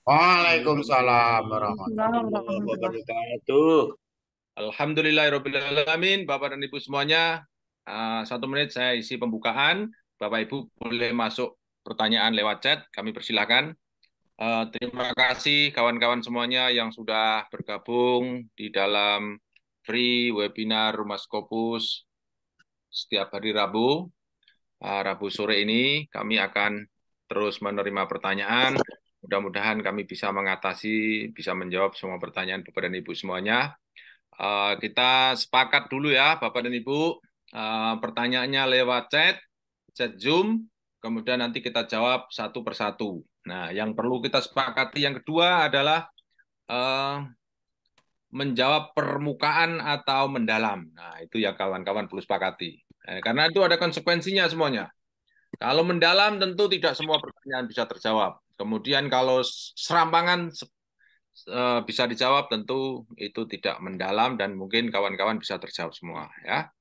Waalaikumsalam Waalaikumsalam warahmatullahi warahmatullah. wabarakatuh. Alhamdulillahirrahmanirrahim, Bapak dan Ibu semuanya. 1 menit saya isi pembukaan. Bapak Ibu boleh masuk pertanyaan lewat chat, kami persilahkan. Terima kasih kawan-kawan semuanya yang sudah bergabung di dalam free webinar Rumah Scopus setiap hari Rabu. Rabu sore ini kami akan terus menerima pertanyaan. Mudah-mudahan kami bisa mengatasi, bisa menjawab semua pertanyaan Bapak dan Ibu semuanya. Kita sepakat dulu ya, Bapak dan Ibu. Pertanyaannya lewat chat Zoom, kemudian nanti kita jawab satu persatu. Nah, yang perlu kita sepakati yang kedua adalah eh, menjawab permukaan atau mendalam. Nah, itu ya kawan-kawan perlu sepakati. Karena itu ada konsekuensinya semuanya. Kalau mendalam tentu tidak semua pertanyaan bisa terjawab. Kemudian kalau serampangan bisa dijawab tentu itu tidak mendalam dan mungkin kawan-kawan bisa terjawab semua ya.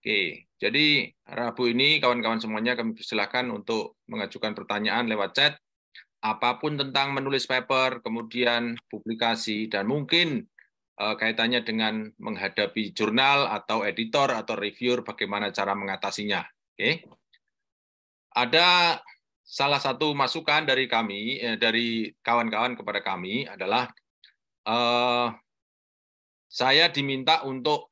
Oke, jadi Rabu ini kawan-kawan semuanya kami persilakan untuk mengajukan pertanyaan lewat chat apapun tentang menulis paper, kemudian publikasi dan mungkin kaitannya dengan menghadapi jurnal atau editor atau reviewer bagaimana cara mengatasinya. Oke. Ada salah satu masukan dari kami, dari kawan-kawan kepada kami adalah saya diminta untuk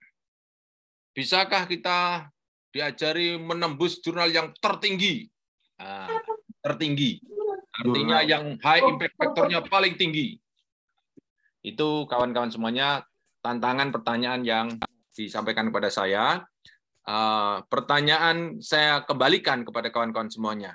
bisakah kita diajari menembus jurnal yang tertinggi. Nah, tertinggi. Artinya Jurnal. yang high impact factor-nya paling tinggi. Itu kawan-kawan semuanya tantangan pertanyaan yang disampaikan kepada saya. Pertanyaan saya kembalikan kepada kawan-kawan semuanya.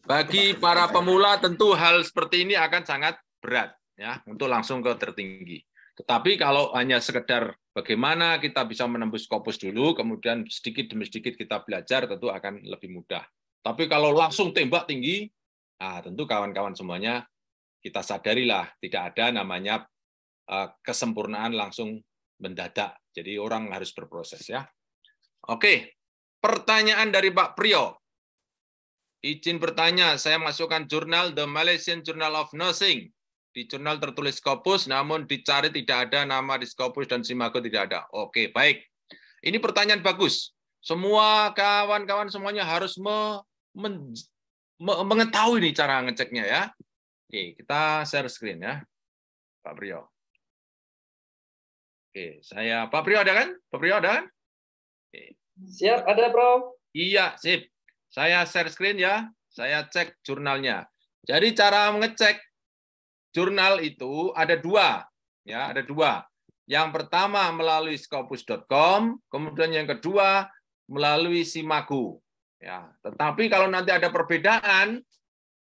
Bagi para pemula tentu hal seperti ini akan sangat berat ya untuk langsung ke tertinggi. Tetapi kalau hanya sekedar bagaimana kita bisa menembus Scopus dulu, kemudian sedikit demi sedikit kita belajar, tentu akan lebih mudah. Tapi kalau langsung tembak tinggi, tentu kawan-kawan semuanya kita sadarilah tidak ada namanya kesempurnaan langsung mendadak. Jadi orang harus berproses ya. Oke, pertanyaan dari Pak Priyo. Izin bertanya, saya masukkan jurnal The Malaysian Journal of Nursing. Di jurnal tertulis Scopus, namun dicari tidak ada nama di Scopus dan Simago tidak ada. Oke, baik. Ini pertanyaan bagus. Semua kawan-kawan semuanya harus mengetahui nih cara ngeceknya ya. Oke, kita share screen ya, Pak Priyo. Oke, Pak Priyo ada kan? Pak Priyo ada kan? Oke. Siap, ada, Bro. Iya, sip. Saya share screen ya. Saya cek jurnalnya. Jadi cara mengecek jurnal itu ada dua, ya, ada dua. Yang pertama melalui scopus.com, kemudian yang kedua melalui Simago. Ya, tetapi kalau nanti ada perbedaan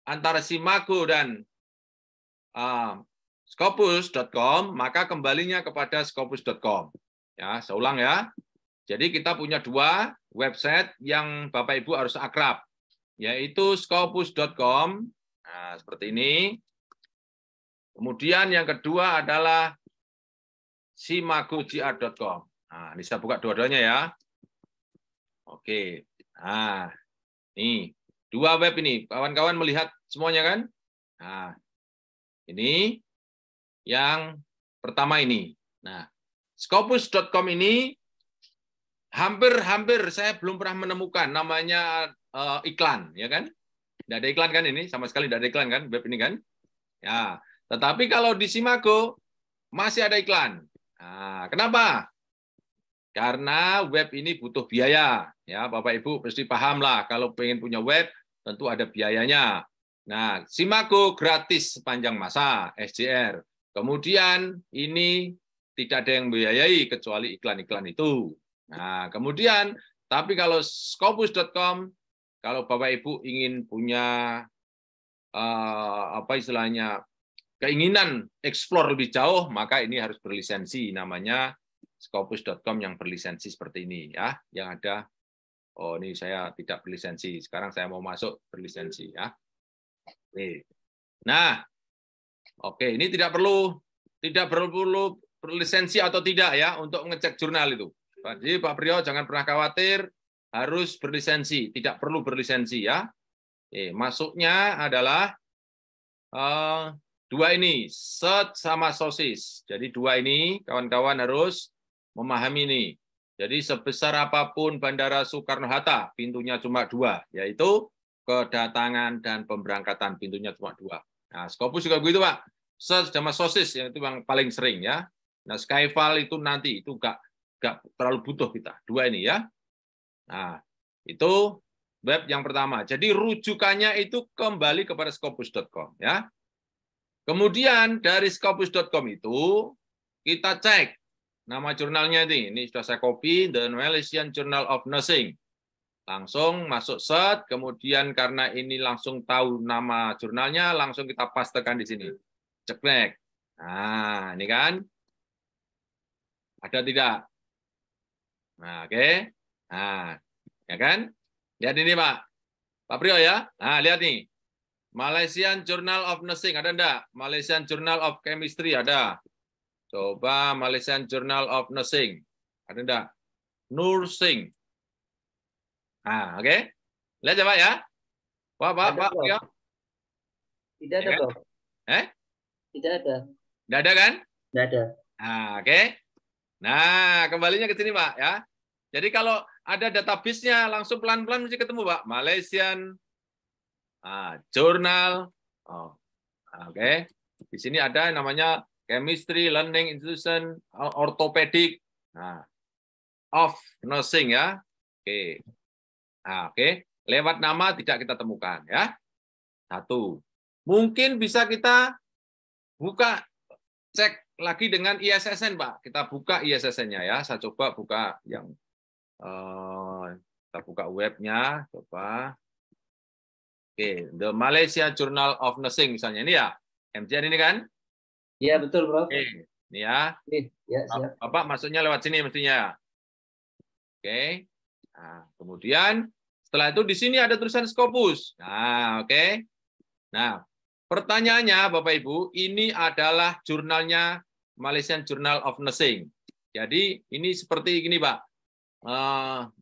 antara Simago dan scopus.com, maka kembalinya kepada scopus.com. Ya, saya ulang ya. Jadi kita punya dua website yang Bapak Ibu harus akrab, yaitu scopus.com, nah, seperti ini. Kemudian yang kedua adalah simagogr.com. Nah, ini saya buka dua-duanya ya. Oke. Nah, ini dua web ini. Kawan-kawan melihat semuanya kan? Nah, ini yang pertama ini. Nah, scopus.com ini hampir saya belum pernah menemukan namanya iklan, ya kan? Tidak ada iklan kan ini, sama sekali tidak ada iklan kan, web ini kan? Ya, tetapi kalau di Simago masih ada iklan. Nah, kenapa? Karena web ini butuh biaya, ya Bapak Ibu pasti paham lah. Kalau pengen punya web, tentu ada biayanya. Nah, Simago gratis sepanjang masa SJR. Kemudian ini tidak ada yang membiayai kecuali iklan-iklan itu. Nah, kemudian tapi kalau scopus.com, kalau Bapak Ibu ingin punya apa istilahnya keinginan eksplor lebih jauh, maka ini harus berlisensi, namanya scopus.com yang berlisensi seperti ini ya, yang ada. Oh, ini saya tidak berlisensi. Sekarang saya mau masuk berlisensi ya. Oke. Nah, oke, ini tidak perlu berlisensi atau tidak ya untuk mengecek jurnal itu. Jadi Pak Priyo jangan pernah khawatir, harus berlisensi, tidak perlu berlisensi ya. Masuknya adalah dua ini, search sama sosis. Jadi dua ini kawan-kawan harus memahami ini. Jadi sebesar apapun Bandara Soekarno-Hatta, pintunya cuma dua, yaitu kedatangan dan pemberangkatan, pintunya cuma dua. Nah, Scopus juga begitu, Pak. Search sama sosis, yang itu yang paling sering ya. Nah, Skyfall itu nanti, itu nggak terlalu butuh kita. Dua ini ya. Nah, itu web yang pertama. Jadi rujukannya itu kembali kepada scopus.com ya. Kemudian dari scopus.com itu kita cek nama jurnalnya ini sudah saya copy, The Malaysian Journal of Nursing. Langsung masuk search, kemudian karena ini langsung tahu nama jurnalnya, langsung kita pastekan di sini. Ceklek. Nah, ini kan. Ada tidak? Nah, oke. Nah, ya kan? Lihat ini, Pak. Pak Priyo ya. Nah, lihat nih. Malaysian Journal of Nursing, ada enggak? Malaysian Journal of Chemistry, ada. Coba Malaysian Journal of Nursing. Ada enggak? Nursing. Nah, oke. Lihat coba ya. Pak Priyo. Tidak ada, Bro. Tidak ada. Tidak ada kan? Tidak ada. Nah, oke. Nah, kembalinya ke sini, Pak ya. Jadi kalau ada database-nya langsung pelan-pelan mesti ketemu, Pak. Malaysian Journal. Oke. Di sini ada namanya Chemistry Learning Institution Orthopedic of Nursing ya. Oke. Nah, oke. Lewat nama tidak kita temukan ya. Satu. Mungkin bisa kita buka cek lagi dengan ISSN, Pak. Kita buka ISSN-nya ya. Saya coba buka yang kita buka webnya, coba. Oke, The Malaysia Journal of Nursing misalnya ini ya, MJN ini kan? Iya betul, Bro. Oke, ini ya. Ya, siap. Bapak masuknya lewat sini mestinya. Oke. Nah, kemudian setelah itu di sini ada tulisan Scopus. Nah, oke. Nah, pertanyaannya Bapak Ibu, ini adalah jurnalnya Malaysian Journal of Nursing. Jadi ini seperti ini, Pak.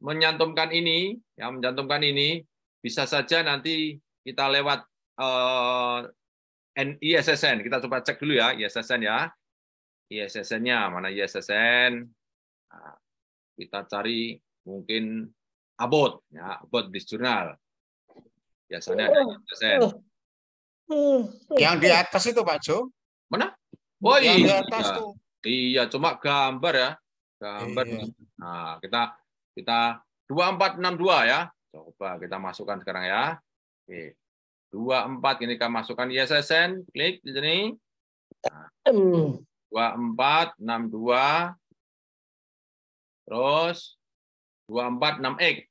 Menyantumkan ini, ya mencantumkan ini bisa saja nanti kita lewat ISSN. Kita coba cek dulu ya ISSN ya. ISSN-nya mana ISSN? Nah, kita cari mungkin About, ya About this Journal. Biasanya ada ISSN. Yang di atas itu Pak Jo. Mana? Oh yang iya. di atas tuh. Iya, cuma gambar ya. Gambar. Iya. Nah, kita 2462 ya. Coba kita masukkan sekarang ya. Oke. 24 ini kita masukkan ISSN, klik di sini. Nah, 2462 terus 246X.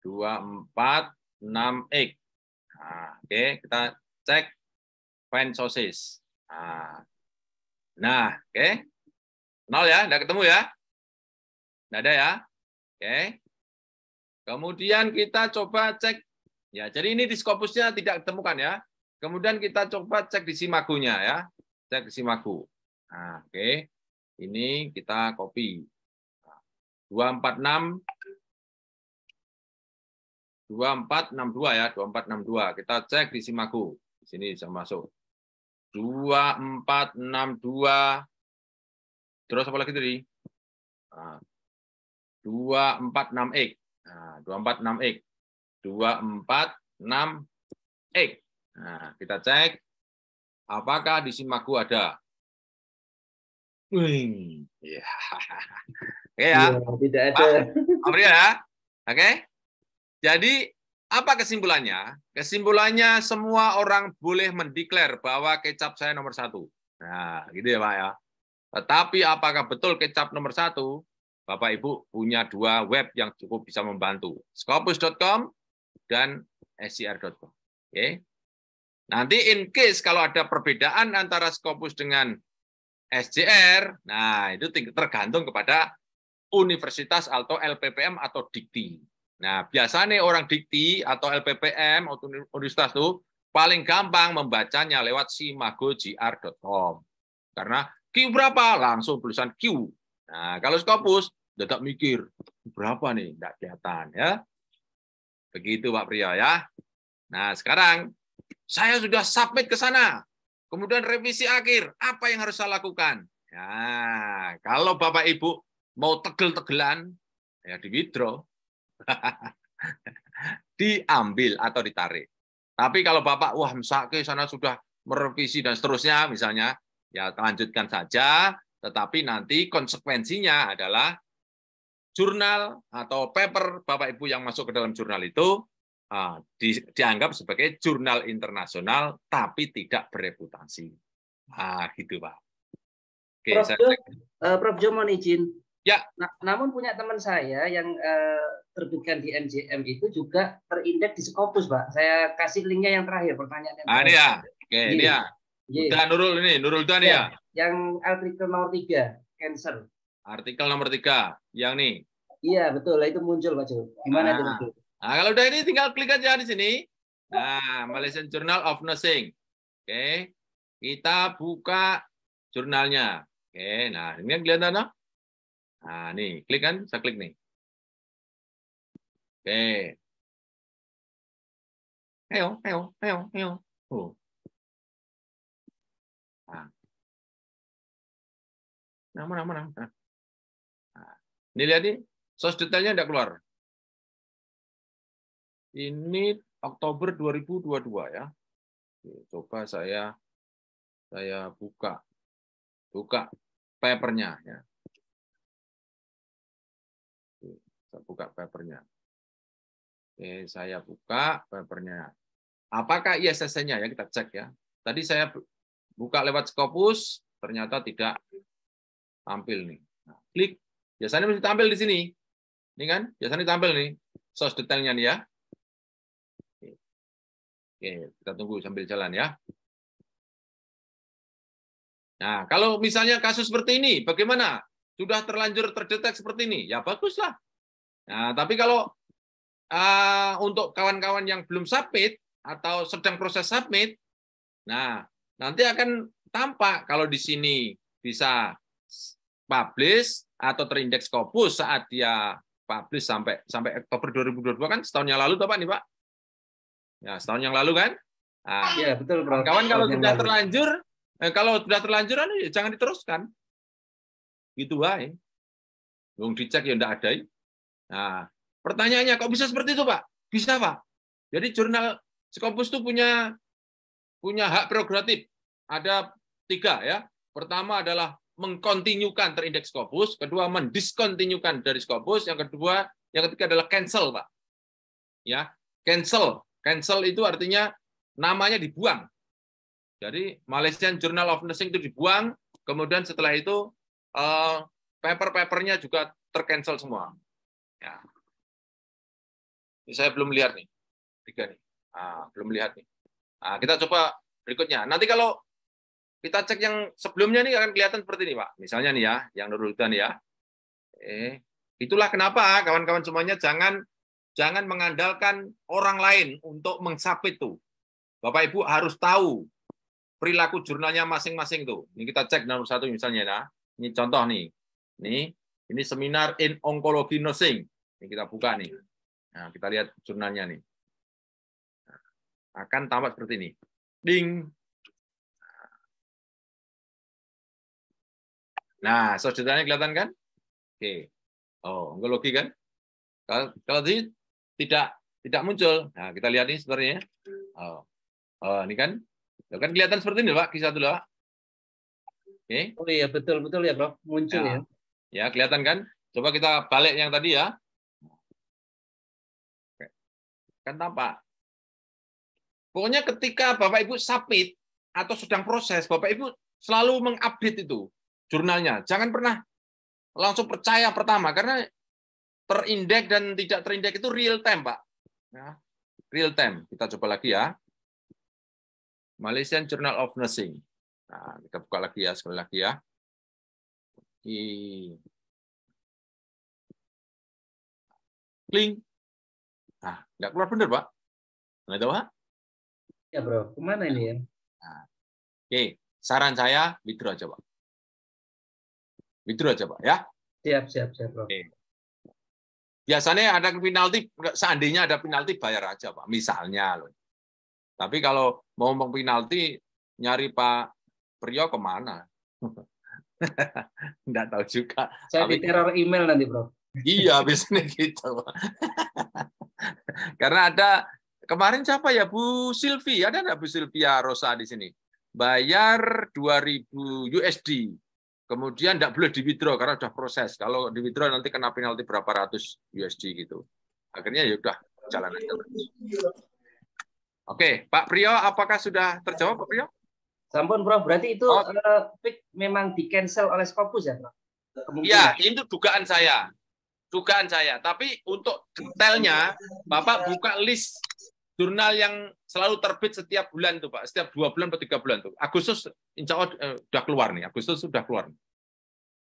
246X. Nah, oke, kita cek find sources. Nah, oke. Nol ya, enggak ketemu ya? Enggak ada ya? Oke. Kemudian kita coba cek. Ya, jadi ini di Scopusnya tidak ditemukan ya. Kemudian kita coba cek di Simagunya ya. Cek di Simagu. Nah, oke. Ini kita copy. 2462 ya, 2462. Kita cek di Simagu. Di sini bisa masuk. 2462. Terus apa lagi tadi? 246X. Nah, 246X. 246X. Nah, kita cek apakah di Simagu ada. Ya. Oke ya. Tidak ada. Ya. Oke. Jadi apa kesimpulannya? Kesimpulannya semua orang boleh mendeklar bahwa kecap saya nomor 1. Nah, gitu ya Pak ya. Tetapi apakah betul kecap nomor 1? Bapak Ibu punya 2 web yang cukup bisa membantu. Scopus.com dan scr.com. Oke. Nanti in case kalau ada perbedaan antara Scopus dengan SJR, nah itu tergantung kepada universitas atau LPPM atau Dikti. Nah, biasanya orang Dikti atau LPPM atau universitas itu paling gampang membacanya lewat simagogr.com. Karena Q berapa? Langsung tulisan Q. Nah, kalau Scopus, tidak mikir, berapa nih? Tidak kelihatan. Ya. Begitu Pak Priyo ya. Nah, sekarang saya sudah submit ke sana. Kemudian revisi akhir, apa yang harus saya lakukan? Nah, kalau Bapak Ibu mau tegel-tegelan, ya di withdraw. Diambil atau ditarik. Tapi kalau Bapak, wah misalnya sana sudah merevisi dan seterusnya, misalnya, ya lanjutkan saja, tetapi nanti konsekuensinya adalah jurnal atau paper Bapak Ibu yang masuk ke dalam jurnal itu dianggap sebagai jurnal internasional, tapi tidak bereputasi. Gitu Pak. Oke, Prof. Jo mohon izin. Ya. Namun punya teman saya yang terbitkan di MJM itu juga terindeks di Scopus, Pak. Saya kasih linknya yang terakhir, pertanyaan yang terakhir. Ini ya. Oke, ini ya. Udah Nurul Huda nih ya. Yang artikel nomor 3, cancer. Artikel nomor 3, yang nih. Iya, betul. Itu muncul, Pak Jo. Gimana itu muncul? Nah, kalau udah ini tinggal klik aja di sini. Nah, Malaysian Journal of Nursing. Oke. Kita buka jurnalnya. Oke, nah ini yang kelihatan no? Nah, nih, klik kan? Saya klik nih. Oke. Ayo. Nah. Nah, ini lihat nih, source detailnya tidak keluar. Ini Oktober 2022 ya. Coba saya buka papernya ya. Saya buka papernya. Oke, saya buka papernya. Apakah ISSN-nya ya, kita cek ya. Tadi saya buka lewat Scopus, ternyata tidak tampil nih. Nah, klik, biasanya mesti tampil di sini. Ini kan, biasanya tampil nih source detailnya nih ya. Oke, kita tunggu sambil jalan ya. Nah, kalau misalnya kasus seperti ini, bagaimana? Sudah terlanjur terdetek seperti ini, ya baguslah. Nah, tapi kalau untuk kawan-kawan yang belum submit atau sedang proses submit, nah nanti akan tampak kalau di sini bisa publish atau terindeks Scopus saat dia publish sampai Oktober 2022 kan setahun yang lalu, Pak nih Pak. Ya, setahun yang lalu kan? Nah, ya, betul, Bro. Kawan kalau sudah terlanjur, jangan diteruskan. Gitu wae. Belum dicek ya enggak ada. Nah, pertanyaannya kok bisa seperti itu, Pak? Bisa, Pak. Jadi jurnal Scopus itu punya hak prerogatif. Ada 3 ya. Pertama adalah mengkontinyukan terindeks Scopus, kedua mendiskontinyukan dari Scopus, yang ketiga adalah cancel, Pak. Ya, cancel. Cancel itu artinya namanya dibuang. Jadi Malaysian Journal of Nursing itu dibuang, kemudian setelah itu paper-papernya juga tercancel semua. Ya. Ini saya belum lihat nih, 3 nih. Belum lihat nih. Kita coba berikutnya. Nanti kalau kita cek yang sebelumnya nih akan kelihatan seperti ini, Pak. Misalnya nih ya, yang Nurul Huda nih ya. Itulah kenapa kawan-kawan semuanya jangan mengandalkan orang lain untuk mensubmit tuh. Bapak Ibu harus tahu perilaku jurnalnya masing-masing tuh. Ini kita cek nomor 1 misalnya nah. Ini contoh nih. Ini seminar in oncology nursing. Ini kita buka nih. Nah, kita lihat jurnalnya nih. Akan tampak seperti ini. Ding. Nah, jurnalnya kelihatan kan? Oke. Oh, onkologi kan? Kalau tidak muncul. Nah, kita lihat ini sebenarnya. Ini kan kelihatan seperti ini, Pak. Kisah dulu, Pak. Oke. Oh iya, betul ya, Bro. Muncul ya. Ya, kelihatan kan? Coba kita balik yang tadi ya. Kan tampak. Pokoknya ketika Bapak Ibu submit atau sedang proses, Bapak Ibu selalu mengupdate itu jurnalnya. Jangan pernah langsung percaya pertama, karena terindeks dan tidak terindeks itu real time, Pak. Ya, real time. Kita coba lagi ya. Malaysian Journal of Nursing. Nah, kita buka lagi ya, sekali lagi ya. Kling. Nah, nggak keluar bener, Pak. Nggak tahu, Pak? Ya, Bro. Kemana ini ya? Nah, oke, saran saya withdraw aja, Pak. Withdraw aja, Pak, ya. Siap, Bro. Oke. Biasanya ada penalti, seandainya ada penalti bayar aja, Pak. Misalnya loh. Tapi kalau mau penalti, nyari Pak Priyo kemana? Nggak tahu juga. Saya Tapi diteror email nanti, Bro. iya, biasanya gitu. Karena ada kemarin siapa ya, Bu Silvi, ada nggak Bu Silvia Rosa di sini? Bayar 2.000 USD. Kemudian nggak boleh di-withdraw karena sudah proses. Kalau di-withdraw nanti kena penalti berapa ratus USD gitu. Akhirnya ya udah jalan aja terus. Oke, Pak Priyo, apakah sudah terjawab, Pak Priyo? Sampun, Bro. Berarti itu Oh. memang di-cancel oleh Scopus ya, Bro? Iya, itu dugaan saya. Dugaan saya. Tapi untuk detailnya, Bapak buka list jurnal yang selalu terbit setiap bulan tuh, Pak. Setiap 2 bulan atau 3 bulan tuh. Agustus, insya Allah sudah keluar nih. Agustus sudah keluar.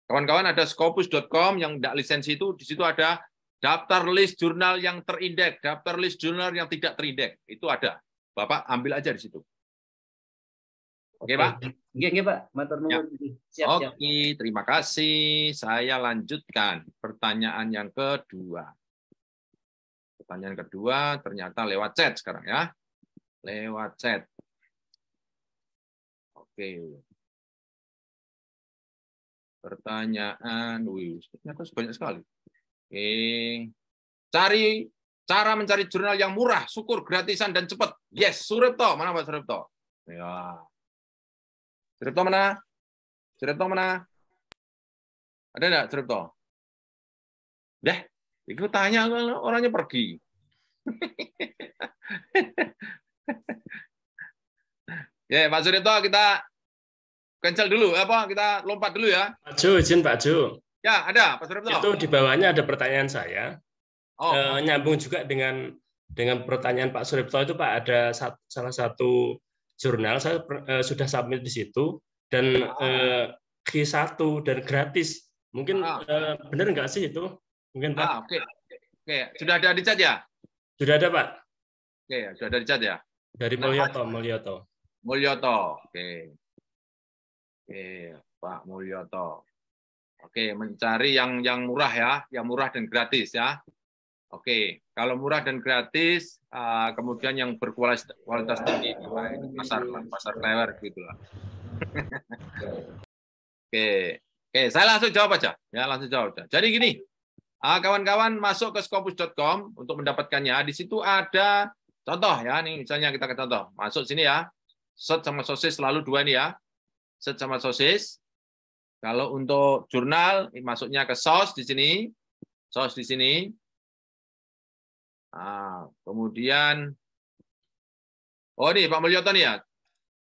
Kawan-kawan ada scopus.com yang tidak lisensi itu, di situ ada daftar list jurnal yang terindeks, daftar list jurnal yang tidak terindeks. Itu ada. Bapak ambil aja di situ. Oke, Pak? Oke, Pak. Matur nuwun. Siap. Oke, terima kasih. Saya lanjutkan pertanyaan yang kedua. Pertanyaan kedua ternyata lewat chat sekarang ya. Lewat chat. Oke. Pertanyaan, ternyata banyak sekali. Oke. Cari cara mencari jurnal yang murah, syukur, gratisan, dan cepat. Yes, Suripto. Mana Pak Suripto? Ya. Suripto mana? Suripto mana? Ada enggak Suripto? Deh, itu tanya orangnya pergi. Ya, Pak Suripto, kita cancel dulu, kita lompat dulu ya. Pak Jo, izin Pak Jo. Ya, ada Pak Suripto. Itu di bawahnya ada pertanyaan saya. Oh. Nyambung juga dengan pertanyaan Pak Suripto itu, Pak, ada salah satu jurnal saya sudah submit di situ dan Q1 dan gratis. Mungkin benar nggak sih itu? Mungkin Pak. Oke. Sudah ada di chat ya? Sudah ada, Pak. Oke, sudah ada di chat ya? Dari Mulyoto. Oke. Oke, Pak Mulyoto. Oke, mencari yang murah ya, yang murah dan gratis ya. Oke, kalau murah dan gratis, kemudian yang berkualitas tinggi, pasar klewer gitulah. Oke, saya langsung jawab aja. Ya, langsung jawab aja. Jadi gini, kawan-kawan masuk ke scopus.com untuk mendapatkannya. Di situ ada contoh ya, nih misalnya kita ke contoh. Masuk sini ya. Search sama sosis selalu 2 ini ya. Search sama sosis. Kalau untuk jurnal masuknya ke source di sini. Source di sini. Kemudian ini Pak Mulyoto nih ya.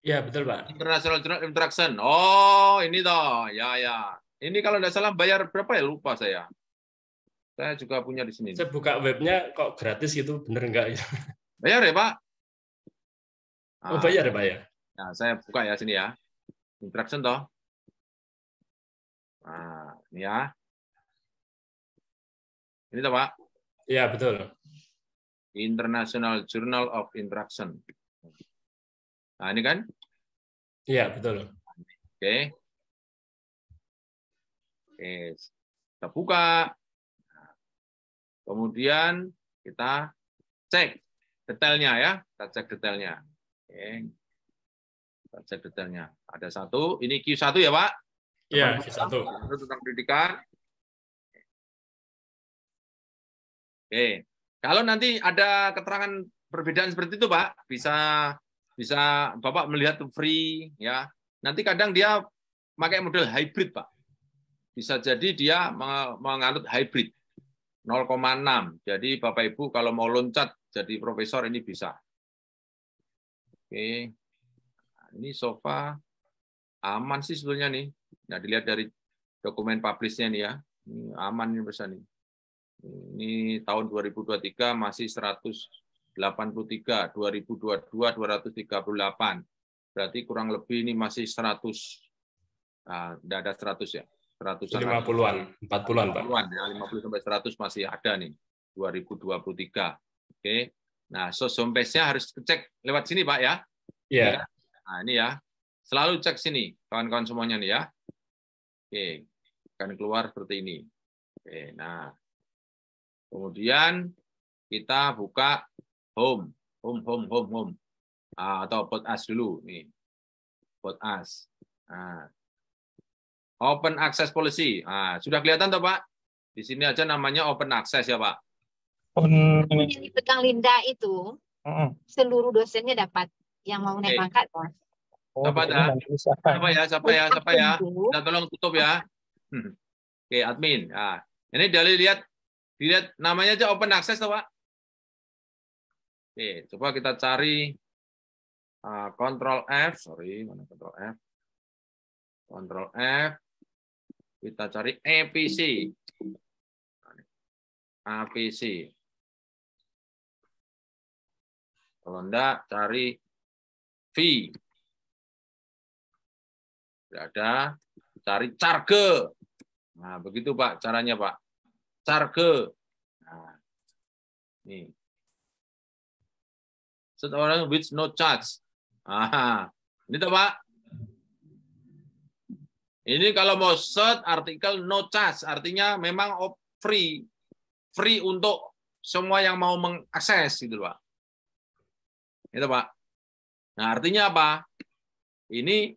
Iya, betul, Pak. International Journal Interaction. Oh, ini toh. Ya. Ini kalau tidak salah bayar berapa ya? Lupa saya. Saya juga punya di sini. Saya buka webnya kok gratis gitu, bener nggak ya? Bayar ya, Pak? Oh, bayar ya, Pak ya? Nah, saya buka ya sini ya. Interaction toh. Nah, ini ya. Ini toh, Pak? Iya, betul. International Journal of Interaction. Nah, ini kan? Iya, betul. Oke. Kita buka. Kemudian kita cek detailnya ya. Kita cek detailnya. Oke. Kita cek detailnya. Ada satu. Ini Q1 ya, Pak? Iya, Q1. Tentang pendidikan. Oke. Kalau nanti ada keterangan perbedaan seperti itu, Pak, bisa Bapak melihat free ya. Nanti kadang dia pakai model hybrid, Pak. Bisa jadi dia menganut hybrid 0,6. Jadi Bapak Ibu kalau mau loncat jadi profesor ini bisa. Oke. Nah, ini sofa aman sih sebetulnya nih. Nah, dilihat dari dokumen publish-nya nih ya. Ini aman ini besar nih. Ini tahun 2023 masih 183, 2022 238. Berarti kurang lebih ini masih 100. Tidak ada 100 ya. 50-an, 40-an, Pak. 50 sampai 100 masih ada nih 2023. Oke. Nah, source homepage-nya harus cek lewat sini, Pak ya. Iya. Nah, ini ya. Selalu cek sini, kawan-kawan semuanya nih ya. Oke. Akan keluar seperti ini. Oke, nah. Kemudian kita buka home. Atau About Us dulu nih. About Us. Nah. Open Access Policy. Nah, sudah kelihatan toh Pak? Di sini aja namanya Open Access ya Pak. Yang di Petang Linda itu seluruh dosennya dapat. Yang mau naik pangkat. Siapa ya? Kita tolong tutup ya. Oke, admin. Nah, ini dilihat namanya aja Open Access toh Pak. Oke, coba kita cari Ctrl F, mana Ctrl F? Ctrl F. Kita cari APC. APC. Kalau enggak, cari V. Tidak ada. Cari Carge. Nah, begitu Pak caranya Pak. Carge. Nah, ini. Set orang with no charge. Ini tuh Pak. Ini kalau mau search artikel no charge, artinya memang free untuk semua yang mau mengakses gitu Pak. Itu Pak. Nah artinya apa? Ini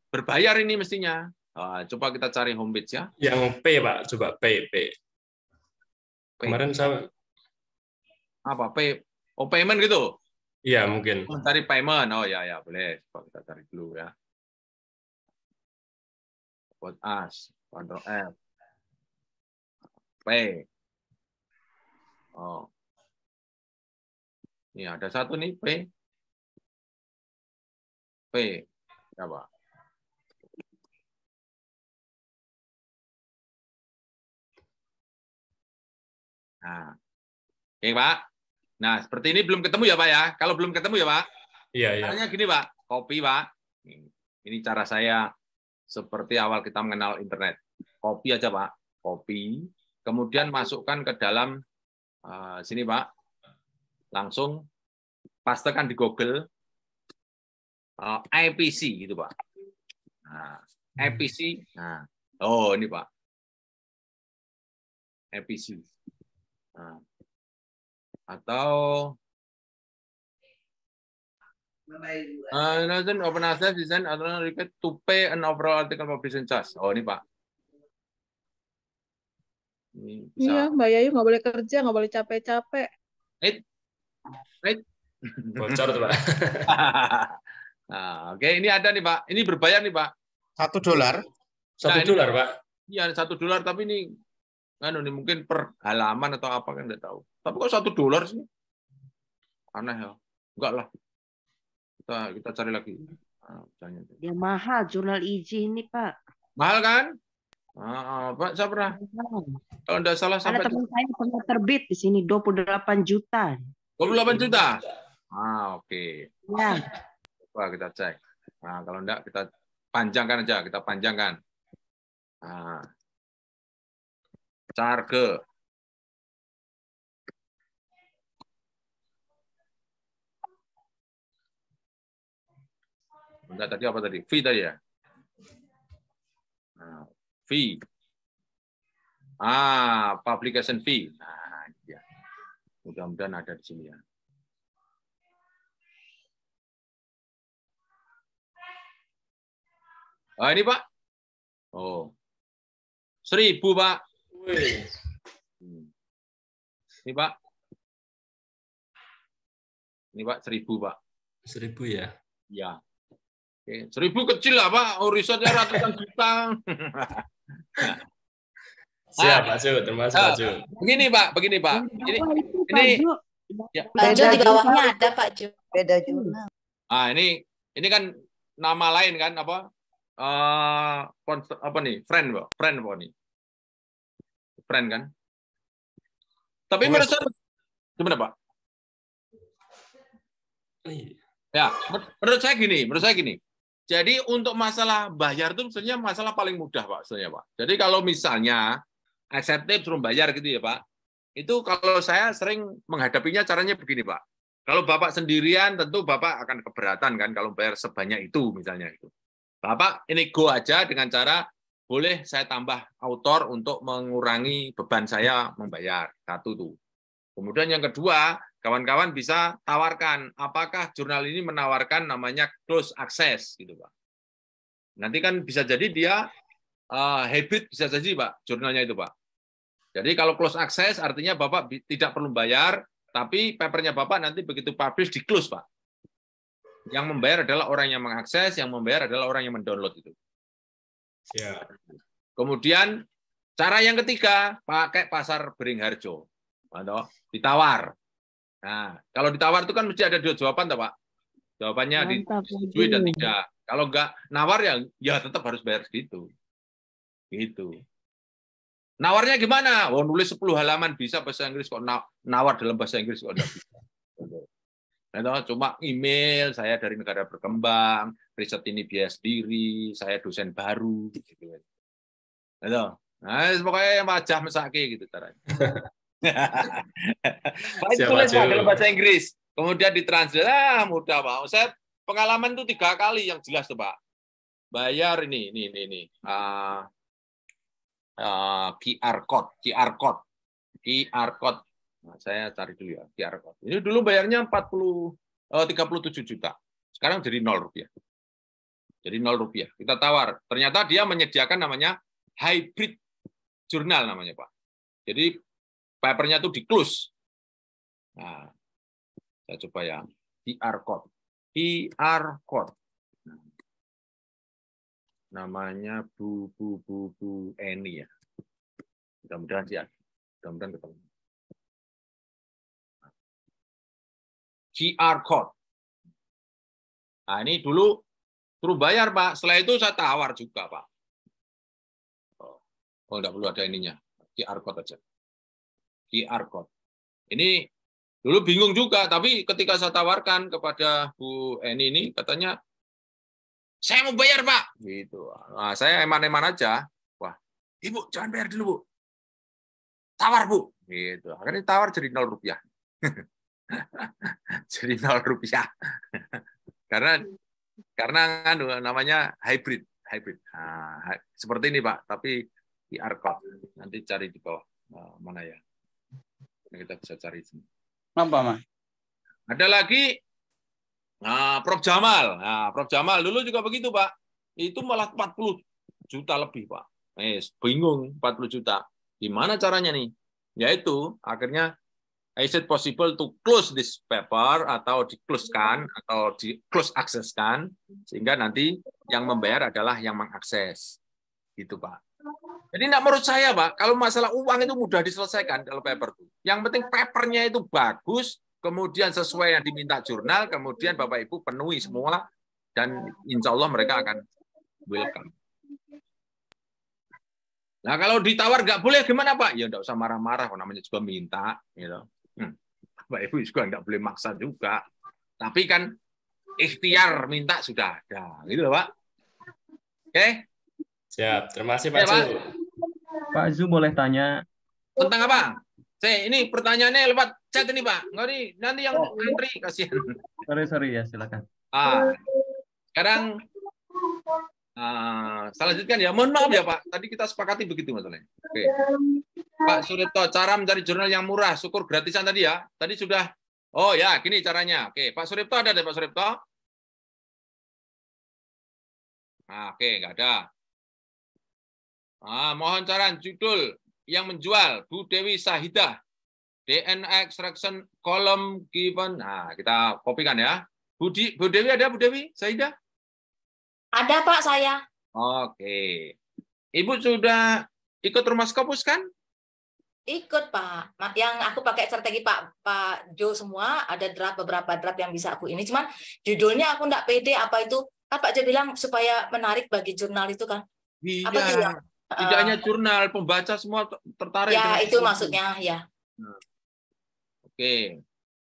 berbayar ini mestinya. Coba kita cari homepage ya. Yang P Pak, coba P. Kemarin saya apa P? Oh payment gitu? Iya mungkin. Cari payment. Oh ya boleh. Coba kita cari dulu ya. About Us, Ctrl F, P. Oh, ini ada satu nih P. Apa? Nah, oke Pak. Nah seperti ini belum ketemu ya Pak ya. Kalau belum ketemu ya Pak. Iya. Caranya gini Pak, copy Pak. Ini cara saya. Seperti awal kita mengenal internet. Copy aja Pak, copy. Kemudian masukkan ke dalam sini Pak. Langsung pastekan di Google IPC gitu Pak. Nah, IPC. Nah, oh ini Pak. IPC. Nah, atau Open Access Design atau request to pay an overall article publication charge. Oh ini Pak. Ini iya Mbak Yayu nggak boleh kerja, nggak boleh capek-capek. Right. Bocor tuh Pak. Nah, oke ini ada nih Pak. Ini berbayar nih Pak. $1. $1 Pak. Iya $1 tapi ini mungkin per halaman atau apa kan nggak tahu. Tapi kok $1 sih? Aneh ya. Enggak lah. Kita cari lagi. Ya mahal jurnal IJ ini Pak. Mahal kan? Pak, saya pernah. Kalau tidak salah sampai. Ada teman saya pernah terbit di sini 28 juta. 28 juta. Oke. Ya. Coba kita cek. Nah, kalau enggak kita panjangkan aja, kita panjangkan. Carge. Enggak tadi apa tadi? Fee tadi ya? Fee. Publication fee. Nah, ya. Mudah-mudahan ada di sini ya. Ini Pak. Oh. 1.000 Pak. Ini Pak. Ini Pak 1.000 Pak. 1.000 ya? Ya. Oke, 1.000 kecil lah Pak, risetnya ratusan juta. Siap Pak Ju, termasuk Pak Ju. Begini Pak. Ini ya. Pak Ju di bawahnya ada Pak Ju. Beda jurnal. Ini kan nama lain kan apa? Apa nih? Friend apa nih? Friend kan? Tapi menurut saya gimana Pak? Ya, menurut saya gini. Jadi untuk masalah bayar itu sebenarnya masalah paling mudah Pak, sebenarnya Pak. Jadi kalau misalnya accepted suruh bayar gitu ya Pak, itu kalau saya sering menghadapinya caranya begini Pak. Kalau Bapak sendirian tentu Bapak akan keberatan kan kalau bayar sebanyak itu misalnya itu. Bapak ini go aja dengan cara boleh saya tambah autor untuk mengurangi beban saya membayar. Satu tuh. Kemudian yang kedua, kawan-kawan bisa tawarkan apakah jurnal ini menawarkan namanya close access gitu Pak. Nanti kan bisa jadi dia hybrid, bisa jadi Pak jurnalnya itu Pak. Jadi kalau close access artinya Bapak tidak perlu bayar, tapi papernya Bapak nanti begitu publish di close Pak. Yang membayar adalah orang yang mengakses, yang membayar adalah orang yang mendownload itu. Ya. Kemudian cara yang ketiga pakai pasar Beringharjo atau ditawar. Nah, kalau ditawar itu kan mesti ada 2 jawaban, Pak. Jawabannya disetujui dan tidak. Kalau enggak nawar ya tetap harus bayar segitu. Gitu. Nawarnya gimana? Oh, nulis 10 halaman bisa bahasa Inggris kok nawar dalam bahasa Inggris kok enggak bisa. Nah, cuma email, saya dari negara berkembang, riset ini biaya sendiri, saya dosen baru gitu. Nah, pokoknya wajah mesake gitu caranya. Baik, tulis dalam bahasa Inggris, kemudian ditranslate, mudah Pak. Saya pengalaman itu 3 kali yang jelas tuh Pak. Bayar ini. QR code. Nah, saya cari dulu ya QR code. Ini dulu bayarnya 37 juta. Sekarang jadi 0 rupiah. Jadi 0 rupiah. Kita tawar. Ternyata dia menyediakan namanya hybrid jurnal namanya Pak. Jadi papernya itu di close. Nah, saya coba ya QR code. QR code. Namanya Bu Eni ya. Mudah-mudahan sih. Mudah-mudahan ketemu. QR code. Nah, ini dulu suruh bayar, Pak. Setelah itu saya tawar juga, Pak. Oh, enggak perlu ada ininya. QR code aja. QR code. Ini dulu bingung juga, tapi ketika saya tawarkan kepada Bu Eni ini, katanya, saya mau bayar, Pak. Gitu. Nah, saya eman-eman aja. Wah, Ibu, jangan bayar dulu, Bu. Tawar, Bu. Gitu. Akhirnya tawar jadi 0 rupiah. Jadi 0 rupiah. karena namanya hybrid. Nah, seperti ini Pak, tapi QR code. Nanti cari di bawah mana ya? Kita bisa cari sini. Apa Mas? Ada lagi Prof Jamal. Nah, Prof Jamal dulu juga begitu Pak. Itu malah 40 juta lebih Pak. Bingung 40 juta. Gimana caranya nih? Yaitu akhirnya is it possible to close this paper atau di-close-kan atau di-close access-kan sehingga nanti yang membayar adalah yang mengakses. Gitu, Pak. Jadi enggak menurut saya, Pak, kalau masalah uang itu mudah diselesaikan kalau paper itu. Yang penting papernya itu bagus, kemudian sesuai yang diminta jurnal, kemudian Bapak Ibu penuhi semua dan insya Allah mereka akan welcome. Nah, kalau ditawar nggak boleh gimana, Pak? Ya enggak usah marah-marah, namanya juga minta, gitu. Bapak Ibu juga nggak boleh maksa juga. Tapi kan ikhtiar minta sudah ada. Gitu loh, Pak. Oke? Siap. Terima kasih, Pak Zu. Pak Zu boleh tanya. Tentang apa? Ini pertanyaannya lewat chat ini, Pak. Nggak nih, nanti yang antri, kasihan. Sorry ya, silakan. Sekarang selanjutnya ya, mohon maaf ya Pak, tadi kita sepakati begitu masalahnya. Oke. Pak Suripto, cara mencari jurnal yang murah, syukur gratisan tadi ya. Tadi sudah, oh ya, gini caranya. Oke, Pak Suripto ada deh Pak Suripto? Oke, nggak ada. Mohon saran judul yang menjual, Bu Dewi Sahidah, DNA extraction column given. Nah, kita kopikan ya. Bu Dewi ada, Bu Dewi Sahidah? Ada Pak saya. Oke. Ibu sudah ikut rumah Scopus kan? Ikut Pak. Yang aku pakai strategi Pak Jo semua, ada beberapa draft yang bisa aku ini. Cuman judulnya aku nggak pede apa itu. Kan Pak Jo bilang supaya menarik bagi jurnal itu kan. Iya. Apa tuh ya? Tidak hanya jurnal, pembaca semua tertarik. Ya itu maksudnya ya. Oke.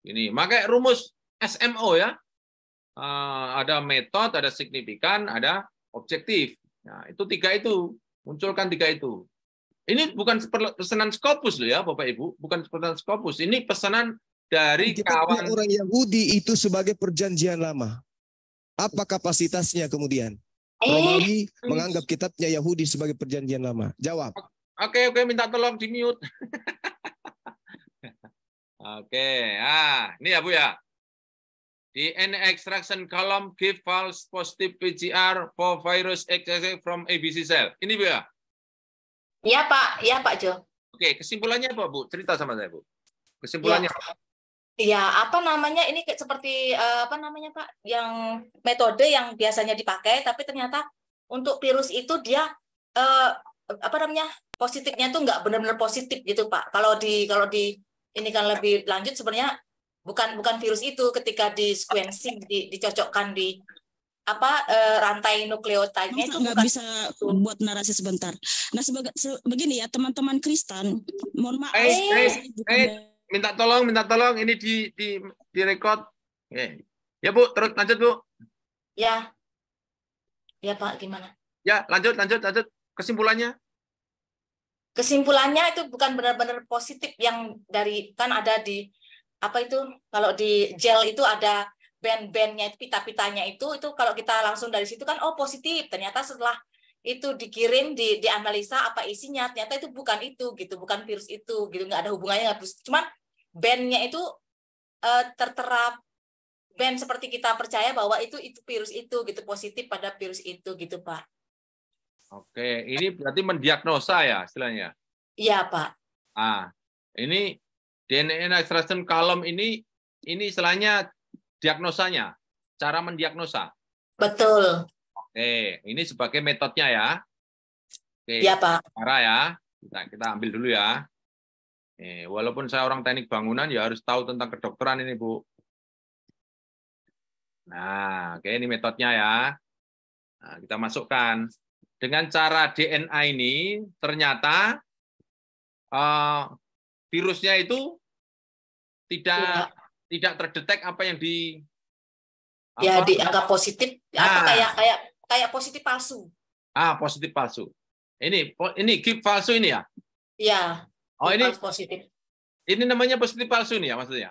Ini pakai rumus SMO ya. Ada metode, ada signifikan, ada objektif. Nah, itu 3 itu. Munculkan 3 itu. Ini bukan pesanan Scopus loh ya, Bapak Ibu. Bukan pesanan Scopus. Ini pesanan dari kawan. Orang Yahudi itu sebagai perjanjian lama. Apa kapasitasnya kemudian? Romawi menganggap kitabnya Yahudi sebagai perjanjian lama. Jawab. Oke, minta tolong di-mute. Oke, ini ya Bu ya. DNA extraction column give false positive PCR for virus extracted from ABC cell. Ini Bu ya? Iya Pak Jo. Oke, kesimpulannya apa Bu? Cerita sama saya Bu. Kesimpulannya. Ya, apa namanya ini seperti apa namanya Pak? Yang metode yang biasanya dipakai, tapi ternyata untuk virus itu dia apa namanya positifnya tuh nggak benar-benar positif gitu Pak. Kalau di ini kan lebih lanjut sebenarnya bukan virus itu ketika di sequencing dicocokkan di apa rantai nukleotidnya itu nggak bisa buat narasi sebentar. Nah begini ya teman-teman Kristen, mohon maaf. Minta tolong ini di record. Ya Bu, terus lanjut Bu. Ya Pak, gimana? Ya lanjut. Kesimpulannya itu bukan benar-benar positif yang dari kan ada di apa itu kalau di gel itu ada band-bandnya itu pita-pitanya itu kalau kita langsung dari situ kan positif, ternyata setelah itu dikirim dianalisa apa isinya ternyata itu bukan itu gitu, bukan virus itu gitu, nggak ada hubungannya dengan virus, cuman bandnya itu tertera band seperti kita percaya bahwa itu virus itu gitu, positif pada virus itu gitu Pak. Oke, ini berarti mendiagnosa ya istilahnya. Iya Pak. Ini DNA extraction column ini istilahnya diagnosanya, cara mendiagnosa. Betul. Oke, ini sebagai metodenya ya. Oke, iya Pak. Cara ya, kita ambil dulu ya. Walaupun saya orang teknik bangunan ya harus tahu tentang kedokteran ini Bu. Nah, oke ini metodenya ya. Nah, kita masukkan. Dengan cara DNA ini ternyata virusnya itu tidak terdetek apa yang dianggap positif atau kayak positif palsu. Positif palsu. Ini give palsu ini ya? Iya. Ini positif. Ini namanya positif palsu nih ya maksudnya?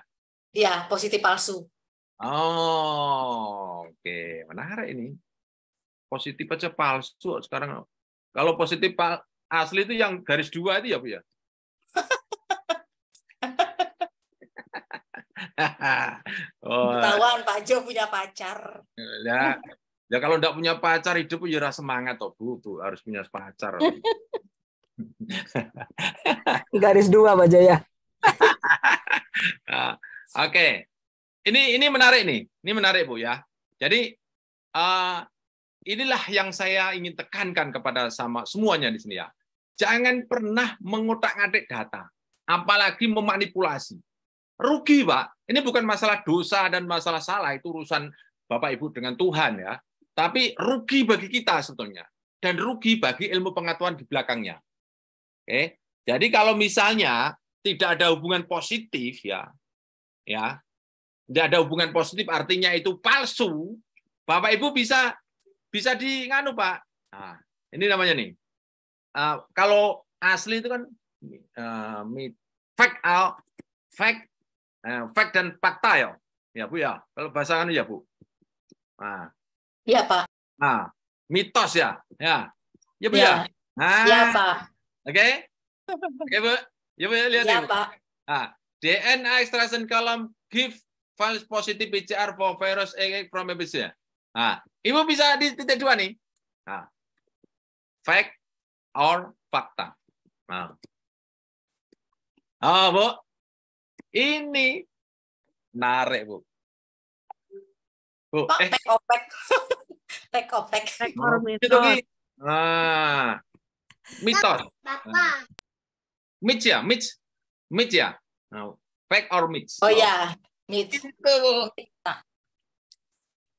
Iya, positif palsu. Oke, menarik ini. Positif aja palsu sekarang. Kalau positif asli itu yang garis 2 itu ya Bu ya? Ketahuan Pak Jo punya pacar. Ya kalau enggak punya pacar hidup ya rasa semangat toh Bu, harus punya pacar. Garis 2 Pak Jaya. Oke. Ini menarik nih. Ini menarik Bu ya. Jadi inilah yang saya ingin tekankan kepada semuanya di sini ya. Jangan pernah mengotak-atik data, apalagi memanipulasi. Rugi, Pak. Ini bukan masalah dosa dan masalah salah, itu urusan Bapak Ibu dengan Tuhan ya. Tapi rugi bagi kita sebetulnya, dan rugi bagi ilmu pengetahuan di belakangnya. Oke. Jadi kalau misalnya tidak ada hubungan positif ya, tidak ada hubungan positif artinya itu palsu, Bapak Ibu bisa di-nganu Pak. Nah, ini namanya nih. Kalau asli itu kan fact dan fakta ya. Ya Bu ya. Kalau bahasa anu ya Bu. Iya Pak. Mitos ya. Ya Bu ya. Iya Pak. Oke. Oke Bu. Ya Bu lihat ya Bu. Pak. DNA extraction column give false positive PCR for virus from ABC. Ibu bisa di titik 2 nih. Fact or fakta. Bu. Ini narik Bu. Take or mitos. Mitos. Myth ya. Fact or myth. Oh ya, myth.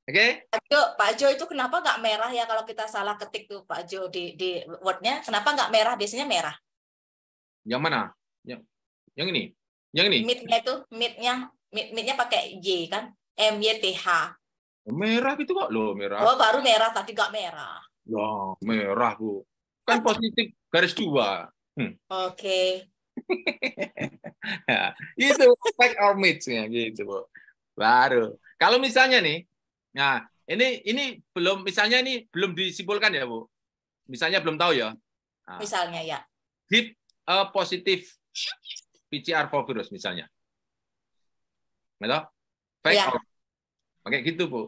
Oke. Pak Jo itu kenapa nggak merah ya kalau kita salah ketik tuh Pak Jo di wordnya? Kenapa nggak merah? Biasanya merah. Yang mana? Yang ini. Yang ini. Mitnya pakai Y kan? MYTH. Merah gitu kok loh merah. Oh baru merah tadi nggak merah. Wah merah Bu. Kan positif garis 2. Oke. Itu fact or myth ya gitu Bu. Baru. Kalau misalnya nih. Nah, ini belum misalnya ini belum disimpulkan ya, Bu. Misalnya belum tahu ya. Misalnya ya. Give a positive PCR for virus misalnya. gitu? Fake Iya. or pakai gitu, Bu.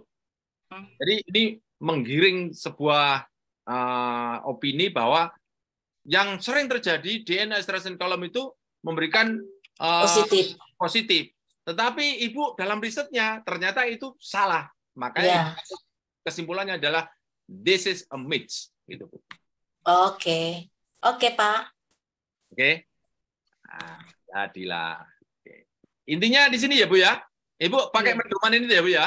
Jadi ini menggiring sebuah opini bahwa yang sering terjadi DNA extraction column itu memberikan positif. Tetapi Ibu dalam risetnya ternyata itu salah. Makanya kesimpulannya adalah this is a myth, gitu, Bu. Oke, Pak. Oke. Nah, jadilah. Oke. Intinya di sini ya, Bu ya. Ibu pakai pedoman ini ya, Bu ya.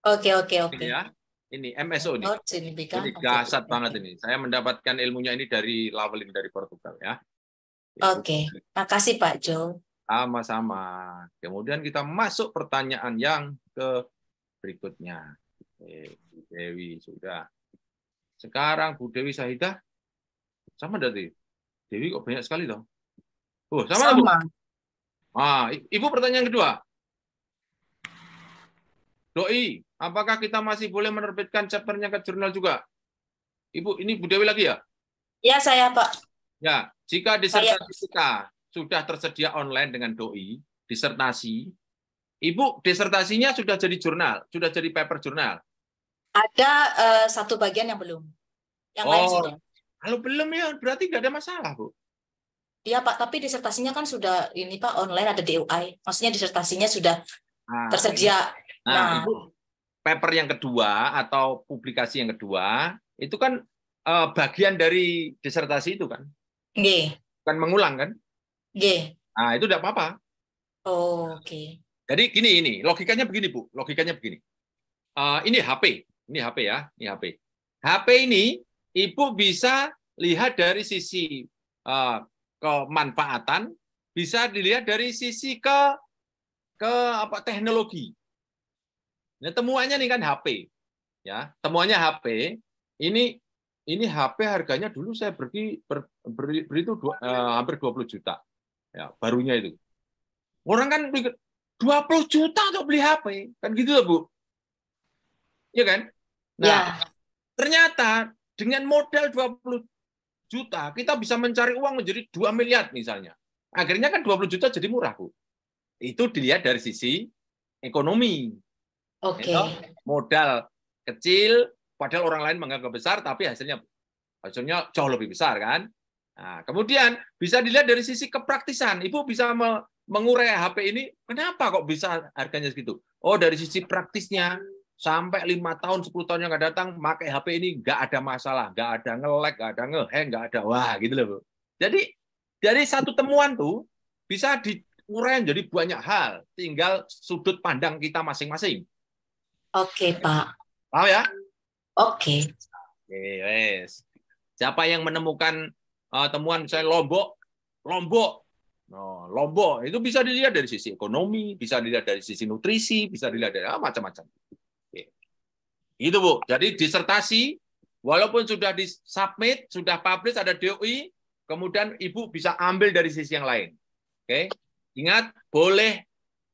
Oke. Ini ya. Ini MSO ini. Ini dahsyat banget ini. Saya mendapatkan ilmunya ini dari Lawelin dari Portugal ya. Oke. Makasih Pak Jo. Sama-sama. Kemudian kita masuk pertanyaan yang ke berikutnya. Bu Dewi sudah. Sekarang Bu Dewi Sahidah sama dari Dewi kok banyak sekali toh? Oh, sama. Bu. Ibu pertanyaan kedua. Doi, apakah kita masih boleh menerbitkan chapternya ke jurnal juga? Ibu, ini Bu Dewi lagi ya? Ya, saya Pak. Ya, jika disertasi kita sudah tersedia online dengan Doi, disertasi, Ibu disertasinya sudah jadi jurnal, sudah jadi paper jurnal. Ada satu bagian yang belum. Yang lain sudah. Kalau belum ya berarti nggak ada masalah, Bu. Iya Pak, tapi disertasinya kan sudah ini Pak online ada DUI. Maksudnya disertasinya sudah tersedia. Nah, Ibu, paper yang kedua atau publikasi yang kedua itu kan bagian dari disertasi itu kan? Kan mengulang kan? Nah, itu tidak apa-apa. Oke. Jadi ini logikanya begini, Bu. Logikanya begini. Ini HP ya, ini HP. HP ini Ibu bisa lihat dari sisi kemanfaatan, bisa dilihat dari sisi ke teknologi. Nah, temuannya nih kan HP. Ya, temuannya HP. Ini HP harganya dulu saya beri itu hampir 20 juta. Ya, barunya itu. Orang kan 20 juta untuk beli HP. Kan gitu loh, Bu. Iya kan? Nah, ternyata dengan modal 20 juta, kita bisa mencari uang menjadi 2 miliar misalnya. Akhirnya kan 20 juta jadi murah, Bu. Itu dilihat dari sisi ekonomi. Oke. Modal kecil, padahal orang lain menganggap besar, tapi hasilnya jauh lebih besar kan. Nah, kemudian bisa dilihat dari sisi kepraktisan. Ibu bisa mengurai HP ini, kenapa kok bisa harganya segitu? Oh, dari sisi praktisnya, sampai 5 tahun, 10 tahun yang akan datang, pakai HP ini nggak ada masalah, nggak ada nge-lag, nggak ada nge-hang, nggak ada wah gitu loh, Bu. Jadi dari satu temuan tuh bisa diurai jadi banyak hal, tinggal sudut pandang kita masing-masing. Oke, Pak. Paham ya? Oke. Yes. Siapa yang menemukan temuan misalnya Lombok, Lombok itu bisa dilihat dari sisi ekonomi, bisa dilihat dari sisi nutrisi, bisa dilihat dari macam-macam. Itu, Bu. Jadi disertasi walaupun sudah disubmit, sudah publish, ada DOI, kemudian Ibu bisa ambil dari sisi yang lain. Oke. Ingat, boleh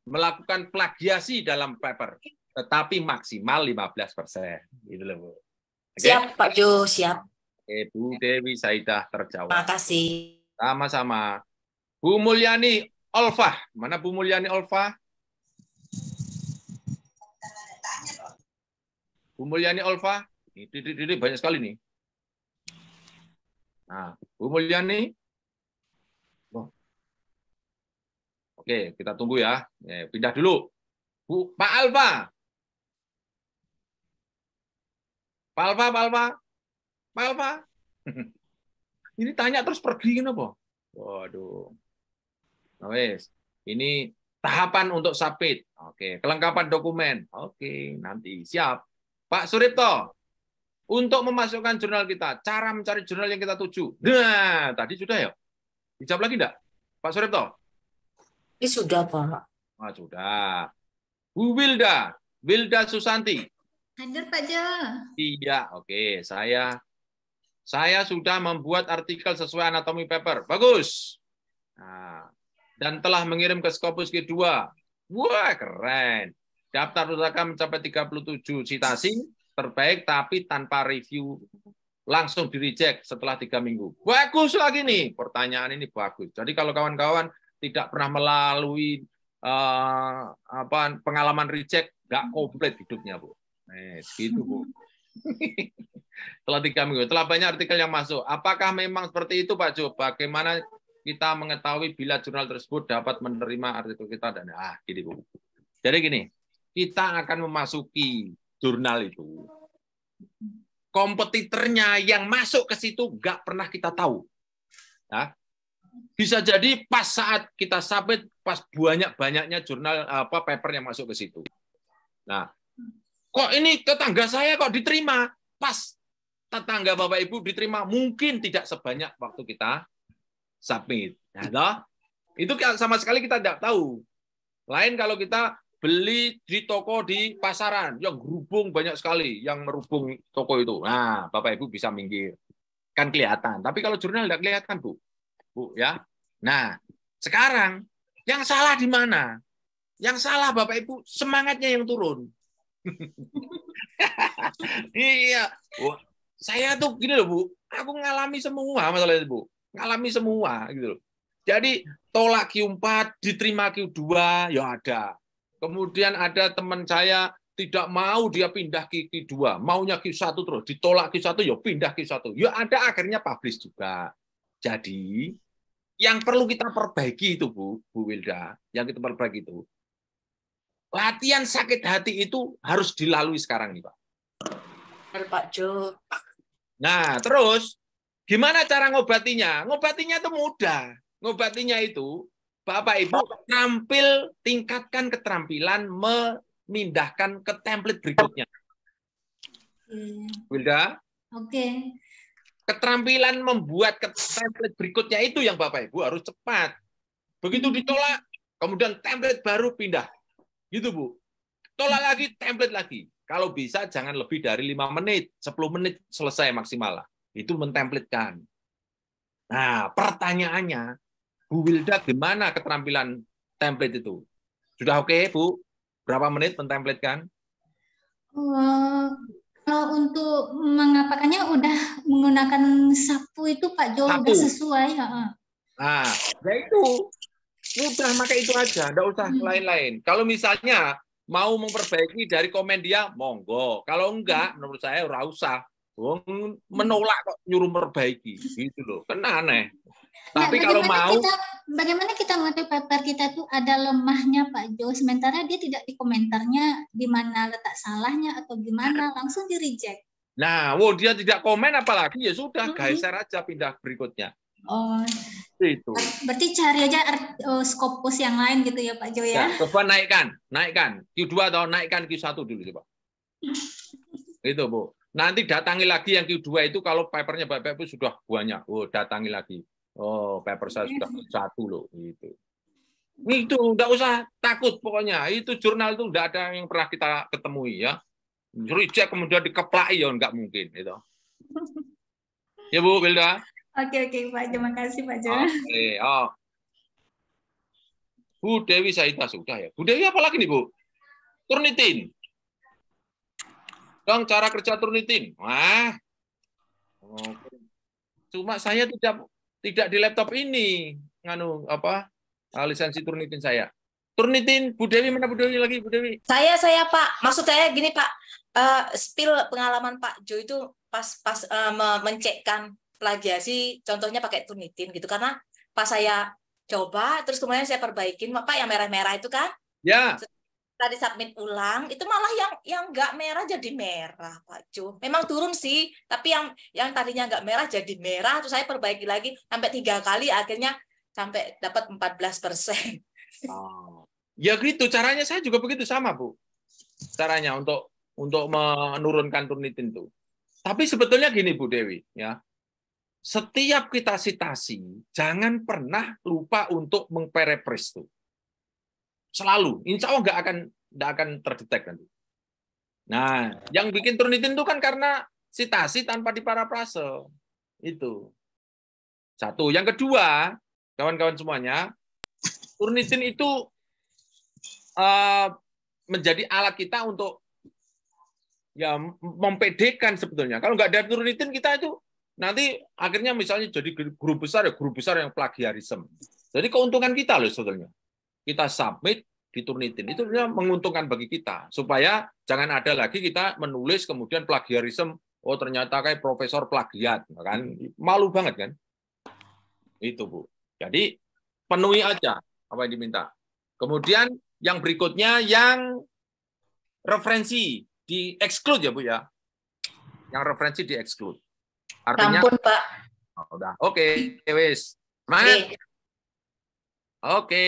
melakukan plagiasi dalam paper, tetapi maksimal 15%. Gitu loh, Bu. Okay? Siap, Pak Jo, siap. Bu Dewi Sahidah terjawab. Makasih. Sama-sama. Bu Mulyani Olfah. Mana Bu Mulyani Olfah? Bu Mulyani Olfah. Ini banyak sekali nih. Nah, Bu Mulyani. Oh. Oke, kita tunggu ya. Pindah dulu. Pak Alfa. Pak Alfa. Ini tanya terus pergi kenapa? Waduh. Nah, wes. Ini tahapan untuk submit. Oke, kelengkapan dokumen. Oke, nanti siap. Pak Suripto, untuk memasukkan jurnal kita, cara mencari jurnal yang kita tuju. Nah, tadi sudah ya? Dijawab lagi enggak? Pak Suripto? Ini sudah, Pak. Sudah. Bu Wilda Susanti. Hadir, Pak Jo. Iya, oke. Saya sudah membuat artikel sesuai anatomi paper. Bagus. Nah, dan telah mengirim ke Scopus Q2. Wah, keren. Daftar pustaka mencapai 37 citasi terbaik, tapi tanpa review. Langsung di-reject setelah 3 minggu. Bagus lagi nih. Pertanyaan ini bagus. Jadi kalau kawan-kawan tidak pernah melalui pengalaman reject nggak komplit hidupnya, Bu. Segitu, Bu. Setelah 3 minggu, setelah banyak artikel yang masuk. Apakah memang seperti itu, Pak Jo? Bagaimana kita mengetahui bila jurnal tersebut dapat menerima artikel kita dan gini, Bu. Jadi gini, kita akan memasuki jurnal itu. Kompetitornya yang masuk ke situ nggak pernah kita tahu. Nah, bisa jadi pas saat kita submit, pas banyak-banyaknya jurnal paper yang masuk ke situ. Nah, kok ini tetangga saya kok diterima? Pas tetangga Bapak Ibu diterima, mungkin tidak sebanyak waktu kita submit. Nah, itu sama sekali kita tidak tahu. Lain kalau kita beli di toko di pasaran, yang gerubung banyak sekali, yang merubung toko itu. Nah, Bapak Ibu bisa minggir. Kan kelihatan. Tapi kalau jurnal tidak kelihatan, Bu. Bu, ya. Nah, sekarang yang salah di mana? Yang salah, Bapak Ibu, semangatnya yang turun. Iya. Wah, saya tuh gini loh, Bu. Aku ngalami semua masalah itu, Bu. Ngalami semua gitu loh. Jadi tolak Q4, diterima Q2, ya ada. Kemudian ada teman saya tidak mau dia pindah Q2, maunya Q1 terus, ditolak Q1 ya pindah Q1. Ya ada akhirnya publish juga. Jadi yang perlu kita perbaiki itu Bu Wilda, yang kita perbaiki itu latihan sakit hati itu harus dilalui sekarang nih Pak. Pak Jo. Nah, terus gimana cara ngobatinya? Ngobatinya itu mudah. Ngobatinya itu Bapak Ibu tingkatkan keterampilan memindahkan ke template berikutnya. Wilda? Oke. Keterampilan membuat ke template berikutnya itu yang Bapak Ibu harus cepat. Begitu ditolak, kemudian template baru pindah. Gitu, Bu. Tolak lagi, template lagi. Kalau bisa jangan lebih dari 5 menit, 10 menit selesai maksimal. Itu mentemplatekan. Nah, pertanyaannya, Bu Wilda, gimana keterampilan template itu? Sudah oke, Bu? Berapa menit mentemplatekan? Kalau untuk mengapakannya udah menggunakan sapu itu Pak Jo, udah sesuai. Nah, ya itu. Udah, maka itu aja. Nggak usah lain-lain. Kalau misalnya mau memperbaiki dari komen dia, monggo. Kalau enggak, menurut saya ora usah. Menolak kok nyuruh memperbaiki. Gitu loh. Kan aneh. Tapi kalau mau bagaimana kita mengetahui paper kita itu ada lemahnya Pak Jo, sementara dia tidak di komentarnya di mana letak salahnya atau gimana, langsung di reject. Nah, dia tidak komen apalagi ya sudah, geser aja pindah berikutnya. Oh. Itu. Berarti cari aja Scopus yang lain gitu ya Pak Jo ya. Coba naikkan Q2 atau naikkan Q1 dulu coba. Itu Bu. Nanti datangi lagi yang Q2 itu kalau papernya Bapak Ibu sudah banyak. Datangi lagi. Paper saya sudah 1 loh gitu. Itu enggak usah takut pokoknya. Itu jurnal itu enggak ada yang pernah kita ketemui ya. Reject kemudian dikeplai ya enggak mungkin itu. Ya Bu Wilda. Oke Pak, terima kasih Pak Jo. Oke, Bu Dewi Saita sudah ya. Bu Dewi apa lagi nih Bu? Turnitin. Dong cara kerja Turnitin. Wah. Cuma saya tidak di laptop ini lisensi Turnitin saya. Turnitin Bu Dewi, mana Bu Dewi lagi Bu Dewi? Saya Pak, maksud saya gini Pak, spill pengalaman Pak Jo itu pas mencekkan plagiasi, contohnya pakai Turnitin gitu, karena pas saya coba terus kemudian saya perbaikin Pak yang merah-merah itu kan? Ya. Tadi submit ulang itu malah yang nggak merah jadi merah Pak Jo. Memang turun sih, tapi yang tadinya nggak merah jadi merah, terus saya perbaiki lagi sampai 3 kali akhirnya sampai dapat 14%. Ya gitu caranya, saya juga begitu sama Bu. Caranya untuk menurunkan Turnitin itu. Tapi sebetulnya gini Bu Dewi ya. Setiap kita citasi jangan pernah lupa untuk mengparaphrase itu. Selalu, insya Allah nggak akan terdetek nanti. Nah, yang bikin Turnitin itu kan karena citasi tanpa diparafrase. Itu. Satu. Yang kedua, kawan-kawan semuanya, Turnitin itu menjadi alat kita untuk ya mempedekan sebetulnya. Kalau nggak ada Turnitin kita itu nanti akhirnya misalnya jadi guru besar yang plagiarisme. Jadi keuntungan kita loh sebetulnya. kita submit, diturnitin. Itu menguntungkan bagi kita. Supaya jangan ada lagi kita menulis kemudian plagiarisme, oh ternyata kayak profesor plagiat. Kan? Malu banget kan? Itu Bu. Jadi penuhi aja apa yang diminta. Kemudian yang berikutnya yang referensi di exclude ya Bu ya. Yang referensi di exclude. Artinya Ampun, Pak. Oh, udah. Oke, wis. Semangat. Oke.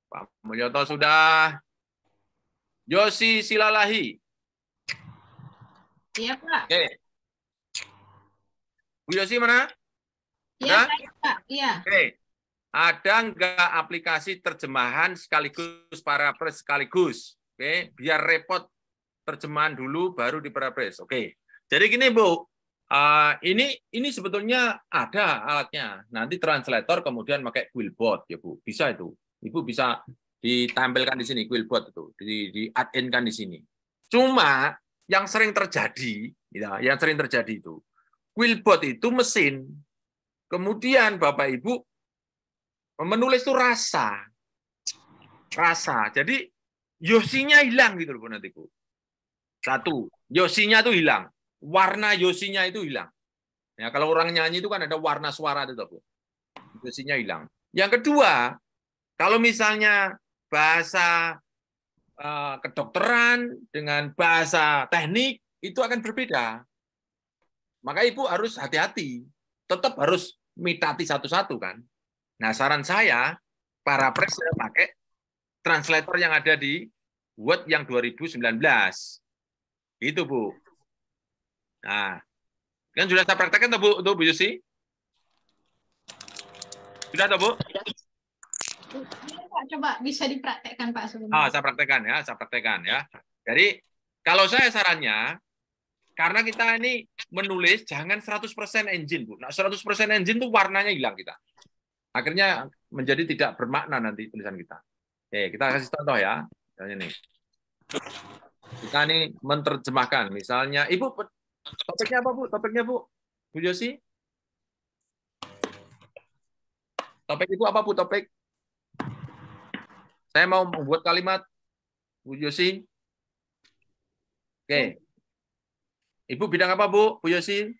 Pak Mulyoto sudah. Yosi Silalahi. Iya, Pak. Oke. Bu Yosi mana? Iya, Pak. Iya. Oke. Ada nggak aplikasi terjemahan sekaligus paraphrase sekaligus? Oke, biar repot terjemahan dulu baru di paraphrase. Oke. Jadi gini, Bu. Ini sebetulnya ada alatnya. Nanti translator kemudian pakai Quillbot ya Bu. Bisa itu. Ibu bisa ditampilkan di sini Quillbot itu, di add-in-kan di sini. Cuma yang sering terjadi, ya, yang sering terjadi itu Quillbot itu mesin. Kemudian Bapak Ibu menulis itu rasa. Jadi yosinya hilang gitu loh nanti Bu. Satu, yosinya itu hilang. Warna yosinya itu hilang. Ya, kalau orang nyanyi itu kan ada warna suara itu, Bu. Yosinya hilang. Yang kedua, kalau misalnya bahasa kedokteran dengan bahasa teknik itu akan berbeda. Maka Ibu harus hati-hati. Tetap harus mitati satu-satu kan. Nah, saran saya paraphrase saya pakai translator yang ada di Word yang 2019. Itu, Bu. Nah, kan sudah saya praktekkan tuh Bu Yusi? Sudah tuh Bu? Pak, coba bisa dipraktekkan Pak sebelumnya. Saya praktekkan ya. Jadi kalau saya sarannya, karena kita ini menulis jangan 100% engine Bu. Nah, 100% engine tuh warnanya hilang kita. Akhirnya menjadi tidak bermakna nanti tulisan kita. Kita kasih contoh ya. Misalnya nih. Kita nih menerjemahkan, misalnya Ibu topiknya apa Bu? Topiknya Bu Yosi? Topik Ibu apa Bu topik? Saya mau membuat kalimat Bu Yosi. Oke. Ibu bidang apa Bu Yosi?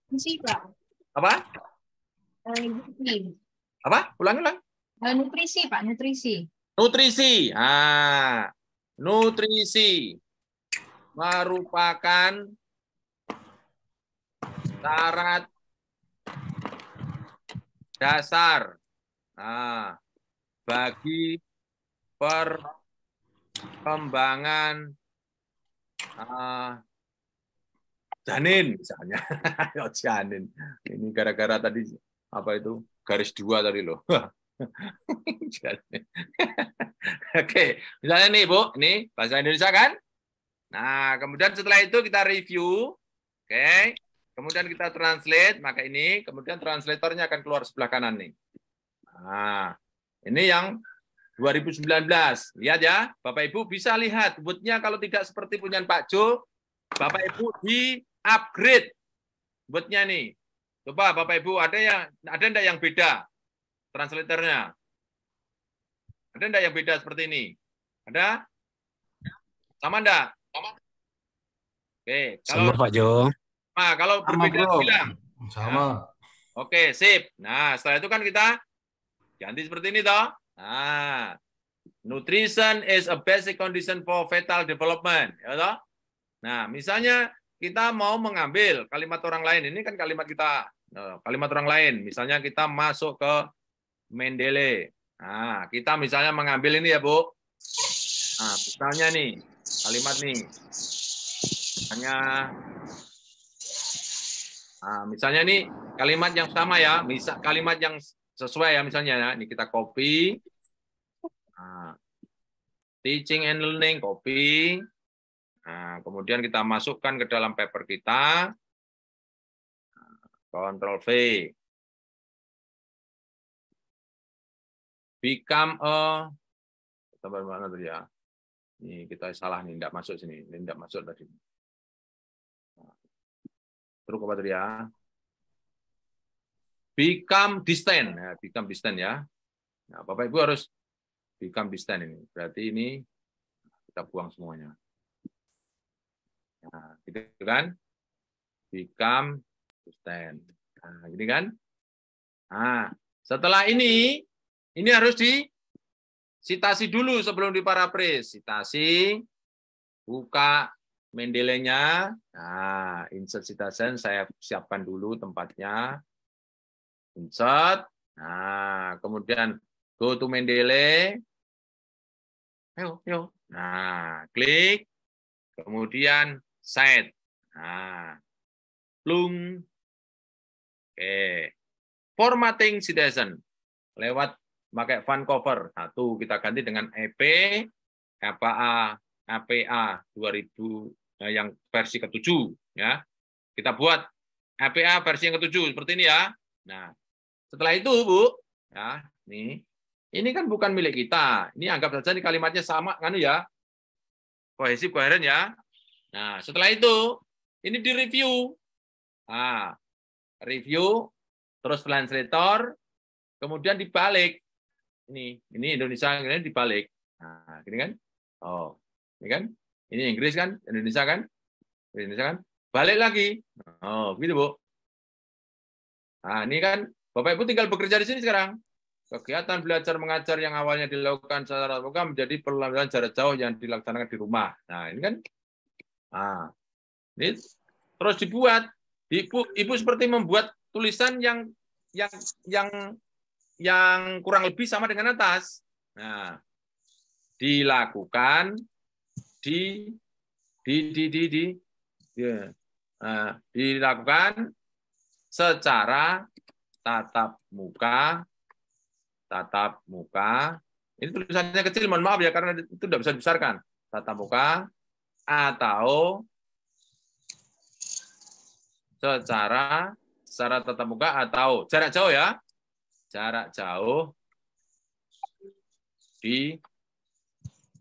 Nutrisi, Pak. Apa? Nutrisi. Apa? Ulang. Nutrisi, Pak, nutrisi. Nutrisi. Nutrisi merupakan syarat dasar bagi perkembangan janin misalnya. Janin. Ini gara-gara tadi apa itu garis 2 tadi loh. Oke, misalnya nih Bu, ini bahasa Indonesia kan? Nah, kemudian setelah itu kita review, oke. Kemudian kita translate, maka ini kemudian translatornya akan keluar sebelah kanan nih. Nah, ini yang 2019. Lihat ya, Bapak Ibu bisa lihat Word-nya kalau tidak seperti punya Pak Jo, Bapak Ibu di upgrade Word-nya nih. Coba Bapak Ibu ada enggak yang beda translatornya? Ada enggak yang beda seperti ini? Ada? Sama enggak? Oke, kalau sama Pak Jo. Nah, kalau berbeda bilang. Sama. Oke, sip. Nah, setelah itu kan kita ganti seperti ini toh. Nah, nutrition is a basic condition for fetal development, ya toh? Nah, misalnya kita mau mengambil kalimat orang lain, ini kan kalimat kita, kalimat orang lain. Misalnya kita masuk ke Mendeley. Nah, kita misalnya mengambil ini ya, Bu. Nah, misalnya nih, kalimat nih. Misalnya nih kalimat yang sama ya, misal kalimat yang sesuai ya misalnya ya. Ini kita copy. Teaching and learning copy. Kemudian kita masukkan ke dalam paper kita. Ctrl V. Become a tambah mana tadi ya? Ini kita salah nih, tidak masuk sini. Ini tidak masuk tadi. Terus apa tadi ya? Become distant. Become distant ya. Nah, Bapak Ibu harus become distant ini. Berarti ini kita buang semuanya. Nah, gitu kan? Become distant. Nah, gini kan? Nah, setelah ini harus disitasi dulu sebelum diparaphrase. Sitasi, buka Mendeley-nya. Nah, insert citation saya siapkan dulu tempatnya. Insert. Nah, kemudian go to Mendeley. Ayo. Nah, klik. Kemudian set. Nah, plung. Oke. Formatting citation. Lewat pakai Vancouver. Satu kita ganti dengan EP, APA 2000 yang versi ke-7 ya. Kita buat APA versi yang ke-7 seperti ini ya. Nah, setelah itu Bu, ya, nih. Ini kan bukan milik kita. Ini anggap saja di kalimatnya sama kan ya. Kohesif, koheren ya. Nah, setelah itu ini di-review. Nah, review terus translator, kemudian dibalik. Ini Indonesia ini dibalik. Nah, gini kan? Oh, ini kan? Ini Inggris kan? Indonesia kan? Indonesia kan? Balik lagi. Oh, gitu, Bu. Nah, ini kan Bapak Ibu tinggal bekerja di sini sekarang. Kegiatan belajar mengajar yang awalnya dilakukan secara tatap muka menjadi pembelajaran jarak jauh yang dilaksanakan di rumah. Nah, ini kan. Nah, ini terus dibuat. Ibu seperti membuat tulisan yang kurang lebih sama dengan atas. Nah, dilakukan dilakukan secara tatap muka. Ini tulisannya kecil, mohon maaf ya karena itu tidak bisa dibesarkan. Tatap muka atau secara tatap muka atau jarak jauh ya. Jarak jauh di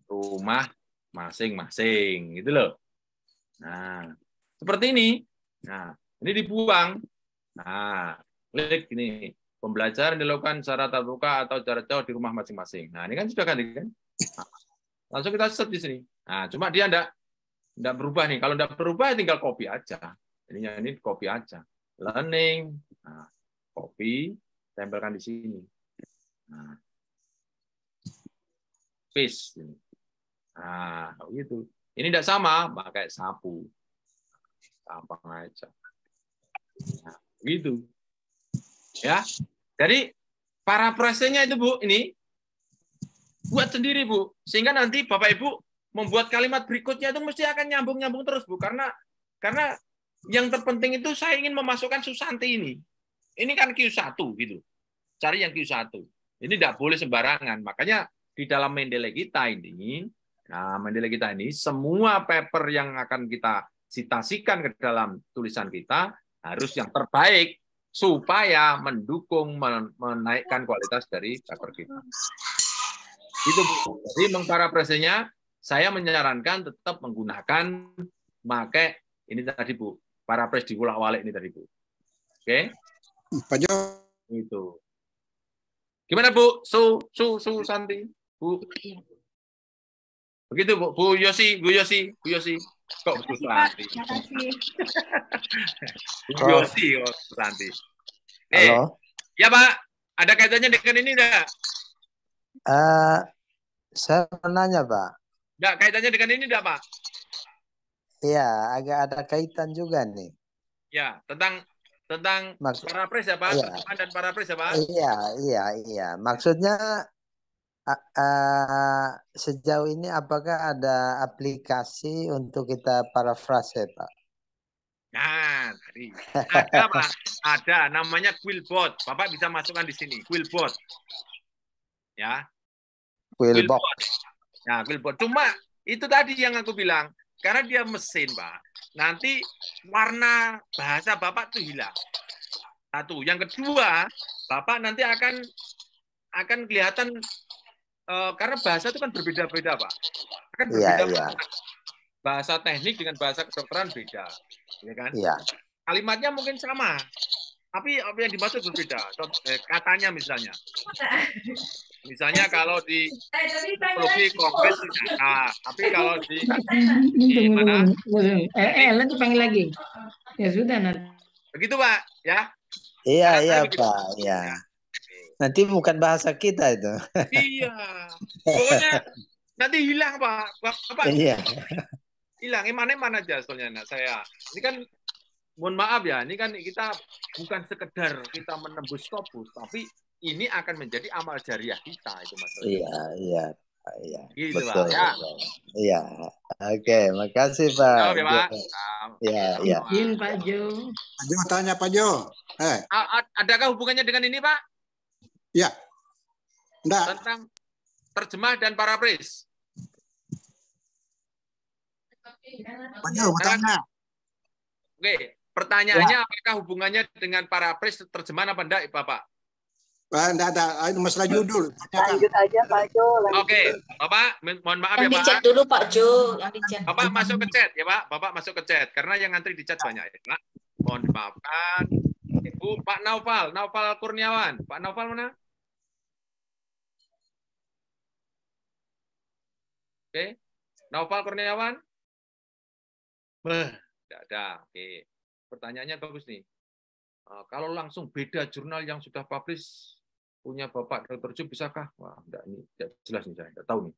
rumah masing-masing gitu loh. Nah, seperti ini. Nah, ini dibuang. Nah, klik ini. Pembelajaran dilakukan secara tatap muka atau jarak jauh di rumah masing-masing. Nah, ini kan sudah ganti kan? Nah, langsung kita set di sini. Nah, cuma dia enggak berubah nih. Kalau enggak berubah tinggal copy aja. Ini copy aja. Learning. Nah, copy, tempelkan di sini. Nah, paste. Nah, gitu. Ini enggak sama, pakai sapu. Gampang aja. Nah, gitu. Ya, jadi paraphrase-nya itu Bu, ini buat sendiri Bu, sehingga nanti Bapak Ibu membuat kalimat berikutnya itu mesti akan nyambung terus Bu, karena yang terpenting itu saya ingin memasukkan Susanti ini. Ini kan Q1 gitu, cari yang Q1. Ini tidak boleh sembarangan, makanya di dalam Mendeley kita ini, semua paper yang akan kita citasikan ke dalam tulisan kita harus yang terbaik, supaya mendukung menaikkan kualitas dari paper kita. Itu Bu. Jadi mengparaphrase-nya saya menyarankan tetap menggunakan pakai ini tadi Bu, paraphrase diulang-alik ini tadi Bu. Oke? Pak Jo. Itu. Gimana Bu? Santi. Bu. Begitu Bu. Bu Yosi. Kok susah nanti? Yosi nanti. Halo. Ya Pak, ada kaitannya dengan ini enggak? Saya mau nanya Pak. Enggak, kaitannya dengan ini enggak Pak? Iya, agak ada kaitan juga nih. Ya, tentang paraphrase ya Pak? Iya. Terjemahan dan paraphrase ya Pak? Iya. Maksudnya sejauh ini apakah ada aplikasi untuk kita paraphrase Pak? Nah, tadi ada Pak, ada namanya Quillbot. Bapak bisa masukkan di sini, Quillbot. Ya. Quillbot. Nah, Quillbot. Cuma itu tadi yang aku bilang, karena dia mesin, Pak. Nanti warna bahasa Bapak tuh hilang. Satu. Yang kedua, Bapak nanti akan kelihatan karena bahasa itu kan berbeda-beda, Pak. Akan berbeda. Iya. Bahasa teknik dengan bahasa kedokteran beda, ya kan? Iya. Kalimatnya mungkin sama, tapi apa yang dimaksud berbeda. Katanya misalnya. Misalnya kalau di psikologi konkret tidak ada, tapi kalau di mana? Ellen tuh panggil lagi. Ya sudah nanti. Begitu Pak, ya. Iya Pak, ya. Nanti bukan bahasa kita itu. Iya. Pokoknya nanti hilang Pak. Bapak. Iya. Hilang mana aja soalnya anak saya. Ini kan mohon maaf ya, ini kan kita bukan sekedar kita menembus Scopus, tapi ini akan menjadi amal jariah kita itu maksudnya. Iya. Gitu Betul. Pak, ya. Iya. Oke, makasih Pak. Oke, Pak. Iya. Izin Pak Jo. Pak Jo tanya Pak Jo. Adakah hubungannya dengan ini Pak? Ya. Enggak. Tentang terjemah dan paraphrase. Pak Jo bertanya. Oke, pertanyaannya apakah hubungannya dengan paraphrase terjemahan apa enggak Bapak? Enggak ada, masalah judul. Lanjut aja Pak Jo. Oke, Bapak, mohon maaf Yang ya Pak. di chat dulu Pak Jo, yang di chat. Bapak masuk ke chat ya Pak, Bapak masuk ke chat karena yang ngantri di chat banyak ya Pak. Mohon dimaafkan. Ibu Pak Naufal Kurniawan. Pak Naufal mana? Oke, Naufal Kurniawan. Tidak ada. Oke, pertanyaannya bagus nih. Kalau langsung beda jurnal yang sudah publish punya Bapak Dr. Ju, bisakah? Wah, enggak, ini tidak jelas nih, saya tidak tahu nih.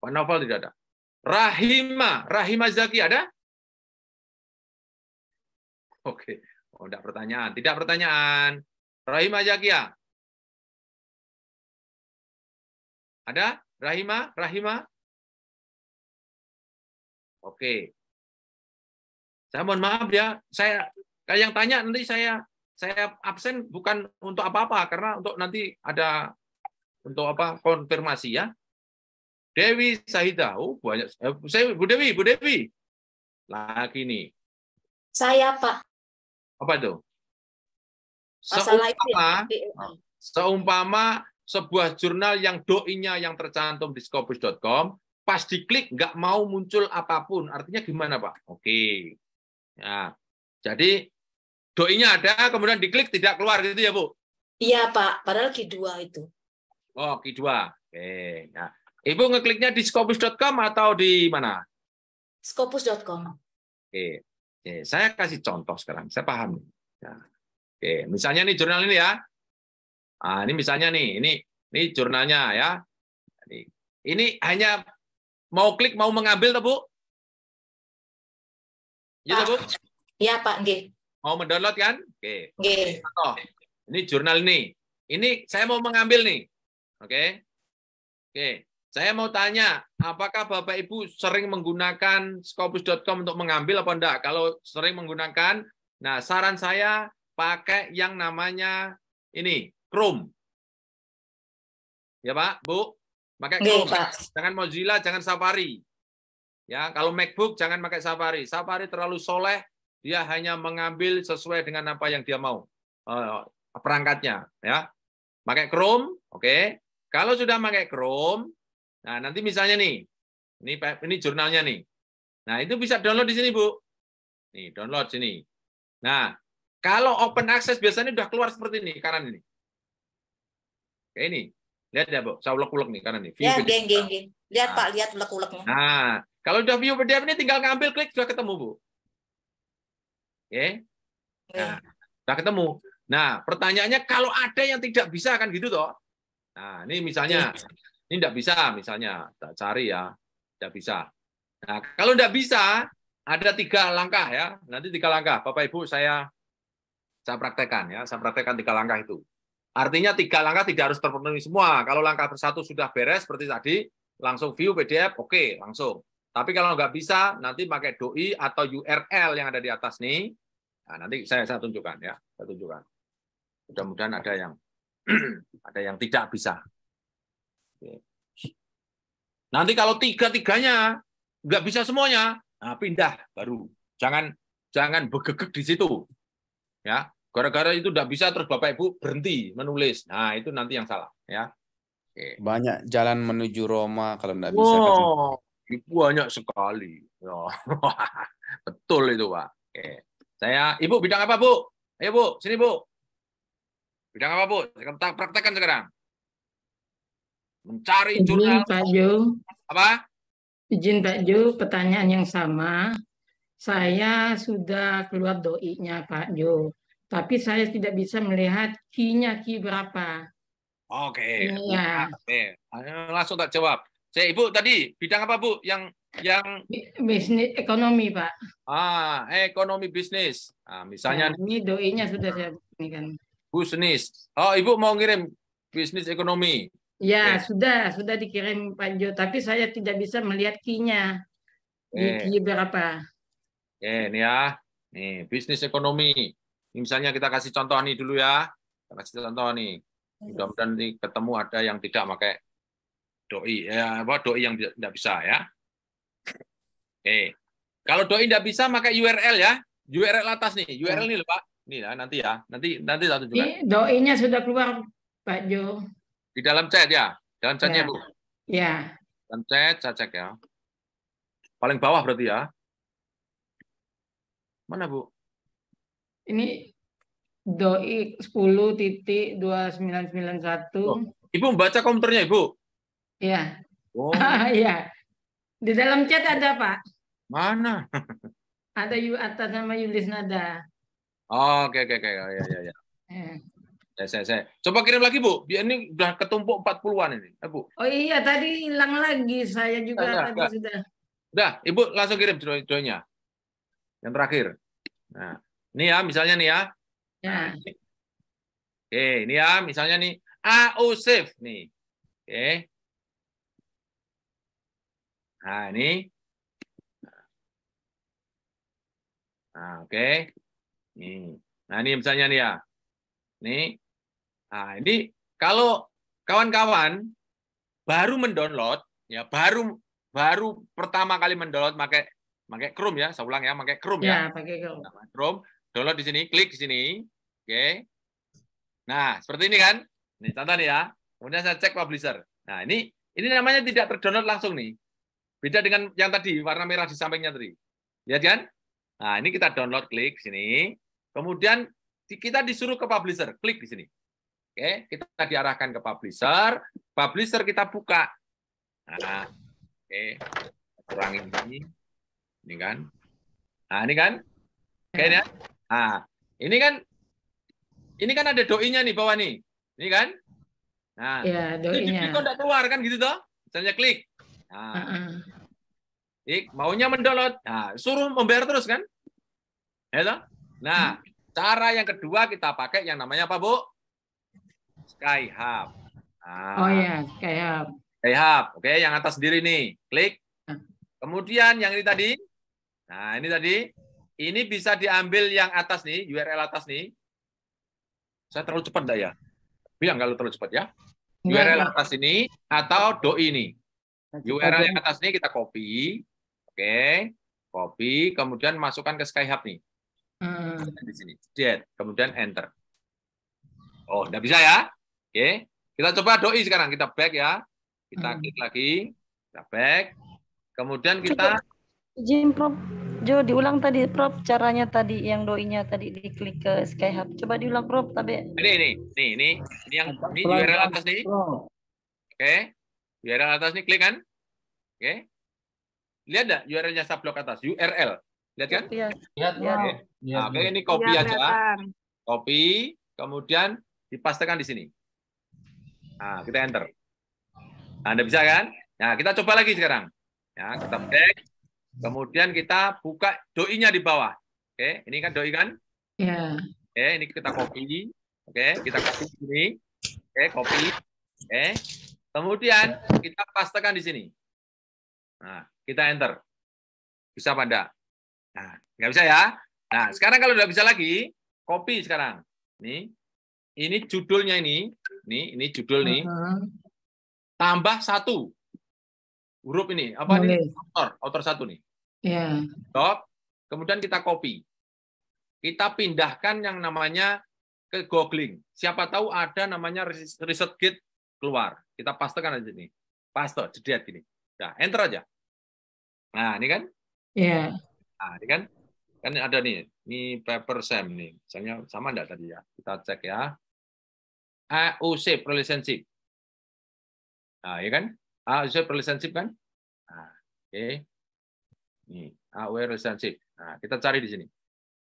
Pak Naufal tidak ada. Rahima Zaki ada? Oke. Oh, tidak pertanyaan. Tidak pertanyaan. Rahima Zakia. Ada? Rahima? Oke. Saya mohon maaf ya. Saya yang tanya nanti saya absen bukan untuk apa-apa karena untuk nanti ada untuk apa konfirmasi ya. Dewi Sahida. Oh, banyak. Saya Bu Dewi. Lagi nih. Saya Pak. Apa itu? Seumpama sebuah jurnal yang doinya yang tercantum di Scopus.com, pas diklik nggak mau muncul apapun. Artinya gimana Pak? Oke. Ya. Jadi doinya ada, kemudian diklik tidak keluar gitu ya Bu? Iya Pak, padahal Q2 itu. Oh, Q2. Oke. Nah, Ibu ngekliknya di Scopus.com atau di mana? Scopus.com. Oke. Oke, saya kasih contoh sekarang, saya paham. Ya. Oke, misalnya nih jurnal ini ya. Nah, ini misalnya nih, ini jurnalnya ya. Ini hanya mau klik, mau mengambil, toh, Bu? Iya, Bu? Iya, Pak, nggih. Mau mendownload kan? Oke. Nggih. Oh, ini jurnal ini. Ini saya mau mengambil nih. Oke. Oke. Saya mau tanya, apakah Bapak Ibu sering menggunakan Scopus.com untuk mengambil apa enggak? Kalau sering menggunakan, nah saran saya pakai yang namanya ini, Chrome. Ya Pak, Bu? Pakai Chrome. Jangan Mozilla, jangan Safari. Ya, kalau MacBook jangan pakai Safari. Safari terlalu soleh, dia hanya mengambil sesuai dengan apa yang dia mau. Perangkatnya, ya. Pakai Chrome, oke. Kalau sudah pakai Chrome, nah, nanti misalnya nih, ini jurnalnya nih. Nah, itu bisa download di sini, Bu. Nih, download sini. Nah, kalau open access biasanya udah keluar seperti ini, kanan ini. Oke, ini. Lihat ya, Bu. Saya ulek-ulek nih, kanan ini. Ya, geng. Lihat, Pak, lihat ulek-uleknya. Nah, kalau udah view PDF ini tinggal ngambil, klik, sudah ketemu, Bu. Oke. Nah, sudah ketemu. Nah, pertanyaannya kalau ada yang tidak bisa, kan gitu, toh. Nah, ini misalnya... Ini tidak bisa, misalnya, tak cari ya, tidak bisa. Nah, kalau tidak bisa, ada 3 langkah ya. Nanti 3 langkah, Bapak Ibu saya praktekkan ya, saya praktekkan 3 langkah itu. Artinya 3 langkah tidak harus terpenuhi semua. Kalau langkah bersatu sudah beres seperti tadi, langsung view PDF, oke, langsung. Tapi kalau nggak bisa, nanti pakai doi atau URL yang ada di atas nih. Nah, nanti saya tunjukkan ya, saya tunjukkan. Mudah-mudahan ada yang ada yang tidak bisa. Nanti kalau 3-3-nya nggak bisa semuanya, nah pindah baru. Jangan begegek di situ. Ya, gara-gara itu nggak bisa terus Bapak Ibu berhenti menulis. Nah, itu nanti yang salah, ya. Oke. Banyak jalan menuju Roma kalau nggak bisa. Wow, banyak sekali. Ya. Betul itu, Pak. Oke. Ibu bidang apa, Bu? Ayo, Bu, sini, Bu. Bidang apa, Bu? Kita praktekkan sekarang. mencari Izin jurnal. Pak Jo. Apa? Izin Pak Jo, pertanyaan yang sama. Saya sudah keluar doi-nya Pak Jo, tapi saya tidak bisa melihat key-nya key berapa. Oke, Iya. oke. Langsung tak jawab. Saya Ibu tadi bidang apa Bu? Yang Bisnis ekonomi Pak. Ekonomi bisnis. Nah, misalnya Nah, ini doi-nya sudah saya ini kan. bisnis. Oh, Ibu mau ngirim bisnis ekonomi. Ya, sudah dikirim Pak Jo, tapi saya tidak bisa melihat key-nya. Key berapa? Ini ya. Nih, bisnis ekonomi. Ini misalnya kita kasih contoh nih dulu ya. Kita kasih contoh nih. Mudah-mudahan nih ketemu ada yang tidak pakai doi. Ya, apa doi yang tidak bisa ya. Kalau doi tidak bisa pakai URL ya. URL atas nih. URL nih loh Pak. Ini ya, nanti ya. Nanti satu juga. Ini doi-nya sudah keluar Pak Jo. Di dalam chat ya. Dalam chatnya Bu. Ya. Dalam chat saya cek ya. Paling bawah berarti ya. Mana Bu? Ini doi 10.2991. Ibu membaca komputernya Ibu? Iya. Oh. Iya. Di dalam chat ada Pak. Mana? Ada atas nama Yulis Nada. Oke. Ya. Saya. Coba kirim lagi Bu. Ini udah ketumpuk 40-an ini, Bu. Oh iya, tadi hilang lagi. Saya juga tadi sudah. Udah, Ibu langsung kirim jodohnya. Yang terakhir. Nah, ini ya, misalnya nih ya. Ya. Oke, ini ya, misalnya nih AO Save nih. Oke. Nah, ini. Nah, oke. Nih. Nah, ini misalnya nih ya. Nih. Nah, ini kalau kawan-kawan baru mendownload ya, baru pertama kali mendownload pakai Chrome ya, saya ulang ya, pakai Chrome ya. Ya, pakai Chrome. Nah, Chrome, download di sini, klik di sini. Oke. Nah, seperti ini kan? Nih, contoh nih ya. Kemudian saya cek publisher. Nah, ini namanya tidak terdownload langsung nih. Beda dengan yang tadi, warna merah di sampingnya tadi. Lihat kan? Nah, ini kita download, klik di sini. Kemudian kita disuruh ke publisher, klik di sini. Oke, kita diarahkan ke publisher. Publisher kita buka. Nah, oke. Kurangi ini. Ini kan. Nah, ini kan. Oke, ya. Nah, ini kan ada doi-nya nih bawah nih. Ini kan? Nah, ya, doi-nya. Kok enggak keluar kan gitu toh? Misalnya klik. Nah. Klik, maunya mendownload. Nah, suruh membayar terus kan? Ya toh? Nah, cara yang kedua kita pakai yang namanya apa, Bu? Skyhub. Nah, oh ya, Skyhub. Skyhub. Oke, yang atas sendiri nih. Klik. Kemudian yang ini tadi. Nah, ini tadi. Ini bisa diambil yang atas nih, URL atas nih. Saya terlalu cepat enggak ya? Bilang kalau terlalu cepat ya. URL atas ini atau doi ini. URL yang atas ini kita copy. Oke. Copy, kemudian masukkan ke Skyhub nih. Di sini. Kemudian enter. Oh, enggak bisa ya? Oke, kita coba doi sekarang. Kita back ya. Kita klik lagi. Kita back. Kemudian kita. Izin Prof. Jo, diulang tadi Prof. Caranya tadi yang doi-nya tadi diklik ke Skyhub. Coba diulang Prof. Tapi. Ini yang ini URL atas nih. Oke. URL atas nih klik kan? Oke. Lihat enggak URL-nya subblok atas? URL. Lihat kan? Iya. Lihat. Nah, oke, ini copy aja. Copy, kemudian dipastekan di sini. Nah, kita enter. Nah, Anda bisa kan? Nah, kita coba lagi sekarang. Ya, kita back. Kemudian kita buka doi-nya di bawah. Oke, ini kan doi kan? Ya. Oke, ini kita copy. Oke, kita copy di sini. Oke, copy. Oke. Kemudian kita pastekan di sini. Nah, kita enter. Bisa apa enggak? Nah, nggak bisa ya. Nah, sekarang kalau udah bisa lagi, copy sekarang. Ini judulnya ini judul nih. Tambah 1 huruf ini. Apa nih? Author 1 nih. Ya. Stop. Kemudian kita copy. Kita pindahkan yang namanya ke googling. Siapa tahu ada namanya ResearchGate keluar. Kita pastekan aja nih. Paste, jediat gini. Nah, enter aja. Nah, ini kan? Iya. Nah, ini kan ada nih. Ini paper SAM nih. Misalnya sama enggak tadi ya? Kita cek ya. AOC relationship. Nah, ya kan? AOW relationship kan? Nah, oke. Ini AOW relationship. Nah, kita cari di sini.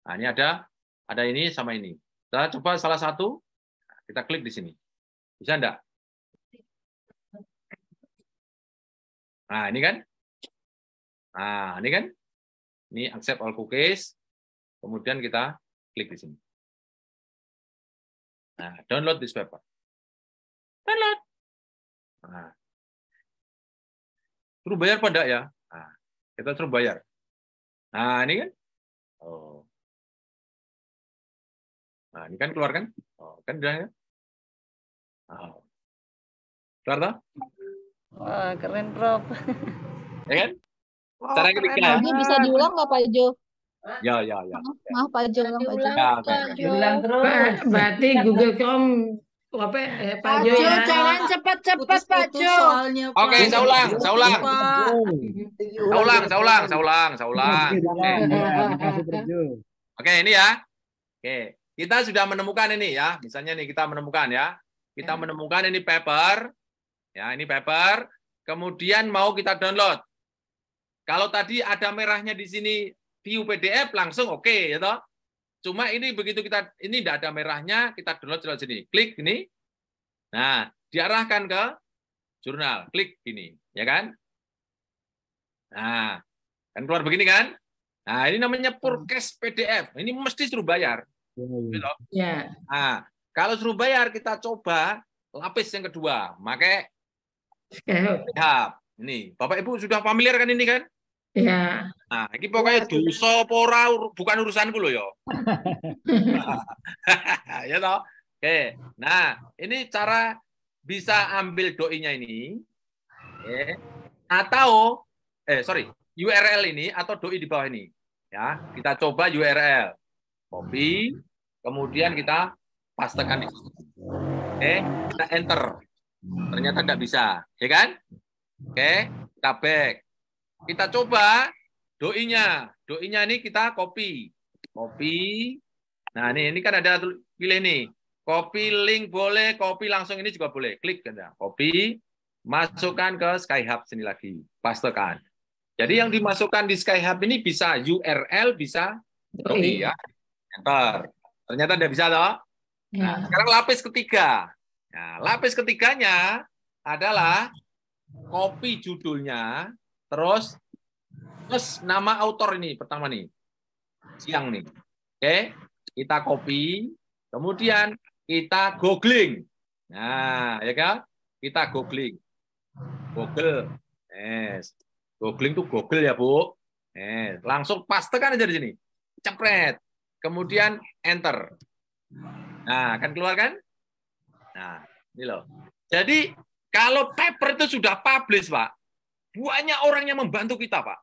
Nah, ini ada ini sama ini. Kita coba salah satu, kita klik di sini. Bisa enggak? Nah, ini kan? Nah, ini kan? Ini accept all cookies. Kemudian kita klik di sini. Nah, download this paper. Download. Nah. Suruh bayar apa enggak ya? Nah, kita suruh bayar. Nah, ini kan? Oh. Nah, ini kan keluar kan? Oh, kan udah ya? Oh. Keluar toh? Wah, keren, Prof. Ya kan? Cara kliknya. Jadi bisa diulang nggak Pak Jo? Ya. Maaf Pak Jo, Pak Jo. Diulang terus. Berarti Google Chrome Pak Jo ya. Jangan cepat-cepat Pak Jo. Oke, saya ulang. Oke, ini ya. Oke, kita sudah menemukan ini ya. Misalnya nih kita menemukan ya. Kita menemukan ini paper. Ya, ini paper. Kemudian mau kita download. Kalau tadi ada merahnya di sini view PDF langsung oke, ya toh. Cuma ini begitu kita ini tidak ada merahnya, kita download lewat sini. Klik ini. Nah, diarahkan ke jurnal. Klik ini, ya kan? Nah, kan keluar begini kan? Nah, ini namanya forecast PDF. Ini mesti suruh bayar. Gitu. Ya. Nah, kalau suruh bayar kita coba lapis yang kedua, pakai SkyHub. Ini, Bapak Ibu sudah familiar kan ini kan? Ya. Nah, ini pokoknya dosa pora bukan urusanku loh ya. Ya toh? Oke. Nah, ini cara bisa ambil doinya ini. Atau URL ini atau doi di bawah ini. Ya, kita coba URL. Copy, kemudian kita pastekan di sini. Oke, kita enter. Ternyata tidak bisa, ya kan? Oke, kita back. Kita coba doinya. Doinya ini kita copy. Nah, ini kan ada pilih nih. Copy link boleh, copy langsung ini juga boleh. Klik kan ya. Copy, masukkan ke SkyHub sini lagi. Pastekan. Jadi yang dimasukkan di SkyHub ini bisa URL, bisa doi ya. Enter. Ternyata tidak bisa toh? Nah, sekarang lapis ketiga. Nah, lapis ketiganya adalah copy judulnya, terus nama autor ini pertama nih, siang nih. Oke, kita copy, kemudian kita googling. Nah, ya kan? Kita googling. Google. Googling tuh Google ya, Bu. Langsung pastekan aja di sini. Cepret. Kemudian enter. Nah, kan keluar kan? Nah, ini loh. Jadi kalau paper itu sudah publish, Pak, banyak orang yang membantu kita, Pak.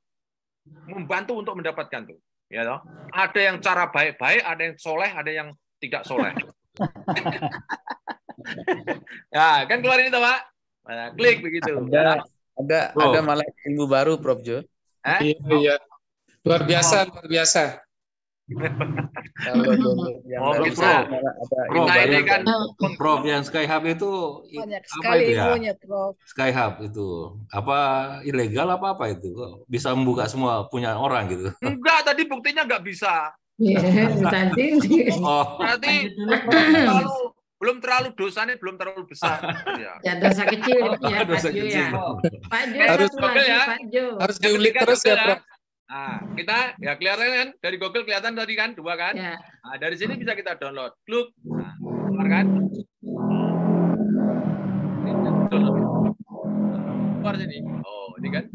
Membantu untuk mendapatkan tuh. Ya toh? Ada yang cara baik-baik, ada yang soleh, ada yang tidak soleh. Ya, kan keluar ini tuh, Pak. Nah, klik begitu. Ada malah ilmu baru, Prof Jo. Iya. Luar biasa. Prof, yang SkyHub itu Banyak apa sekali itu ya? ilmunya, Prof. SkyHub itu apa ilegal apa itu? Kok bisa membuka semua punya orang gitu? Enggak, tadi buktinya enggak bisa. Berarti belum terlalu dosanya belum terlalu besar. Ya dosa kecil ya, dosa Pak Jo kecil. ya. Pak Jo Harus satu lagi, ya. Pak Jo. Harus diulik terus ya, Prof. Nah, kita ya kelihatan kan dari Google kelihatan tadi kan 2 kan? Ya. Nah, dari sini bisa kita download. Klik. Nah, keluar kan? Keluar sini. Oh, ini kan?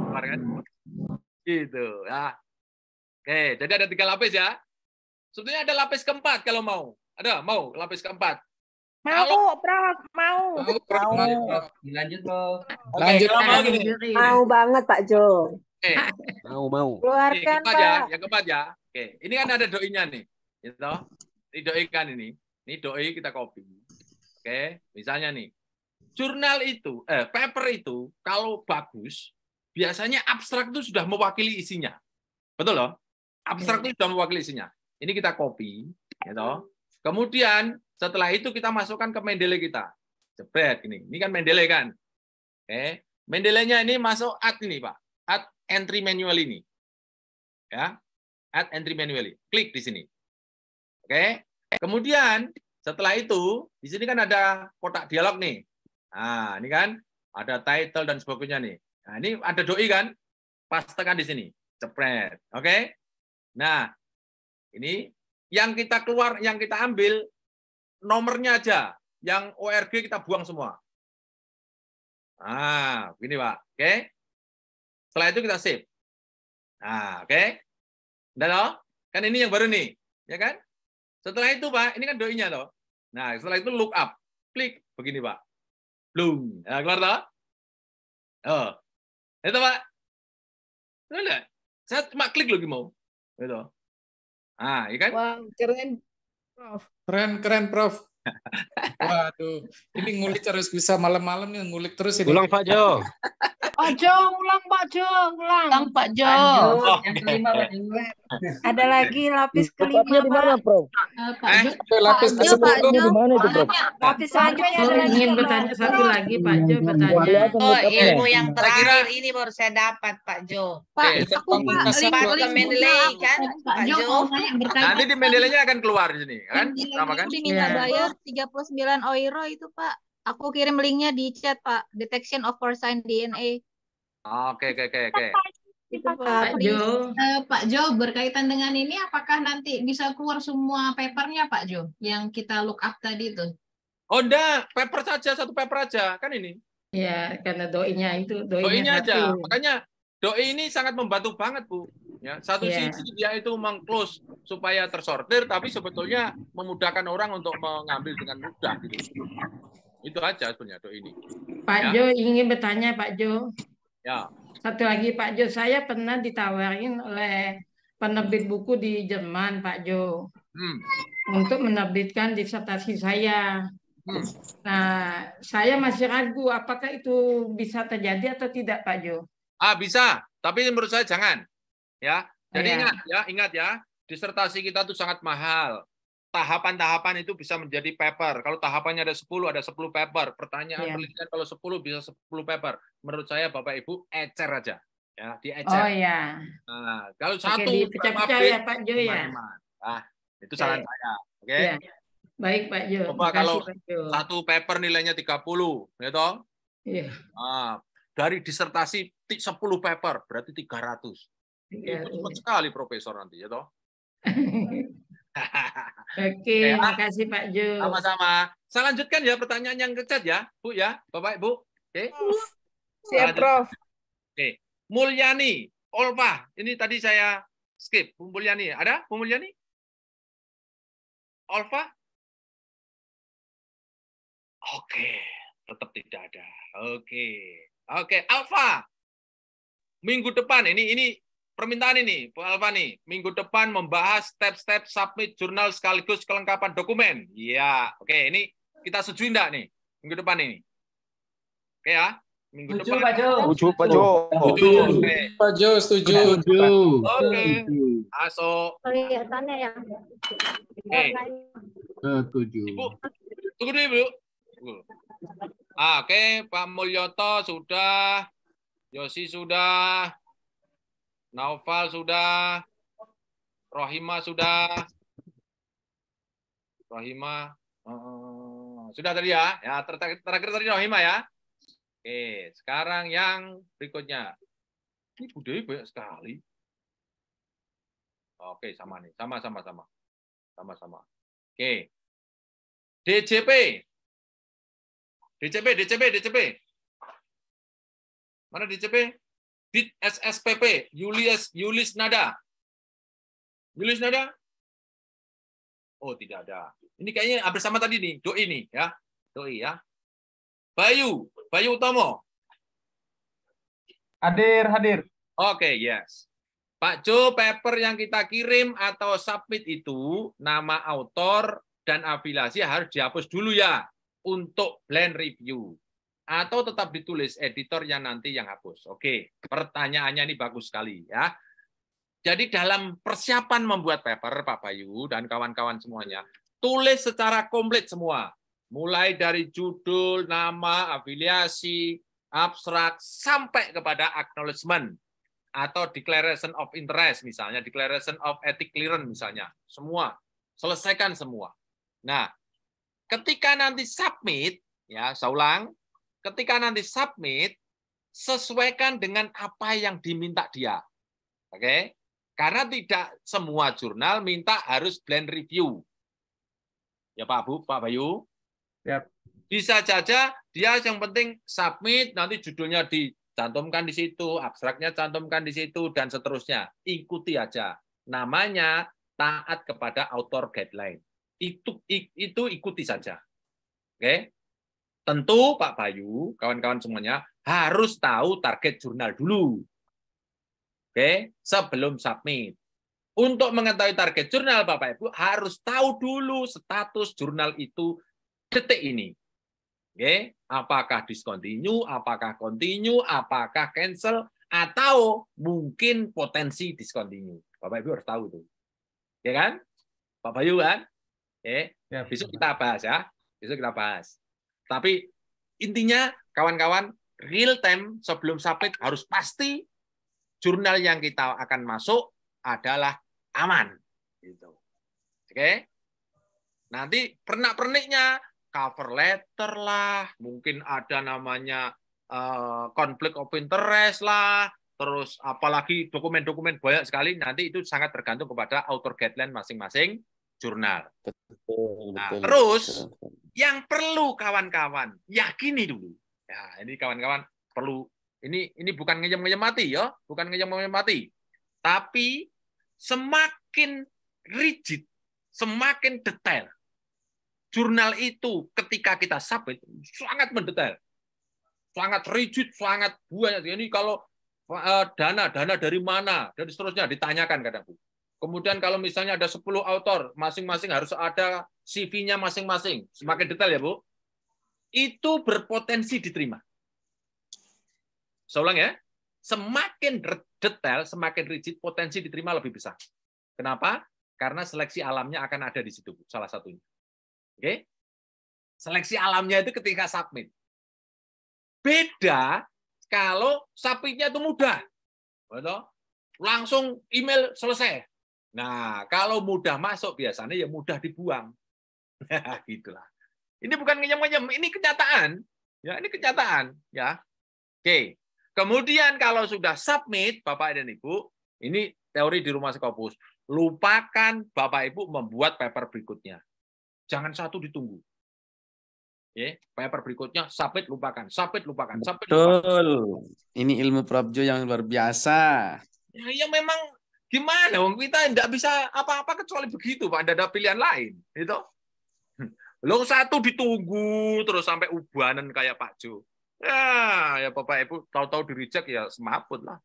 Keluar kan? Gitu. Ya. Oke, jadi ada 3 lapis ya. Sebetulnya ada lapis keempat kalau mau. Ada, mau lapis keempat. Mau, Prof, mau. Lanjut, Prof. Oke, kalau mau gini. Mau banget, Pak Jo. Oke. Mau. Keluarkan, Oke, yang Pak. keempat ya. Oke, ini kan ada doinya nih. Gitu. Ini doi kan ini. Ini doi kita copy. Oke, misalnya nih. Jurnal itu, paper itu kalau bagus, biasanya abstrak itu sudah mewakili isinya. Betul loh? Abstrak itu sudah mewakili isinya. Ini kita copy, gitu. Kemudian setelah itu kita masukkan ke Mendeley kita. Jebret gini. Ini kan Mendeley kan. Oke. Mendeley-nya ini masuk add ini, Pak. Add entry manual ini. Ya. Add entry manually. Klik di sini. Oke. Kemudian setelah itu di sini kan ada kotak dialog nih. Nah, ini kan ada title dan sebagainya nih. Nah, ini ada doi kan? Pastekan di sini. Jepret. Oke. Nah, ini yang kita keluar, yang kita ambil nomornya aja. Yang ORG kita buang semua. Nah, begini, Pak. Oke. Setelah itu kita save. Nah, oke. Udah toh? Kan ini yang baru nih, ya kan? Setelah itu, Pak, ini kan doi-nya toh. Nah, setelah itu look up. Klik begini, Pak. Blung. Nah, keluar toh? Oh. Itu, Pak. Udah. Saya cuma klik lagi mau. Gitu. Ah, iya kan? Wah, keren, Prof. Keren, Prof. Waduh, ini ngulik terus, bisa malam-malam nih ngulik terus ini. Ulang Pak Jo. Pak Jo, ulang Pak Jo, ulang. Ulang Pak Jo. Yang kelima, Pak Jo. Ada lagi lapis kelima, Di mana, Pak. Prof? Lapis di mana itu, Prof? Lapis selanjutnya ada lagi. Ingin bertanya satu lagi, Pak Jo bertanya. Oh, ilmu yang terakhir ini baru saya dapat, Pak Jo. Pak, aku Pak Mendeley kan, Pak Jo. Nanti di Mendeley-nya akan keluar di sini, kan? Sama kan? Diminta bayar 39 euro itu, Pak. Aku kirim linknya di chat, Pak. Detection of porcine DNA. Oke. Itu, Pak Jo. Pak Jo, berkaitan dengan ini, apakah nanti bisa keluar semua papernya, Pak Jo, yang kita look up tadi itu? Oh, enggak. Paper saja, satu paper aja. Kan ini. Ya, karena doinya itu, Doinya aja. satu. Makanya doi ini sangat membantu banget, Bu. Ya, satu Iya. sisi dia itu meng-close supaya tersortir, tapi sebetulnya memudahkan orang untuk mengambil dengan mudah gitu. Itu aja sebenarnya doi ini. Pak Ya. Jo ingin bertanya, Pak Jo. Ya. Satu lagi, Pak Jo, saya pernah ditawarin oleh penerbit buku di Jerman, Pak Jo, untuk menerbitkan disertasi saya. Nah, saya masih ragu apakah itu bisa terjadi atau tidak, Pak Jo. Bisa, tapi menurut saya jangan. Ya. Jadi Iya. ingat ya, disertasi kita itu sangat mahal. Tahapan-tahapan itu bisa menjadi paper. Kalau tahapannya ada 10 paper. Pertanyaan Iya. penelitian kalau 10 bisa 10 paper. Menurut saya Bapak Ibu ecer aja. Ya, diecer. Oh ya. Nah, kalau Oke, satu dipecah-pecah mabit, ya, Pak Jo ya. hemat-hemat. Itu saran saya. Oke. Ya. Baik, Pak Jo. Coba Makasih, kalau Pak Jo. satu paper nilainya 30, ya toh? Iya. Dari disertasi 10 paper berarti 300. Iya, Itu cepat sekali profesor nanti, ya toh? Oke, Ya. makasih Pak Jo. Sama-sama. Saya lanjutkan ya pertanyaan yang ke chat ya, Bu ya, Bapak Ibu. Oke. Siap, Prof. Oke. Mulyani, Olpa. Ini tadi saya skip. Bu Mulyani, ada Bu Mulyani? Olpa? Oke, tetap tidak ada. Oke, Alfa. Minggu depan ini permintaan ini, Bu Alfa nih. Minggu depan membahas step-step submit jurnal sekaligus kelengkapan dokumen. Iya, oke. Ini kita setuju enggak nih minggu depan ini? Oke ya, minggu depan. Pak Jo. Setuju, Pak Jo. Oke. Pak Jo, setuju. Oke. Masuk. Kelihatannya ya. Oke. Setuju. Ibu, tunggu dulu, Ibu. Oke, Pak Mulyoto sudah, Yosi sudah, Naufal sudah, Rohima sudah, sudah tadi ya. Ya, terakhir tadi Rohima ya. Oke, sekarang yang berikutnya. Ini budaya banyak sekali. Oke, sama nih, sama-sama. Oke. DCP. Mana DCP? DIT SSPP, Yulis Nada. Oh, tidak ada. Ini kayaknya hampir sama tadi nih, Doi nih ya. Doi ya. Bayu Utomo. Hadir. Oke, yes. Pak Jo, paper yang kita kirim atau submit itu nama autor dan afiliasi harus dihapus dulu ya untuk blend review. Atau tetap ditulis editor yang nanti yang hapus. Oke, pertanyaannya ini bagus sekali ya. Jadi dalam persiapan membuat paper, Pak Bayu dan kawan-kawan semuanya, tulis secara komplit semua. Mulai dari judul, nama, afiliasi, abstrak, sampai kepada acknowledgement atau declaration of interest, misalnya declaration of ethic clearance, misalnya. Semua. Selesaikan semua. Nah, ketika nanti submit, ya, saya ulang, ketika nanti submit, sesuaikan dengan apa yang diminta dia. Oke? Karena tidak semua jurnal minta harus blend review. Ya Pak Bayu? Yap. Bisa saja dia yang penting submit, nanti judulnya dicantumkan di situ, abstraknya cantumkan di situ, dan seterusnya. Ikuti aja. Namanya taat kepada author guideline. Itu ikuti saja. Oke? Tentu Pak Bayu, kawan-kawan semuanya, harus tahu target jurnal dulu. Oke? Sebelum submit. Untuk mengetahui target jurnal, Bapak Ibu, harus tahu dulu status jurnal itu detik ini. Oke, apakah discontinue, apakah continue, apakah cancel, atau mungkin potensi discontinue. Bapak Ibu harus tahu itu. Ya kan? Pak Bayu kan? Oke, besok kita bahas ya. Besok kita bahas. Tapi intinya kawan-kawan, real time sebelum submit harus pasti jurnal yang kita akan masuk adalah aman. Gitu. Oke? Nanti pernak-perniknya cover letter lah, mungkin ada namanya conflict of interest lah, terus apalagi dokumen-dokumen banyak sekali, nanti itu sangat tergantung kepada author guideline masing-masing jurnal. Nah, terus yang perlu kawan-kawan yakini dulu. Ya, ini kawan-kawan perlu, ini bukan ngeyem-ngeyem mati ya, bukan ngeyem-ngeyem mati. Tapi semakin rigid, semakin detail jurnal itu ketika kita submit sangat mendetail, sangat rigid, sangat banyak. Ini kalau dana dari mana, dan seterusnya ditanyakan kadang-kadang. Kemudian kalau misalnya ada 10 author, masing-masing harus ada CV-nya masing-masing. Semakin detail ya Bu, itu berpotensi diterima. Saya ulang ya, semakin detail, semakin rigid, potensi diterima lebih besar. Kenapa? Karena seleksi alamnya akan ada di situ, salah satunya. Oke, seleksi alamnya itu ketika submit. Beda kalau submitnya itu mudah, betul? Langsung email selesai. Nah, kalau mudah masuk biasanya ya mudah dibuang. Gitulah. Ini bukan ngeyem-ngeyem, ini kenyataan. Ya, ini kenyataan. Ya, oke. Kemudian kalau sudah submit, Bapak dan Ibu, ini teori di rumah Scopus. Lupakan Bapak Ibu membuat paper berikutnya. Jangan satu ditunggu. Paper berikutnya submit lupakan, submit lupakan, submit lupakan. Betul. Ini ilmu Prof Jo yang luar biasa. Ya memang gimana? Wong kita tidak bisa apa-apa kecuali begitu, Pak. Tidak ada pilihan lain. Itu. Lo satu ditunggu terus sampai ubanan kayak Pak Jo. Ya Bapak Ibu tahu-tahu di-reject ya semaput lah.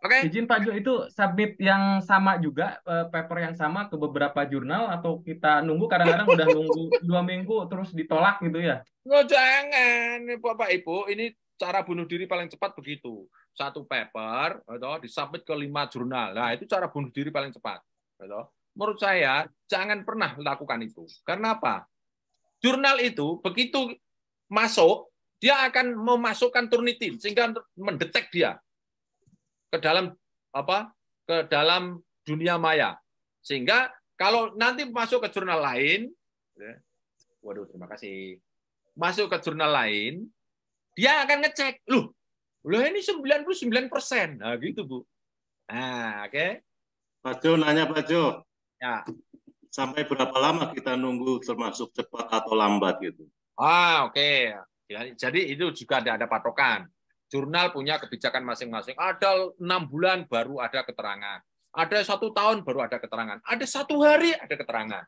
Oke. Izin Pak Jo, itu submit yang sama juga, paper yang sama ke beberapa jurnal, atau kita nunggu kadang-kadang udah nunggu 2 minggu terus ditolak gitu ya? Nggak, jangan Bapak Ibu, ini cara bunuh diri paling cepat begitu. Satu paper atau disubmit ke 5 jurnal. Nah, itu cara bunuh diri paling cepat. Menurut saya jangan pernah lakukan itu. Karena apa? Jurnal itu begitu masuk, dia akan memasukkan Turnitin sehingga mendetek dia ke dalam dunia maya, sehingga kalau nanti masuk ke jurnal lain, waduh terima kasih, masuk ke jurnal lain, dia akan ngecek, loh ini 99%, nah gitu Bu. Nah, oke. Pak Jo nanya Pak Jo, ya. Sampai berapa lama kita nunggu termasuk cepat atau lambat gitu? Oke. Jadi itu juga ada patokan. Jurnal punya kebijakan masing-masing. Ada 6 bulan baru ada keterangan. Ada 1 tahun baru ada keterangan. Ada 1 hari ada keterangan.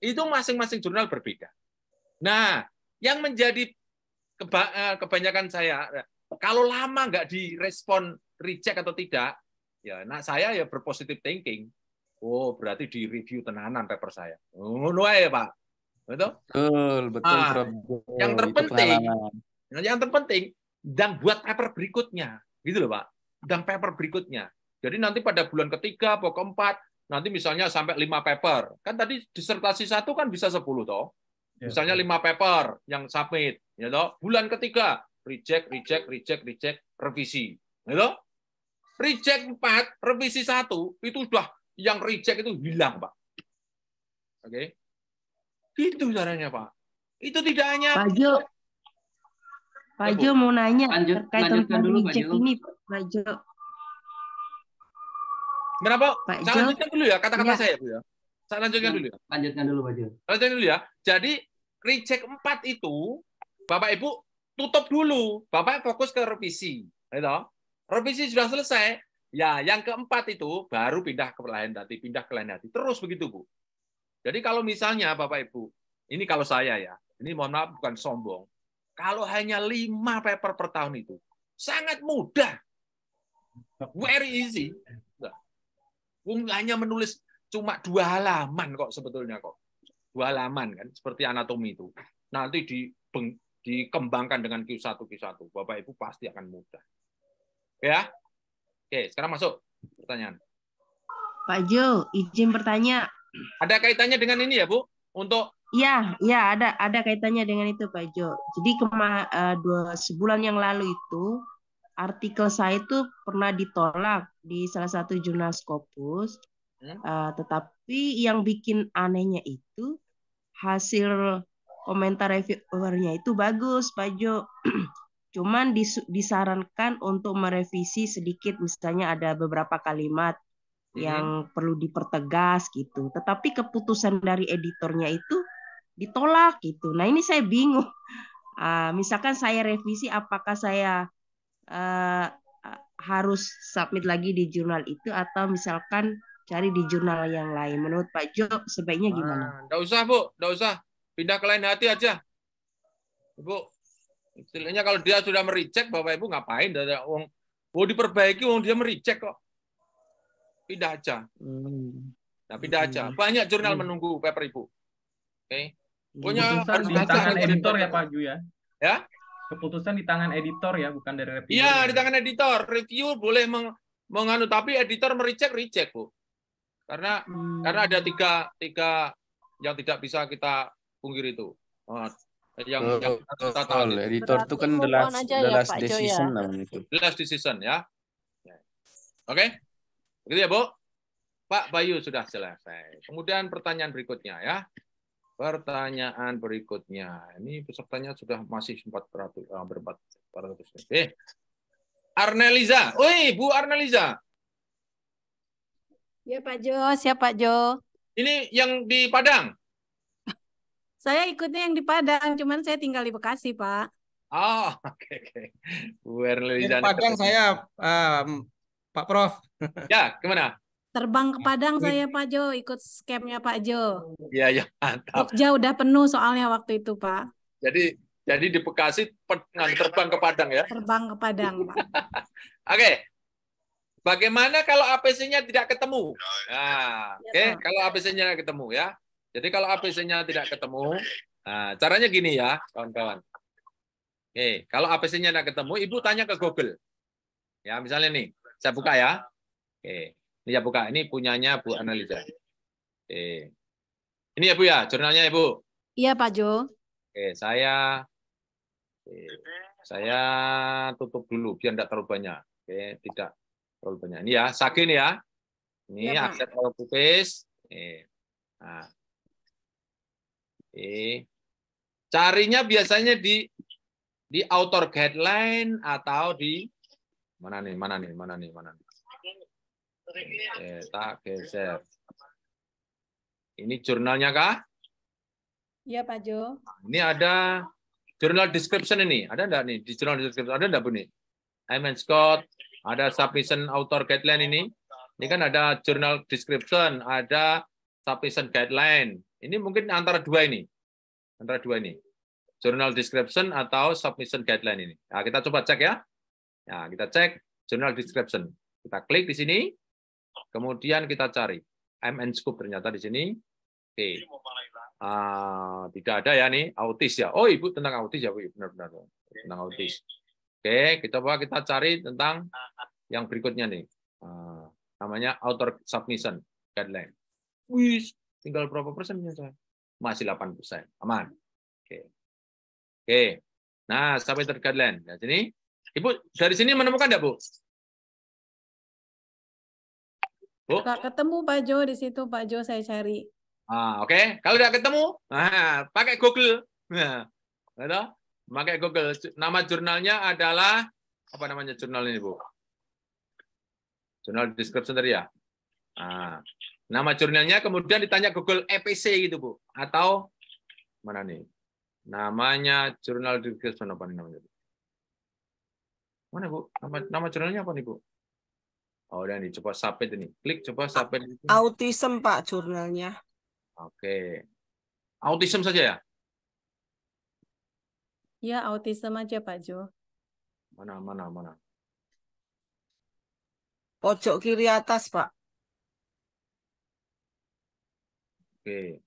Itu masing-masing jurnal berbeda. Nah, yang menjadi kebanyakan saya, kalau lama nggak direspon reject atau tidak, ya, nah saya ya berpositive thinking. Oh, berarti di review tenanan paper saya. Ngono ya Pak. Betul? Betul, Prof. Yang terpenting dan buat paper berikutnya, gitu loh Pak. Dan paper berikutnya. Jadi nanti pada bulan ketiga, atau keempat, nanti misalnya sampai 5 paper. Kan tadi disertasi 1 kan bisa 10 toh. Misalnya 5 paper yang submit, ya toh. Bulan ketiga reject, revisi, ya toh. Reject 4, revisi 1, itu sudah yang reject itu hilang, Pak. Oke. Gitu caranya, Pak. Itu tidak hanya Pak Jo mau nanya terkait lanjutkan tentang dulu, Pak reject Jo. ini, Pak Jo. Kenapa? Pak Saya Jo. lanjutkan dulu ya kata-kata Ya. saya, Bu ya. Saya lanjutkan dulu ya. Lanjutkan dulu, Pak Jo. Lanjutkan dulu ya. Jadi reject 4 itu Bapak Ibu tutup dulu. Bapak fokus ke revisi. Gitu. Revisi sudah selesai. Ya, yang keempat itu baru pindah ke lain hati, terus begitu, Bu. Jadi kalau misalnya Bapak Ibu, ini kalau saya ya, ini mohon maaf bukan sombong. Kalau hanya 5 paper per tahun itu sangat mudah. Very easy. Hanya menulis cuma 2 halaman kok sebetulnya kok. 2 halaman kan, seperti anatomi itu. Nanti dikembangkan dengan Q1. Bapak Ibu pasti akan mudah. Ya. Oke, sekarang masuk pertanyaan. Pak Jo, izin bertanya. Ada kaitannya dengan ini ya, Bu? Untuk Ya, ada kaitannya dengan itu, Pak Jo. Jadi sebulan yang lalu itu artikel saya itu pernah ditolak di salah satu jurnal Scopus, tetapi yang bikin anehnya itu hasil komentar reviewernya itu bagus, Pak Jo. Cuman disarankan untuk merevisi sedikit, misalnya ada beberapa kalimat yang perlu dipertegas gitu. Tetapi keputusan dari editornya itu ditolak gitu. Nah ini saya bingung. Misalkan saya revisi, apakah saya harus submit lagi di jurnal itu atau misalkan cari di jurnal yang lain? Menurut Pak Jo sebaiknya gimana? Nggak usah, Bu. Nggak usah. Pindah ke lain hati aja. Bu, istilahnya kalau dia sudah mereject, Bapak Ibu ngapain? Mau diperbaiki, dia mereject kok. Pindah aja. Nah, pindah aja. Banyak jurnal menunggu paper Ibu. Oke. Punya Keputusan di tangan editor ya, Pak Ju ya? Ya? Keputusan di tangan editor ya, bukan dari reviewer. Iya, di tangan editor. Review boleh menganu, tapi editor reject, Bu. Karena ada tiga yang tidak bisa kita pungkir itu. Yang kita tahu. Editor itu kan the last decision namanya itu. The last decision ya. Oke? Begitu ya, Bu? Pak Bayu sudah selesai. Kemudian pertanyaan berikutnya ya. Pertanyaan berikutnya. Ini pesertanya sudah masih 400. Arneliza. Oi, Bu Arneliza. Ya Pak Jo, siap Pak Jo. Ini yang di Padang? Saya ikutnya yang di Padang, cuman saya tinggal di Bekasi, Pak. Oh, oke. Bu Arneliza. Di Padang saya, Pak Prof. Ya, gimana? Terbang ke Padang saya Pak Jo, ikut scamnya Pak Jo. Iya, mantap. Jogja udah penuh soalnya waktu itu, Pak. Jadi di Bekasi terbang ke Padang ya? Terbang ke Padang, Pak. Oke. Bagaimana kalau APC-nya tidak ketemu? Nah, oke, kalau APC-nya tidak ketemu ya. Jadi kalau APC-nya tidak ketemu, nah, caranya gini ya, kawan-kawan. Oke, kalau APC-nya tidak ketemu, Ibu tanya ke Google. Ya, misalnya nih, saya buka ya. Oke. Ini ya buka, ini punyanya Bu Arneliza. Oke. Ini ya Bu ya, jurnalnya ya Bu. Iya Pak Jo. Oke, saya tutup dulu biar tidak terlalu banyak. Oke, tidak terlalu banyak. Ini ya, Sagin ya. Ini ya, akses autopilot. Nah. Carinya biasanya di author guideline atau di mana nih? Tak geser. Ini jurnalnya kah? Iya Pak Jo. Ini ada jurnal description ini. Ada enggak nih di jurnal description? Ada enggak Bu nih? Hyman Scott, ada submission author guideline ini. Ini kan ada jurnal description, ada submission guideline. Ini mungkin antara dua ini. Jurnal description atau submission guideline ini. Nah, kita coba cek ya. Nah, kita cek jurnal description. Kita klik di sini. Kemudian kita cari MN Scoop ternyata di sini. Oke. Tidak ada ya nih autis ya. Oh Ibu tentang autis ya Bu, benar-benar tentang autis. Oke, kita cari tentang yang berikutnya nih. Namanya author submission guideline. Wih, tinggal berapa persennya saya? Masih 8%. Aman. Oke. Nah, submitted guideline. Nah, sini. Ibu, dari sini menemukan enggak, Bu? Bu? Nggak ketemu Pak Jo di situ, Pak Jo saya cari. Oke. Kalau tidak ketemu, pakai Google. Nah, pakai Google. Nama jurnalnya adalah apa namanya jurnal ini, Bu? Jurnal description tadi ya. Nama jurnalnya kemudian ditanya Google EPC gitu, Bu. Atau mana nih? Namanya jurnal description apa nih namanya? Mana, Bu? Nama jurnalnya apa nih, Bu? Oh, udah nih, coba submit ini. Klik coba submit. Autism, Pak, jurnalnya. Oke. Autism saja ya? Ya, autism aja Pak Jo. Mana. Pojok kiri atas, Pak. Oke.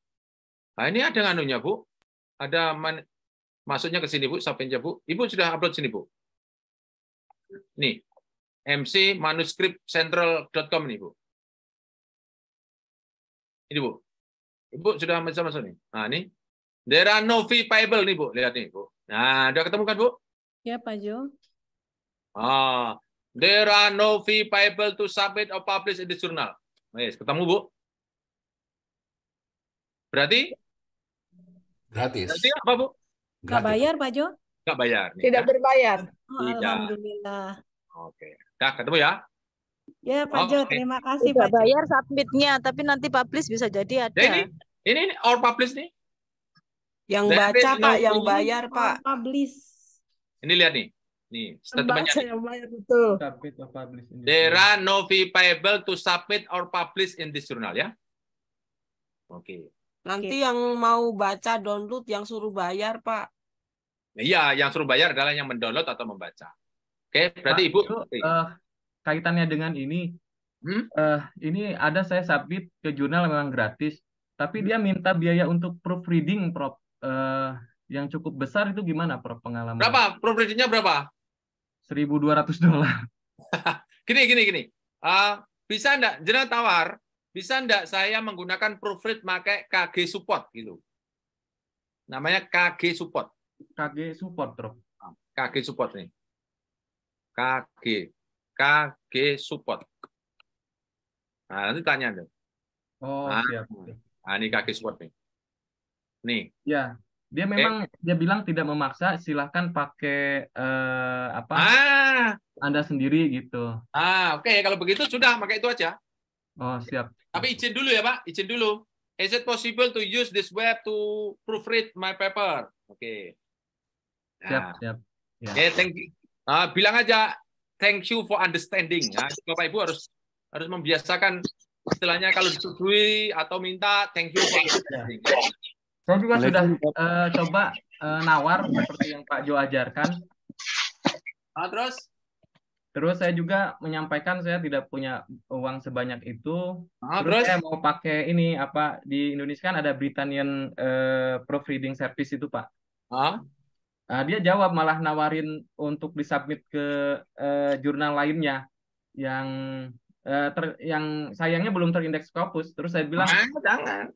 Nah, ini ada nganunya, Bu. Ada masuknya ke sini, Bu, submit-nya, Bu. Ibu sudah upload sini, Bu. Nih. mcmanuscriptcentral.com nih, Bu. Ini, Bu. Ibu sudah bisa masuk nih. Nah, ini. There are no viewable nih, Bu. Lihat nih, Bu. Nah, udah ketemu kan, Bu? Ya, Pak Jo. There are no viewable to submit or publish in this journal. Yes, ketemu, Bu? Berarti? Gratis. Berarti apa, Bu? Nggak bayar, Pak Jo? Nggak bayar. Nih, Tidak berbayar. Alhamdulillah. Oke. Dah, ketemu ya? Ya, Pak Jo, terima kasih, Tidak Pak Jo. bayar submitnya, tapi nanti publish bisa jadi ada. Nah, ini or publish nih. Yang baca, Pak, yang bayar, Pak. Publish. Ini lihat nih. Nih, statementnya. Baca yang bayar betul. Submit or publish. There are no fee payable to submit or publish in this journal ya. Oke. Nanti yang mau baca download yang suruh bayar, Pak. Iya, yang suruh bayar adalah yang mendownload atau membaca. Oke, berarti Pak, Ibu. Kaitannya dengan ini, ini ada saya submit ke jurnal memang gratis, tapi dia minta biaya untuk proofreading, Prof. Yang cukup besar itu gimana, Prof, pengalaman? Berapa? Proofreadingnya berapa? $1.200. Gini. Bisa enggak, jenengan tawar, bisa enggak saya menggunakan proofread pakai KG support gitu. Namanya KG support. KG support, Prof. KG support nih. KG support. Nah, nanti tanya deh. Oh, siap. Nah, ini KG support nih. Nih. Ya, dia memang dia bilang tidak memaksa, silahkan pakai Anda sendiri gitu. Oke, kalau begitu sudah pakai itu aja. Oh, siap. Tapi izin dulu ya, Pak. Izin dulu. Is it possible to use this web to proofread my paper? Oke. Siap. Ya. Thank you. Bilang aja thank you for understanding. Bapak Ibu harus membiasakan istilahnya kalau disetujui atau minta thank you for understanding. Saya juga sudah coba nawar seperti yang Pak Jo ajarkan. Terus saya juga menyampaikan saya tidak punya uang sebanyak itu. Terus saya mau pakai ini di Indonesia kan ada Britannian Proofreading Service itu, Pak. Dia jawab malah nawarin untuk disubmit ke jurnal lainnya yang sayangnya belum terindeks Scopus. Terus saya bilang jangan.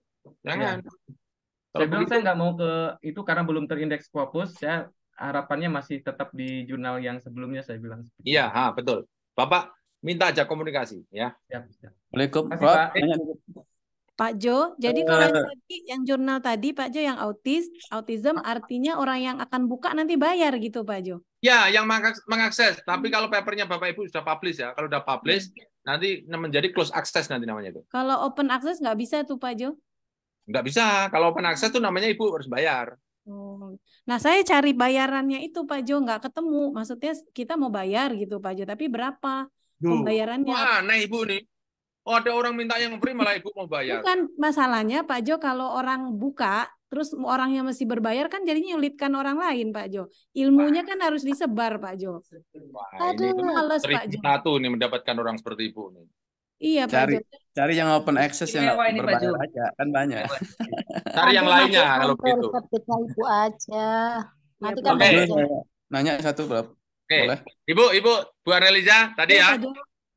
Saya bilang saya nggak mau ke itu karena belum terindeks Scopus. Saya harapannya masih tetap di jurnal yang sebelumnya, saya bilang. Iya, betul. Bapak minta aja komunikasi ya. Assalamualaikum, Pak. Pak Jo, jadi kalau yang jurnal tadi Pak Jo yang autism artinya orang yang akan buka nanti bayar gitu Pak Jo? Ya, yang mengakses. Tapi kalau papernya Bapak Ibu sudah publish ya, kalau sudah publish nanti menjadi close access nanti namanya itu. Kalau open access nggak bisa tuh Pak Jo? Nggak bisa. Kalau open access tuh namanya Ibu harus bayar. Nah saya cari bayarannya itu Pak Jo nggak ketemu. Maksudnya kita mau bayar gitu Pak Jo, tapi berapa pembayarannya? Mana Ibu nih? Ada orang minta yang free malah Ibu mau bayar. Bukan masalahnya Pak Jo, kalau orang buka terus orangnya masih berbayar kan jadinya nyulitkan orang lain Pak Jo. Ilmunya kan harus disebar Pak Jo. Aduh, males Pak Jo. Satu nih mendapatkan orang seperti Ibu nih. Iya Pak Jo. Cari yang open access yang nggak berbayar aja, kan banyak. Cari yang lainnya kalau begitu. Ibu aja. Nanti kan nanya satu, Bro. Boleh. Ibu Bu Aneliza tadi ya.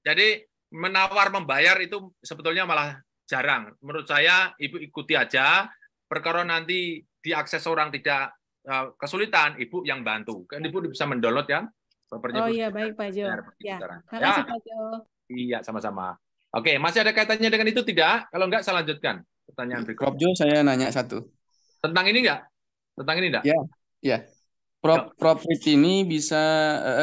Jadi menawar membayar itu sebetulnya malah jarang. Menurut saya Ibu ikuti aja. Perkara nanti diakses orang tidak kesulitan, Ibu yang bantu. Kan Ibu bisa mendownload ya. Propernya Oh Bu. iya, baik Pak Jo. Ya, Ya. makasih Pak Jo. Iya, sama-sama. Oke, masih ada kaitannya dengan itu tidak? Kalau enggak, saya lanjutkan. Pertanyaan berikutnya. Prof Jo, saya nanya satu. Tentang ini enggak? Tentang ini enggak? Ya, ya. Prof Rit ini bisa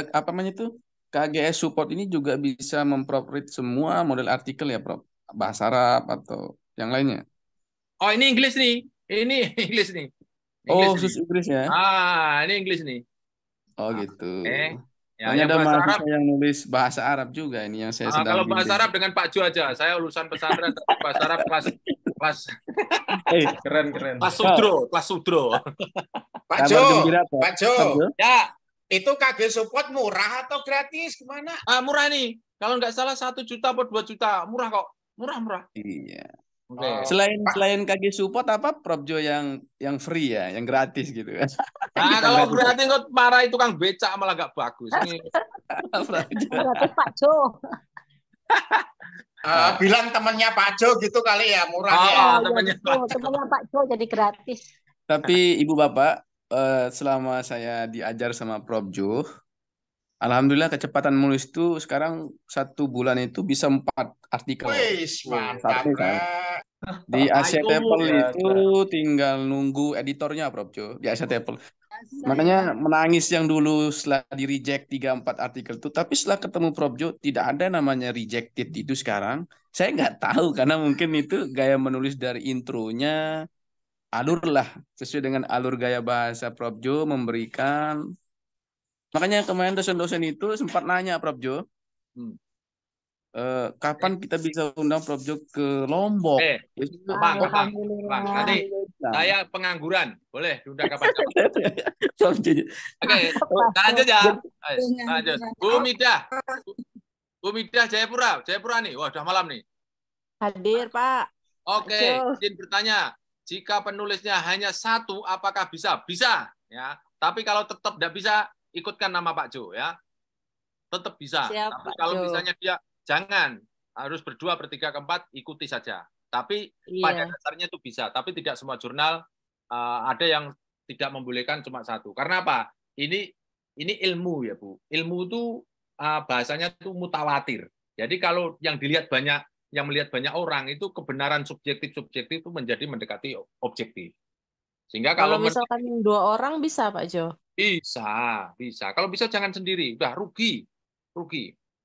apa namanya itu? KGS support ini juga bisa memproofread semua model artikel ya, Prof. Bahasa Arab atau yang lainnya. Oh, ini Inggris nih. Ini Inggris nih. Oh, khusus Inggris ya? Ini Inggris nih. Oh, gitu. Ya, Soalnya yang ada bahasa mahasiswa Arab. yang nulis bahasa Arab juga ini yang saya sedang Kalau bahasa bimbing. Arab dengan Pak Jo aja. Saya lulusan pesantren tapi bahasa Arab kelas Keren. kelas sudro. Pak Kabar Jo, gembira, Pak. Pak Jo. Pak Jo. Ya. Itu KG support murah atau gratis? Gimana? Murah nih. Kalau nggak salah 1 juta atau 2 juta. Murah kok. Murah. Iya. Oke. Selain KG support apa Prof Jo yang free ya, yang gratis gitu. Nah, kalau gratis kok marah itu Kang becak malah nggak bagus. Berarti Pak Jo. Bilang temennya Pak Jo gitu kali ya, murah ya. Temennya Pak Jo jadi gratis. Tapi Ibu Bapak, selama saya diajar sama Prof Jo, alhamdulillah kecepatan menulis itu sekarang 1 bulan itu bisa 4 artikel. Wis, mantap. Di Asia Table itu tinggal nunggu editornya Prof Jo di Asia Table. Makanya menangis yang dulu setelah di reject 3-4 artikel itu, tapi setelah ketemu Prof Jo tidak ada namanya rejected itu sekarang. Saya nggak tahu karena mungkin itu gaya menulis dari intronya, alur lah sesuai dengan alur gaya bahasa Prof Jo memberikan. Makanya kemarin dosen-dosen itu sempat nanya Prof Jo, kapan kita bisa undang Prof Jo ke Lombok? Bang, nanti saya pengangguran, boleh diundang kapan-kapan. Oke, lanjut ya. Lanjut. Bu Midah Jayapura nih. Wah, udah malam nih. Hadir, Pak. Oke, izin bertanya. Jika penulisnya hanya 1, apakah bisa? Bisa, ya. Tapi kalau tetap tidak bisa, ikutkan nama Pak Jo, ya. Tetap bisa. Siap, tapi Pak kalau Jo. misalnya dia jangan, harus berdua, bertiga, keempat, ikuti saja. Tapi pada dasarnya itu bisa. Tapi tidak semua jurnal ada yang tidak membolehkan cuma 1. Karena apa? Ini ilmu ya Bu. Ilmu itu bahasanya itu mutawatir. Jadi kalau yang melihat banyak orang itu kebenaran subjektif itu menjadi mendekati objektif. Sehingga Kalau misalkan 2 orang bisa Pak Jo? Bisa. Kalau bisa jangan sendiri, udah rugi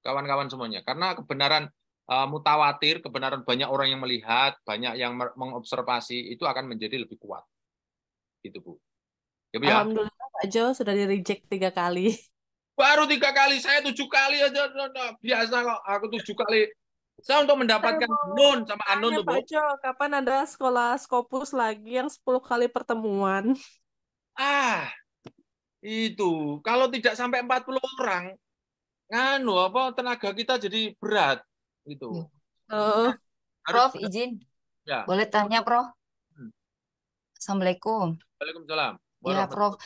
kawan-kawan semuanya. Karena kebenaran mutawatir, kebenaran banyak orang yang melihat, banyak yang mengobservasi itu akan menjadi lebih kuat. Gitu Bu. Ya, Bu, ya? Alhamdulillah Pak Jo sudah di reject 3 kali. Baru 3 kali, saya 7 kali aja biasa kok. Aku 7 kali. Saya untuk mendapatkan nun sama anun tuh, Bu. Pak Jo, kapan ada sekolah Scopus lagi yang 10 kali pertemuan? Itu kalau tidak sampai 40 orang, tenaga kita jadi berat gitu. Prof, izin. Ya. Boleh tanya, Prof? Assalamualaikum. Waalaikumsalam. Ya, Prof.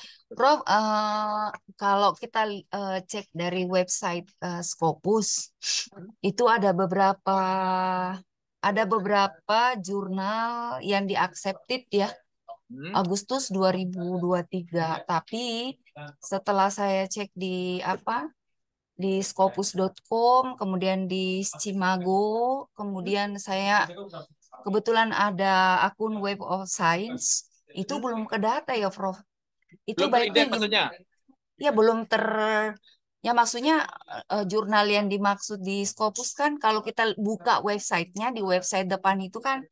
Kalau kita cek dari website Scopus, itu ada beberapa jurnal yang di-accepted ya. Agustus 2023. Tapi setelah saya cek di scopus.com, kemudian di Scimago, kemudian saya kebetulan ada akun Web of Science, itu belum ke data ya, Prof. Itu belum baiknya maksudnya? Ya belum ya maksudnya jurnal yang dimaksud di Scopus kan kalau kita buka websitenya, di website depan itu kan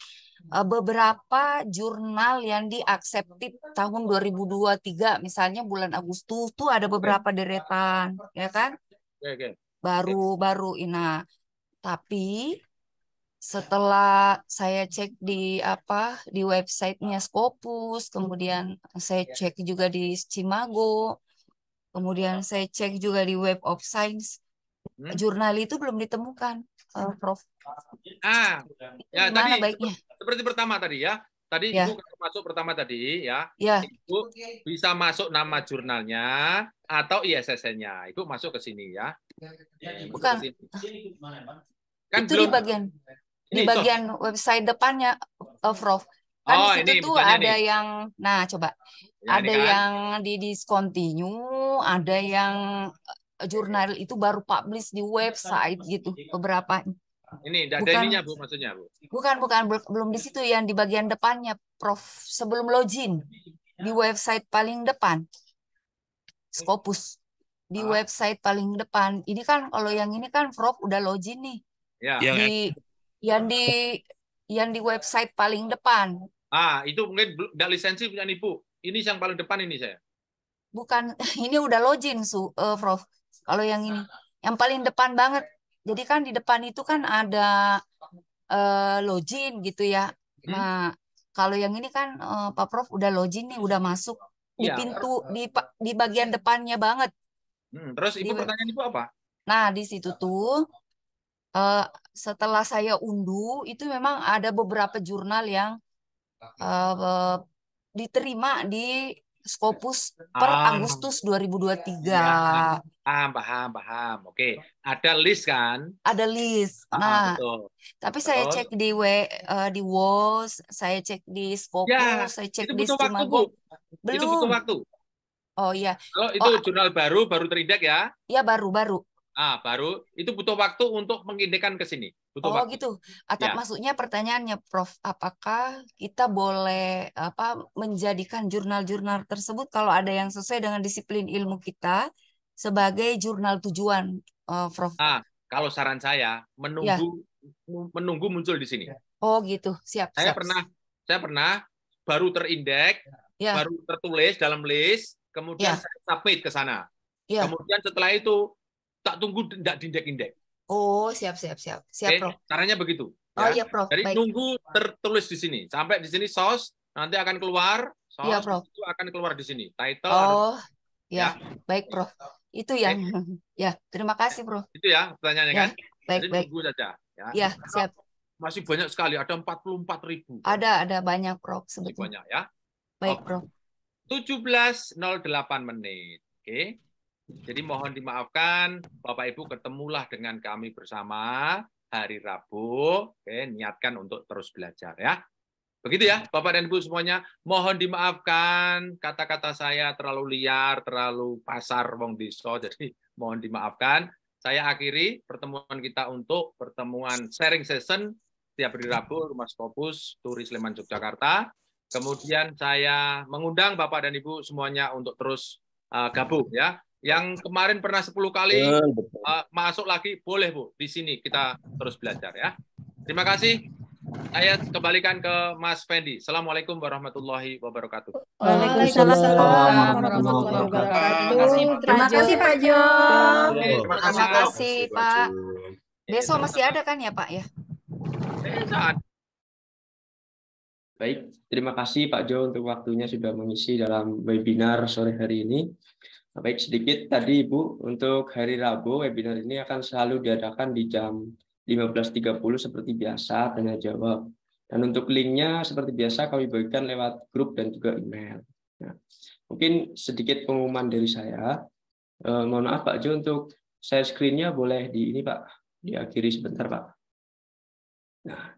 beberapa jurnal yang di-accepted tahun 2023, misalnya bulan Agustus tuh ada beberapa deretan, ya kan? Baru-baru ini. Tapi setelah saya cek di websitenya Scopus, kemudian saya cek juga di Scimago, kemudian saya cek juga di Web of Science, jurnal itu belum ditemukan, Prof. Ya Gimana tadi baiknya? seperti pertama tadi ya. Tadi Ya. Ibu masuk pertama tadi ya. Ya. Ibu bisa masuk nama jurnalnya atau ISSN-nya. Ibu masuk ke sini ya. Bukan. Kan Itu belum di bagian website depannya, Prof. Kan di situ ini tuh misalnya ada nih. yang, nah coba Ya, ada ini kan. yang di discontinue, ada yang jurnal itu baru publish di website gitu, beberapa. Ini tidak ada Bukan, ininya Bu, maksudnya Bu. bukan, belum di situ, yang di bagian depannya, Prof. Sebelum login di website paling depan, Scopus di website paling depan. Ini kan kalau yang ini kan Prof udah login nih. Ya. Di yang di website paling depan. Itu mungkin tidak lisensi punya Ibu. Ini yang paling depan ini saya. Bukan, ini udah login, Prof. Kalau yang ini, yang paling depan banget. Jadi kan di depan itu kan ada login gitu ya. Nah, kalau yang ini kan Pak Prof udah login nih, udah masuk di Iya. pintu di bagian depannya banget. Terus Ibu pertanyaan Ibu apa? Nah, di situ tuh setelah saya unduh itu memang ada beberapa jurnal yang diterima di Scopus per Agustus 2023. Ya, paham. Oke, ada list kan? Ada list. Nah, betul. tapi saya cek di WOS, saya cek di Scopus, Ya, saya cek itu di butuh waktu, Stimago. Bu. Itu butuh Belum. waktu. Oh iya. Kalau itu jurnal baru terindeks ya? Iya, baru. Baru. Itu butuh waktu untuk mengindekkan ke sini. Butuh waktu. Gitu. Atau Ya. maksudnya pertanyaannya, Prof, apakah kita boleh menjadikan jurnal-jurnal tersebut kalau ada yang sesuai dengan disiplin ilmu kita sebagai jurnal tujuan, Prof? Kalau saran saya menunggu muncul di sini. Oh gitu, siap. Saya pernah baru terindeks, baru tertulis dalam list, kemudian saya submit ke sana. Kemudian setelah itu tak tunggu tidak diindek-indek. Oh, siap, Prof. Caranya begitu. Oh iya, Prof. Jadi Baik. nunggu tertulis di sini. Sampai di sini source, nanti akan keluar. Source, Iya, Prof. itu akan keluar di sini. Title. Oh, ya. Baik, Prof. Itu yang, ya. Terima kasih, Prof. Itu ya pertanyaannya kan? Baik. Jadi tunggu saja. Ya, siap. Masih banyak sekali, ada 44.000. Ada banyak, Prof. Sebetulnya. Banyak ya. Baik, Prof. 17.08 menit. Oke. Jadi mohon dimaafkan, Bapak Ibu ketemulah dengan kami bersama hari Rabu. Oke, niatkan untuk terus belajar ya. Begitu ya, Bapak dan Ibu semuanya. Mohon dimaafkan kata-kata saya terlalu liar, terlalu pasar wong diso. Jadi mohon dimaafkan. Saya akhiri pertemuan kita untuk pertemuan sharing session setiap hari Rabu Rumah Scopus Turi Sleman Yogyakarta. Kemudian saya mengundang Bapak dan Ibu semuanya untuk terus gabung ya. Yang kemarin pernah 10 kali masuk lagi, boleh Bu, di sini kita terus belajar ya. Terima kasih. Saya kembalikan ke Mas Fendi. Assalamualaikum warahmatullahi wabarakatuh. Waalaikumsalam warahmatullahi wabarakatuh. Terima kasih Pak Jo. Terima Terima kasih Pak. Besok masih ada kan ya Pak ya? Baik, terima kasih Pak Jo untuk waktunya sudah mengisi dalam webinar sore hari ini. Baik, sedikit tadi Ibu, untuk hari Rabu webinar ini akan selalu diadakan di jam 15.30 seperti biasa, tanya jawab. Dan untuk linknya seperti biasa kami bagikan lewat grup dan juga email. Nah, mungkin sedikit pengumuman dari saya. Mohon maaf Pak Jo, untuk share screen-nya boleh di ini Pak, diakhiri sebentar Pak. Nah,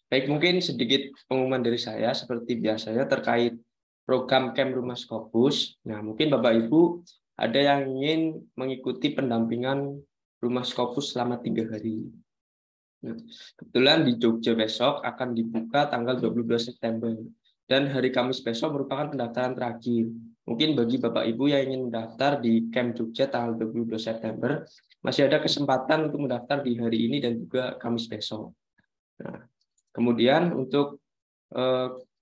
baik, mungkin sedikit pengumuman dari saya seperti biasanya terkait program Camp Rumah Scopus. Nah, mungkin Bapak Ibu ada yang ingin mengikuti pendampingan Rumah Scopus selama 3 hari. Nah, kebetulan di Jogja besok akan dibuka tanggal 22 September. Dan hari Kamis besok merupakan pendaftaran terakhir. Mungkin bagi Bapak Ibu yang ingin mendaftar di Camp Jogja tanggal 22 September, masih ada kesempatan untuk mendaftar di hari ini dan juga Kamis besok. Nah, kemudian untuk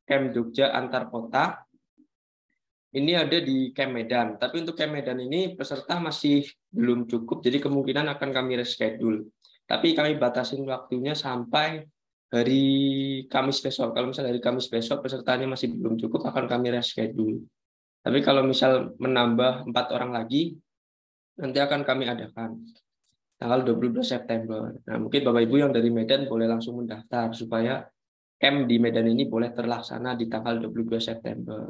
Camp Jogja antar kota, ini ada di Camp Medan, tapi untuk Camp Medan ini peserta masih belum cukup, jadi kemungkinan akan kami reschedule. Tapi kami batasin waktunya sampai hari Kamis besok. Kalau misalnya hari Kamis besok pesertanya masih belum cukup, akan kami reschedule. Tapi kalau misal menambah 4 orang lagi, nanti akan kami adakan tanggal 22 September. Nah, mungkin Bapak Ibu yang dari Medan boleh langsung mendaftar supaya camp di Medan ini boleh terlaksana di tanggal 22 September.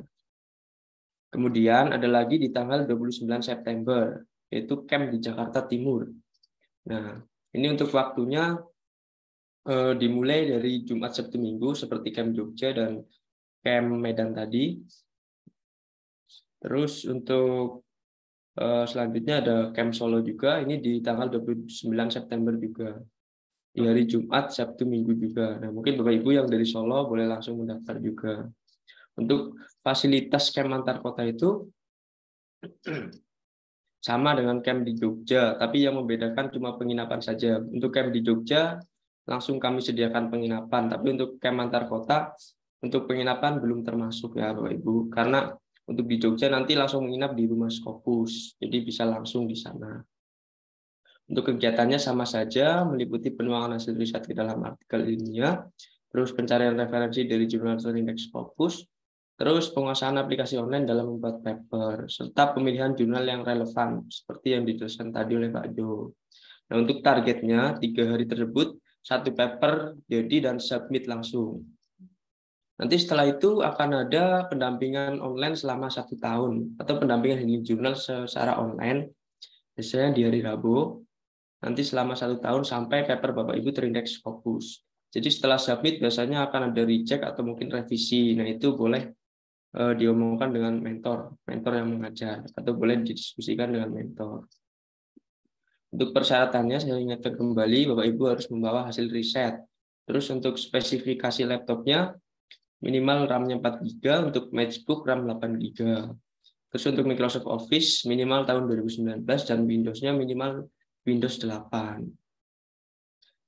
Kemudian ada lagi di tanggal 29 September, yaitu camp di Jakarta Timur. Nah, ini untuk waktunya dimulai dari Jumat, Sabtu, Minggu, seperti camp Jogja dan camp Medan tadi. Terus untuk selanjutnya ada Camp Solo juga, ini di tanggal 29 September juga. Di hari Jumat, Sabtu, Minggu juga. Nah, mungkin Bapak Ibu yang dari Solo boleh langsung mendaftar juga. Untuk fasilitas camp antar kota itu sama dengan camp di Jogja, tapi yang membedakan cuma penginapan saja. Untuk camp di Jogja, langsung kami sediakan penginapan, tapi untuk camp antar kota, untuk penginapan belum termasuk ya Bapak Ibu, karena untuk di Jogja nanti langsung menginap di rumah Scopus, jadi bisa langsung di sana. Untuk kegiatannya sama saja, meliputi penuangan hasil riset ke dalam artikel ilmiah, terus pencarian referensi dari jurnal indeks Scopus, terus penguasaan aplikasi online dalam membuat paper, serta pemilihan jurnal yang relevan, seperti yang dijelaskan tadi oleh Pak Jo. Nah, untuk targetnya, 3 hari tersebut, 1 paper jadi dan submit langsung. Nanti setelah itu akan ada pendampingan online selama 1 tahun, atau pendampingan healing journal secara online, biasanya di hari Rabu, nanti selama 1 tahun sampai paper Bapak Ibu terindeks Scopus. Jadi setelah submit biasanya akan ada recheck atau mungkin revisi. Nah, itu boleh diomongkan dengan mentor yang mengajar, atau boleh didiskusikan dengan mentor. Untuk persyaratannya saya ingatkan kembali, Bapak Ibu harus membawa hasil riset. Terus untuk spesifikasi laptopnya minimal RAM-nya 4 GB, untuk MacBook RAM 8 GB. Terus untuk Microsoft Office minimal tahun 2019 dan Windows-nya minimal Windows 8.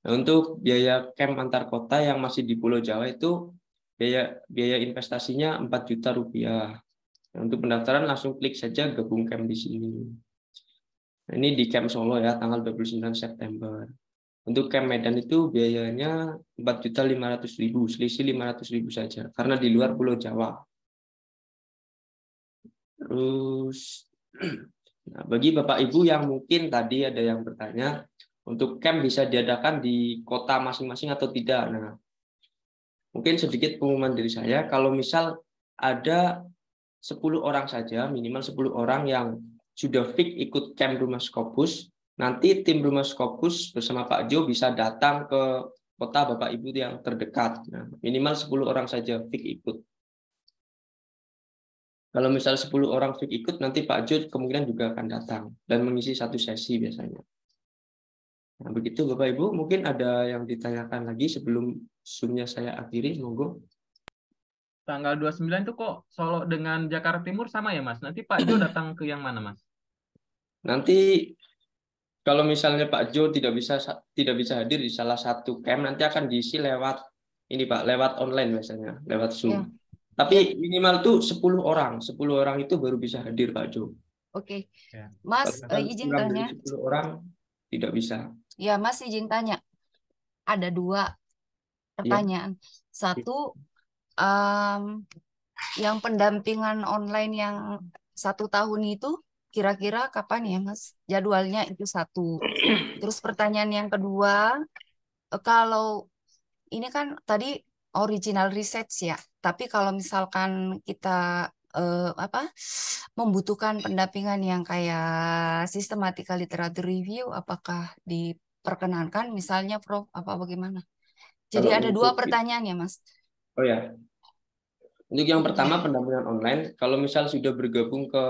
Nah, untuk biaya camp antar kota yang masih di Pulau Jawa itu biaya investasinya 4 juta rupiah. Nah, untuk pendaftaran langsung klik saja gabung camp di sini. Nah, ini di Camp Solo ya, tanggal 29 September. Untuk Camp Medan itu biayanya 4.500.000, selisih 500.000 saja, karena di luar Pulau Jawa. Terus, nah, bagi Bapak Ibu yang mungkin tadi ada yang bertanya, untuk camp bisa diadakan di kota masing-masing atau tidak? Nah, mungkin sedikit pengumuman dari saya, kalau misal ada 10 orang saja, minimal 10 orang yang sudah fix ikut camp Rumah Scopus, nanti tim Rumah Scopus bersama Pak Jo bisa datang ke kota Bapak Ibu yang terdekat. Nah, minimal 10 orang saja fix ikut. Kalau misal 10 orang fix ikut, nanti Pak Jo kemungkinan juga akan datang dan mengisi 1 sesi biasanya. Nah, begitu Bapak Ibu, mungkin ada yang ditanyakan lagi sebelum Zoom-nya saya akhiri, monggo. Tanggal 29 itu kok Solo dengan Jakarta Timur sama ya Mas? Nanti Pak Jo datang ke yang mana Mas? Nanti kalau misalnya Pak Jo tidak bisa hadir di salah satu camp, nanti akan diisi lewat ini Pak, lewat online biasanya, lewat Zoom. Ya. Tapi minimal tuh 10 orang. 10 orang itu baru bisa hadir Pak Jo. Oke. Ya. Mas, izin tanya. 10 orang tidak bisa. Ya, Mas izin tanya. Ada 2 pertanyaan. Ya. Satu, yang pendampingan online yang 1 tahun itu kira-kira kapan ya Mas? Jadwalnya itu 1. Terus pertanyaan yang kedua, kalau ini kan tadi original research ya, tapi kalau misalkan kita membutuhkan pendampingan yang kayak systematica literature review, apakah diperkenankan misalnya Prof, apa bagaimana? Jadi ada 2 pertanyaan ya Mas. Oh ya. Untuk yang pertama pendampingan online, kalau misal sudah bergabung ke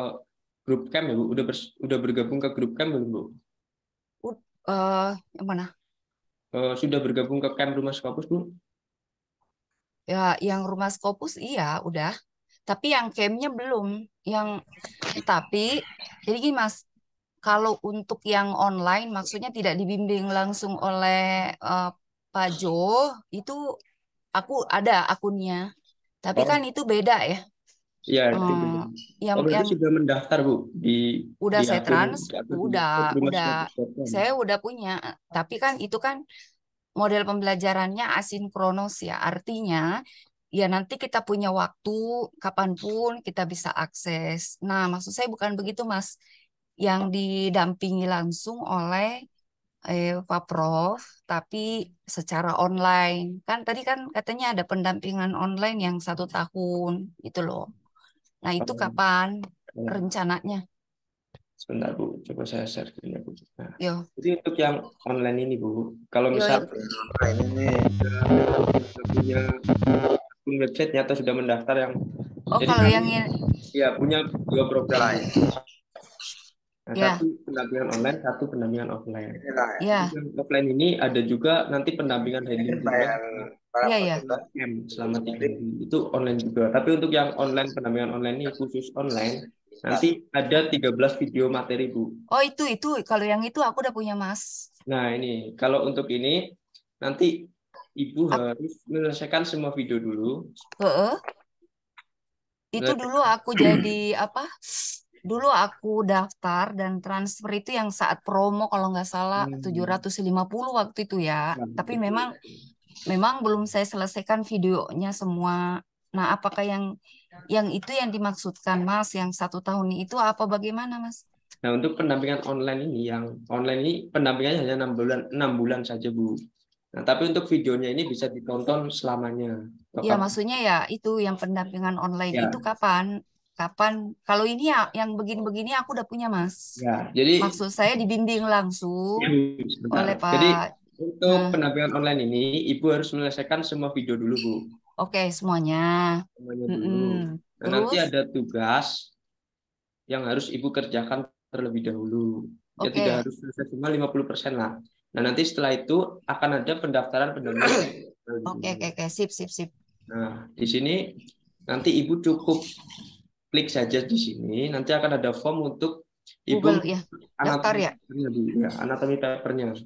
grup camp ya Bu, udah bergabung ke grup camp belum Bu? Yang mana? Sudah bergabung ke camp Rumah Scopus Bu? Ya, yang Rumah Scopus iya udah. Tapi yang campnya belum. Tapi jadi gini Mas, kalau untuk yang online maksudnya tidak dibimbing langsung oleh Pak Jo, itu aku ada akunnya. Tapi kan itu beda ya. Iya, itu beda. Yang sudah mendaftar Bu udah saya saya udah punya. Tapi kan itu kan model pembelajarannya asinkronos ya. Artinya ya nanti kita punya waktu kapanpun kita bisa akses. Nah, maksud saya bukan begitu Mas. Yang didampingi langsung oleh Pak Prof, tapi secara online. Kan tadi kan katanya ada pendampingan online yang 1 tahun, itu loh. Nah, itu kapan rencananya? Sebentar Bu, coba saya share dulu ya Bu. Nah, Yo. jadi untuk yang online ini Bu, kalau misal online ini sudah punya website-nya atau sudah mendaftar yang Oh, Jadi kalau kami yang ya punya 2 program. Nah, ya, satu pendampingan online, satu pendampingan offline. ya, Yang offline ini ada juga nanti pendampingan handling juga ya, ya. selama 3 hari. Itu online juga. Tapi untuk yang online, pendampingan online ini khusus online, nanti ada 13 video materi, Bu. Oh, itu kalau yang itu aku udah punya, Mas. Nah, ini kalau untuk ini nanti Ibu harus menyelesaikan semua video dulu. Itu dulu aku jadi apa? Dulu aku daftar dan transfer itu yang saat promo kalau nggak salah 750 waktu itu ya. Tapi memang belum saya selesaikan videonya semua. Nah, apakah yang itu yang dimaksudkan, Mas? Yang 1 tahun itu apa bagaimana, Mas? Nah, untuk pendampingan online ini, yang online ini pendampingannya hanya 6 bulan saja, Bu. Nah, tapi untuk videonya ini bisa ditonton selamanya. Ya, maksudnya ya itu yang pendampingan online Ya. itu kapan? Kalau ini ya yang begini-begini aku udah punya, Mas. Ya, jadi Maksud saya dibimbing langsung oleh Pak. Jadi untuk pendampingan online ini, Ibu harus menyelesaikan semua video dulu, Bu. Oke, semuanya. Semuanya dulu. Nah, nanti ada tugas yang harus Ibu kerjakan terlebih dahulu. Ya, tidak harus selesai semua 50% lah. Nah, nanti setelah itu akan ada pendaftaran pendampingan. Oke, sip. Nah, di sini nanti Ibu cukup klik saja di sini. Nanti akan ada form untuk Ibu Google ya, daftar ya. Anatomi papernya.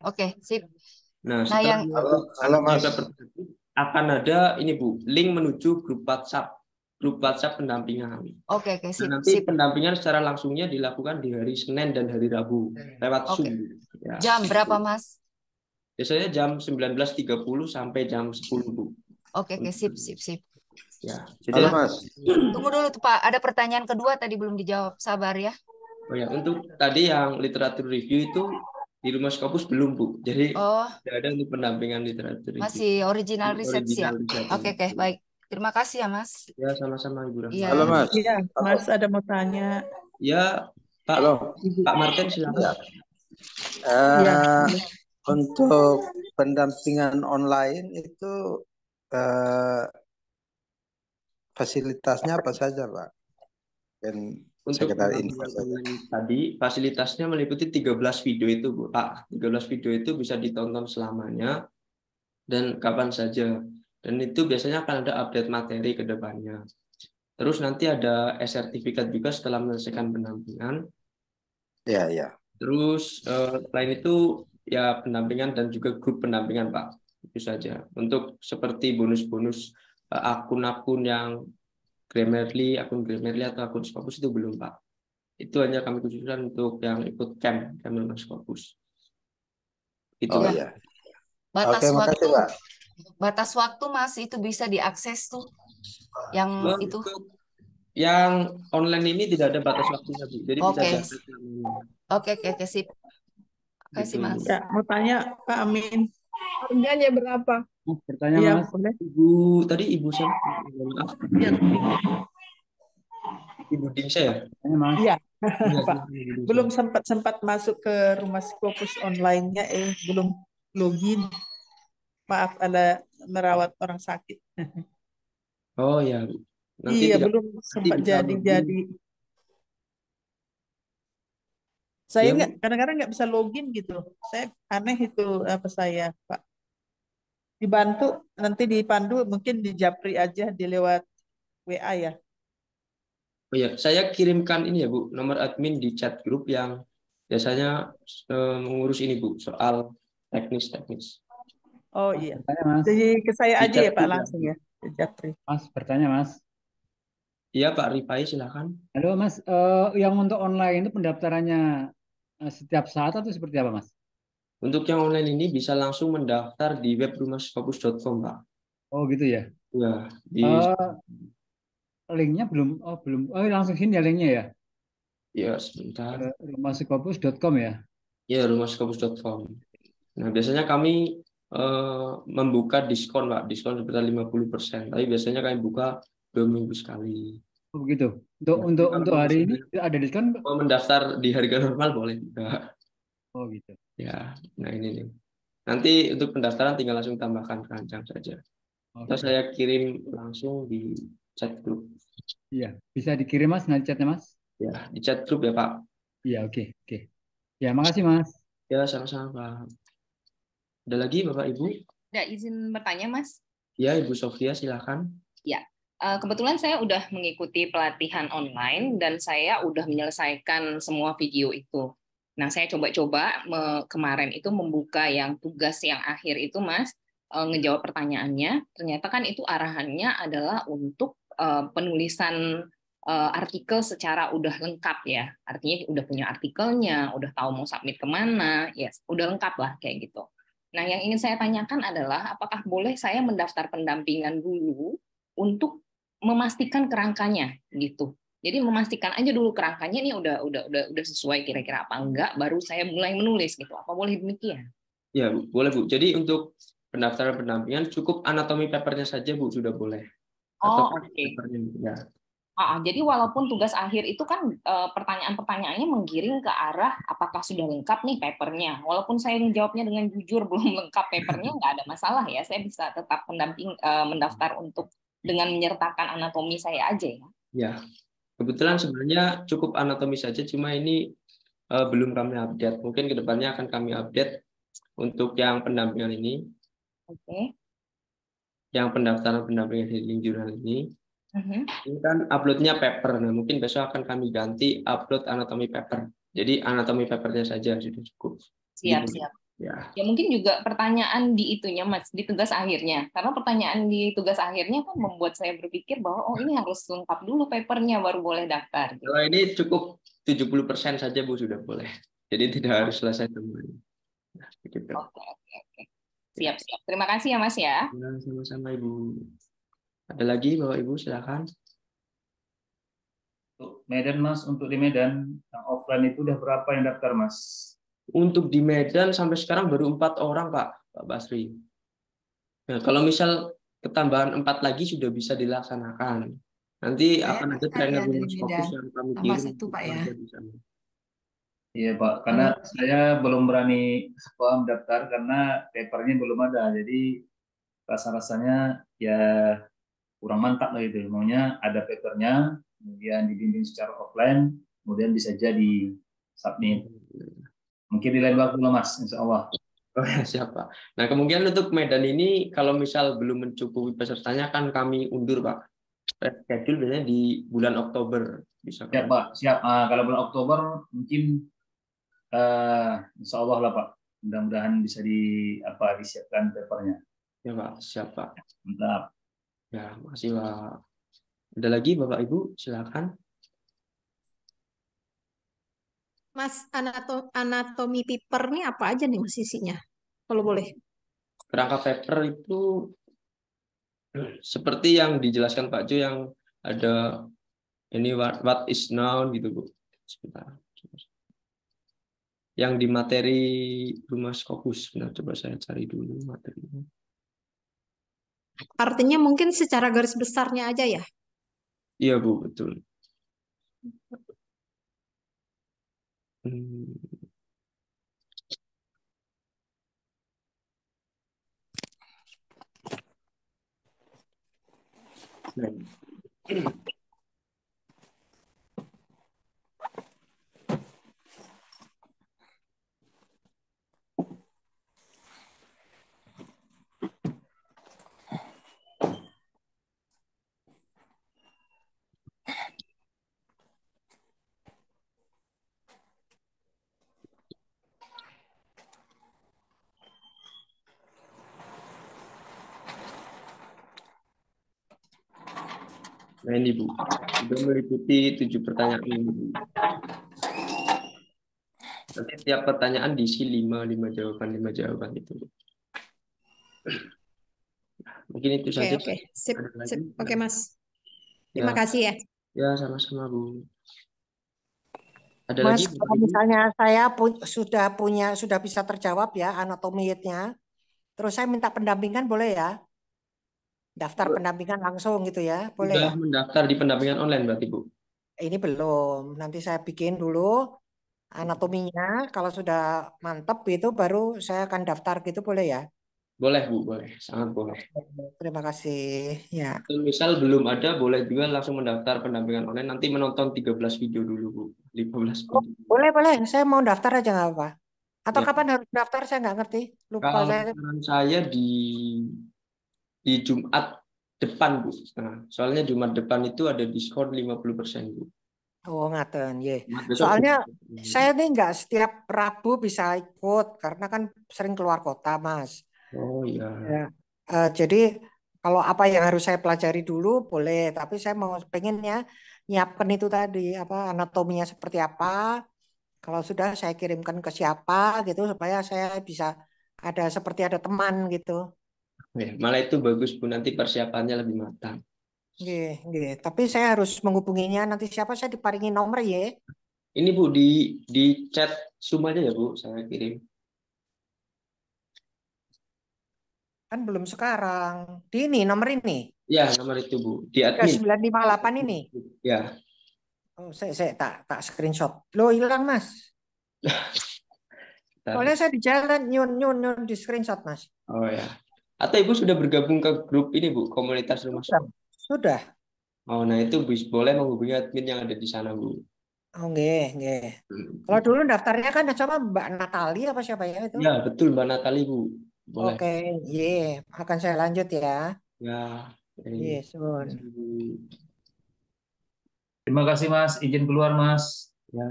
Oke, sip. Nah, setelah anatomi paper akan ada ini, Bu, link menuju grup WhatsApp pendampingan. Oke, sip. Nah, nanti pendampingan secara langsungnya dilakukan di hari Senin dan hari Rabu lewat Zoom. Ya. Jam berapa, Mas? Biasanya jam 19.30 sampai jam 10, Bu. Oke, sip. Ya. Halo, Mas. Tunggu dulu tuh, Pak. Ada pertanyaan kedua tadi belum dijawab. Sabar ya. Oh ya, untuk tadi yang literatur review itu di Rumah Scopus belum, Bu. Jadi tidak ada untuk pendampingan literatur review. Masih original research ya. Oke, baik. Terima kasih ya, Mas. Ya, sama-sama, Ibu Rahma. Ya. Halo, Mas. Iya, Mas ada mau tanya. Ya, Pak. Halo. Pak Martin, silakan. Untuk pendampingan online itu fasilitasnya apa saja, Pak? Dan untuk tadi fasilitasnya meliputi 13 video itu, Bu. Pak, 13 video itu bisa ditonton selamanya dan kapan saja. Dan itu biasanya akan ada update materi ke depannya. Terus nanti ada e-sertifikat juga setelah menyelesaikan pendampingan. Ya. Terus selain itu ya pendampingan dan juga grup pendampingan, Pak. Itu saja. Untuk seperti bonus-bonus akun-akun yang Grammarly, akun Grammarly atau akun Scopus itu belum, Pak. Itu hanya kami khususkan untuk yang ikut camp Rumah Scopus. Itu. Oh ya. Batas Oke, waktu. makasih, Pak. Batas waktu, Mas, itu bisa diakses tuh. Yang itu. Yang online ini tidak ada batas waktunya, Bu. Jadi bisa diakses. Oke, sip. Kasih, Mas. Ya, mau tanya Pak Amin. Harganya berapa? Bertanya, Ya, Mas. boleh. Ibu siapa? Ya, Ibu Dingsa ya? Iya. Pak, belum sempat masuk ke Rumah Scopus online-nya, belum login. Maaf, ada merawat orang sakit. Oh ya, Bu. Nanti Iya, belum sempat jadi. Saya kadang-kadang nggak bisa login gitu. Saya aneh itu apa saya, Pak. Dibantu, nanti dipandu, mungkin di Japri aja, di lewat WA ya. Oh ya, saya kirimkan ini ya, Bu, nomor admin di chat grup yang biasanya mengurus ini, Bu, soal teknis. Oh iya. Bertanya, Mas. Jadi ke saya Di aja chat ya Pak juga. langsung ya. Ke Japri. Mas, bertanya, Mas. Iya, Pak Rifai, silakan. Halo, Mas. Yang untuk online itu pendaftarannya setiap saat atau seperti apa, Mas? Untuk yang online ini bisa langsung mendaftar di web rumahscopus.com, Pak. Oh, gitu ya? Ya, di linknya belum. Oh, langsung sini ya linknya ya? Ya, sebentar. Rumahscopus.com ya? Ya, rumahscopus.com. Nah, biasanya kami membuka diskon, Pak. Diskon sekitar 50%. Tapi biasanya kami buka 2 minggu sekali. Oh, begitu. Untuk hari ini ada diskon? Mau mendaftar di harga normal boleh juga. Oh, gitu. Ya, nah ini nih. Nanti untuk pendaftaran tinggal langsung tambahkan keranjang saja. Atau saya kirim langsung di chat grup. Iya, bisa dikirim Mas, nanti chatnya Mas. Ya, di chat grup ya Pak. Iya, oke, oke. Ya, makasih Mas. Ya, sama-sama Pak. Ada lagi Bapak Ibu? Ada izin bertanya, Mas? Ya, Ibu Sofia silakan. Ya, kebetulan saya udah mengikuti pelatihan online dan saya udah menyelesaikan semua video itu. Nah, saya coba-coba kemarin itu membuka yang tugas yang akhir itu, Mas, ngejawab pertanyaannya. Ternyata kan itu arahannya adalah untuk penulisan artikel secara udah lengkap ya. Artinya udah punya artikelnya, udah tahu mau submit kemana, ya udah lengkap lah kayak gitu. Nah, yang ingin saya tanyakan adalah apakah boleh saya mendaftar pendampingan dulu untuk memastikan kerangkanya gitu. Jadi memastikan aja dulu kerangkanya ini udah sesuai kira-kira apa enggak, baru saya mulai menulis gitu. Apa boleh demikian? Ya, Bu. Boleh Bu. Jadi untuk pendaftaran pendampingan cukup anatomi papernya saja Bu, sudah boleh. Oh, Atau oke. ya. Jadi walaupun tugas akhir itu kan pertanyaan-pertanyaannya menggiring ke arah apakah sudah lengkap nih papernya. Walaupun saya menjawabnya dengan jujur belum lengkap papernya, nggak ada masalah ya. Saya bisa tetap mendaftar untuk dengan menyertakan anatomi saya aja ya. Ya, kebetulan sebenarnya cukup anatomi saja, cuma ini belum kami update. Mungkin kedepannya akan kami update untuk yang pendampingan ini. Oke. Yang pendaftaran pendampingan healing jurnal ini. Ini kan uploadnya paper, nah mungkin besok akan kami ganti upload anatomi paper. Jadi anatomi papernya saja sudah cukup. Siap, Gitu. siap. Ya. Ya mungkin juga pertanyaan di itunya Mas, di tugas akhirnya. Karena pertanyaan di tugas akhirnya kan membuat saya berpikir bahwa oh ini harus lengkap dulu papernya baru boleh daftar. Kalau ini cukup 70% saja Bu sudah boleh. Jadi tidak harus selesai semuanya. Nah, begitu. Oke. Siap. Terima kasih ya Mas ya. Sama-sama Ibu. Ada lagi Bapak Ibu silakan. Untuk Medan Mas, untuk di Medan yang offline itu udah berapa yang daftar Mas? Untuk di Medan sampai sekarang baru 4 orang Pak Basri. Nah, kalau misal ketambahan 4 lagi sudah bisa dilaksanakan. Nanti akan ada trainer Rumus Fokus yang kami kirim. Satu Pak ya. Iya Pak, karena saya belum berani mendaftar karena papernya belum ada. Jadi rasa-rasanya ya kurang mantap lah itu. Maunya ada papernya, kemudian dibimbing secara offline, kemudian bisa jadi submit. Mungkin di lain waktu lah Mas, insya Allah. Oh ya, siap Pak. Nah kemungkinan untuk Medan ini kalau misal belum mencukupi pesertanya kan kami undur Pak. Schedule biasanya di bulan Oktober bisa. Siap Pak, siap. Kalau bulan Oktober mungkin insya Allah lah Pak. Mudah-mudahan bisa disiapkan papernya. Ya Pak, siap Pak. Mantap. Ya, makasih Pak. Ada lagi Bapak Ibu, silakan. Mas, anatomi paper nih apa aja nih Mas isinya? Kalau boleh. Kerangka paper itu seperti yang dijelaskan Pak Jo yang ada ini what is noun gitu Bu. Sebentar. Yang di materi Rumah Scopus. Nah, coba saya cari dulu materinya. Artinya mungkin secara garis besarnya aja ya? Iya Bu, betul. Nah ini Bu, sudah meliputi 7 pertanyaan ini Bu. Nanti tiap pertanyaan diisi 5 jawaban itu. Mungkin itu saja. Oke. Sip. Oke Mas. Ya. Terima kasih ya. Ya, sama-sama Bu. Ada Mas, lagi? kalau misalnya saya sudah bisa terjawab ya anatominya, terus saya minta pendampingan boleh ya? Daftar pendampingan langsung gitu ya, boleh Sudah ya? mendaftar di pendampingan online berarti Bu? Ini belum, nanti saya bikin dulu anatominya, kalau sudah mantap itu baru saya akan daftar gitu boleh ya? Boleh Bu, boleh, sangat boleh. Terima kasih. Ya. Misal belum ada, boleh juga langsung mendaftar pendampingan online. Nanti menonton 13 video dulu Bu, 15 Oh, video. boleh, boleh. Saya mau daftar aja nggak apa. Atau Ya. kapan harus daftar? Saya nggak ngerti. Lupa Kalau saya. saran saya di Jumat depan Bu. Nah, soalnya Jumat depan itu ada diskon 50% Bu. Oh, ngaten, ye. Jumat besok Soalnya 50%. saya nih nggak setiap Rabu bisa ikut karena kan sering keluar kota, Mas. Oh iya. Ya. Jadi kalau apa yang harus saya pelajari dulu boleh, tapi saya mau pengennya nyiapkan itu tadi apa anatominya seperti apa. Kalau sudah saya kirimkan ke siapa gitu supaya saya bisa ada seperti ada teman gitu. Ya, malah itu bagus Bu, nanti persiapannya lebih matang. Nggih, nggih. Tapi saya harus menghubunginya nanti siapa saya diparingi nomor ya. Ini Bu di chat Zoom aja ya Bu, saya kirim. Kan belum sekarang. Di ini nomor ini. Ya, nomor itu Bu, di admin. 958 ini. Ya. Oh, saya tak screenshot. Loh, hilang, Mas. Soalnya saya di jalan nyun di screenshot, Mas. Oh ya. Atau Ibu sudah bergabung ke grup ini Bu, komunitas rumah Sudah. Sudah. Oh, nah itu boleh menghubungi admin yang ada di sana Bu. Oh, nggih. Kalau dulu daftarnya kan sama Mbak Natali apa siapa ya itu? Ya, betul Mbak Natali Bu. Boleh. Oke, akan saya lanjut ya. Ya. Sun. Terima kasih Mas, izin keluar Mas. Ya.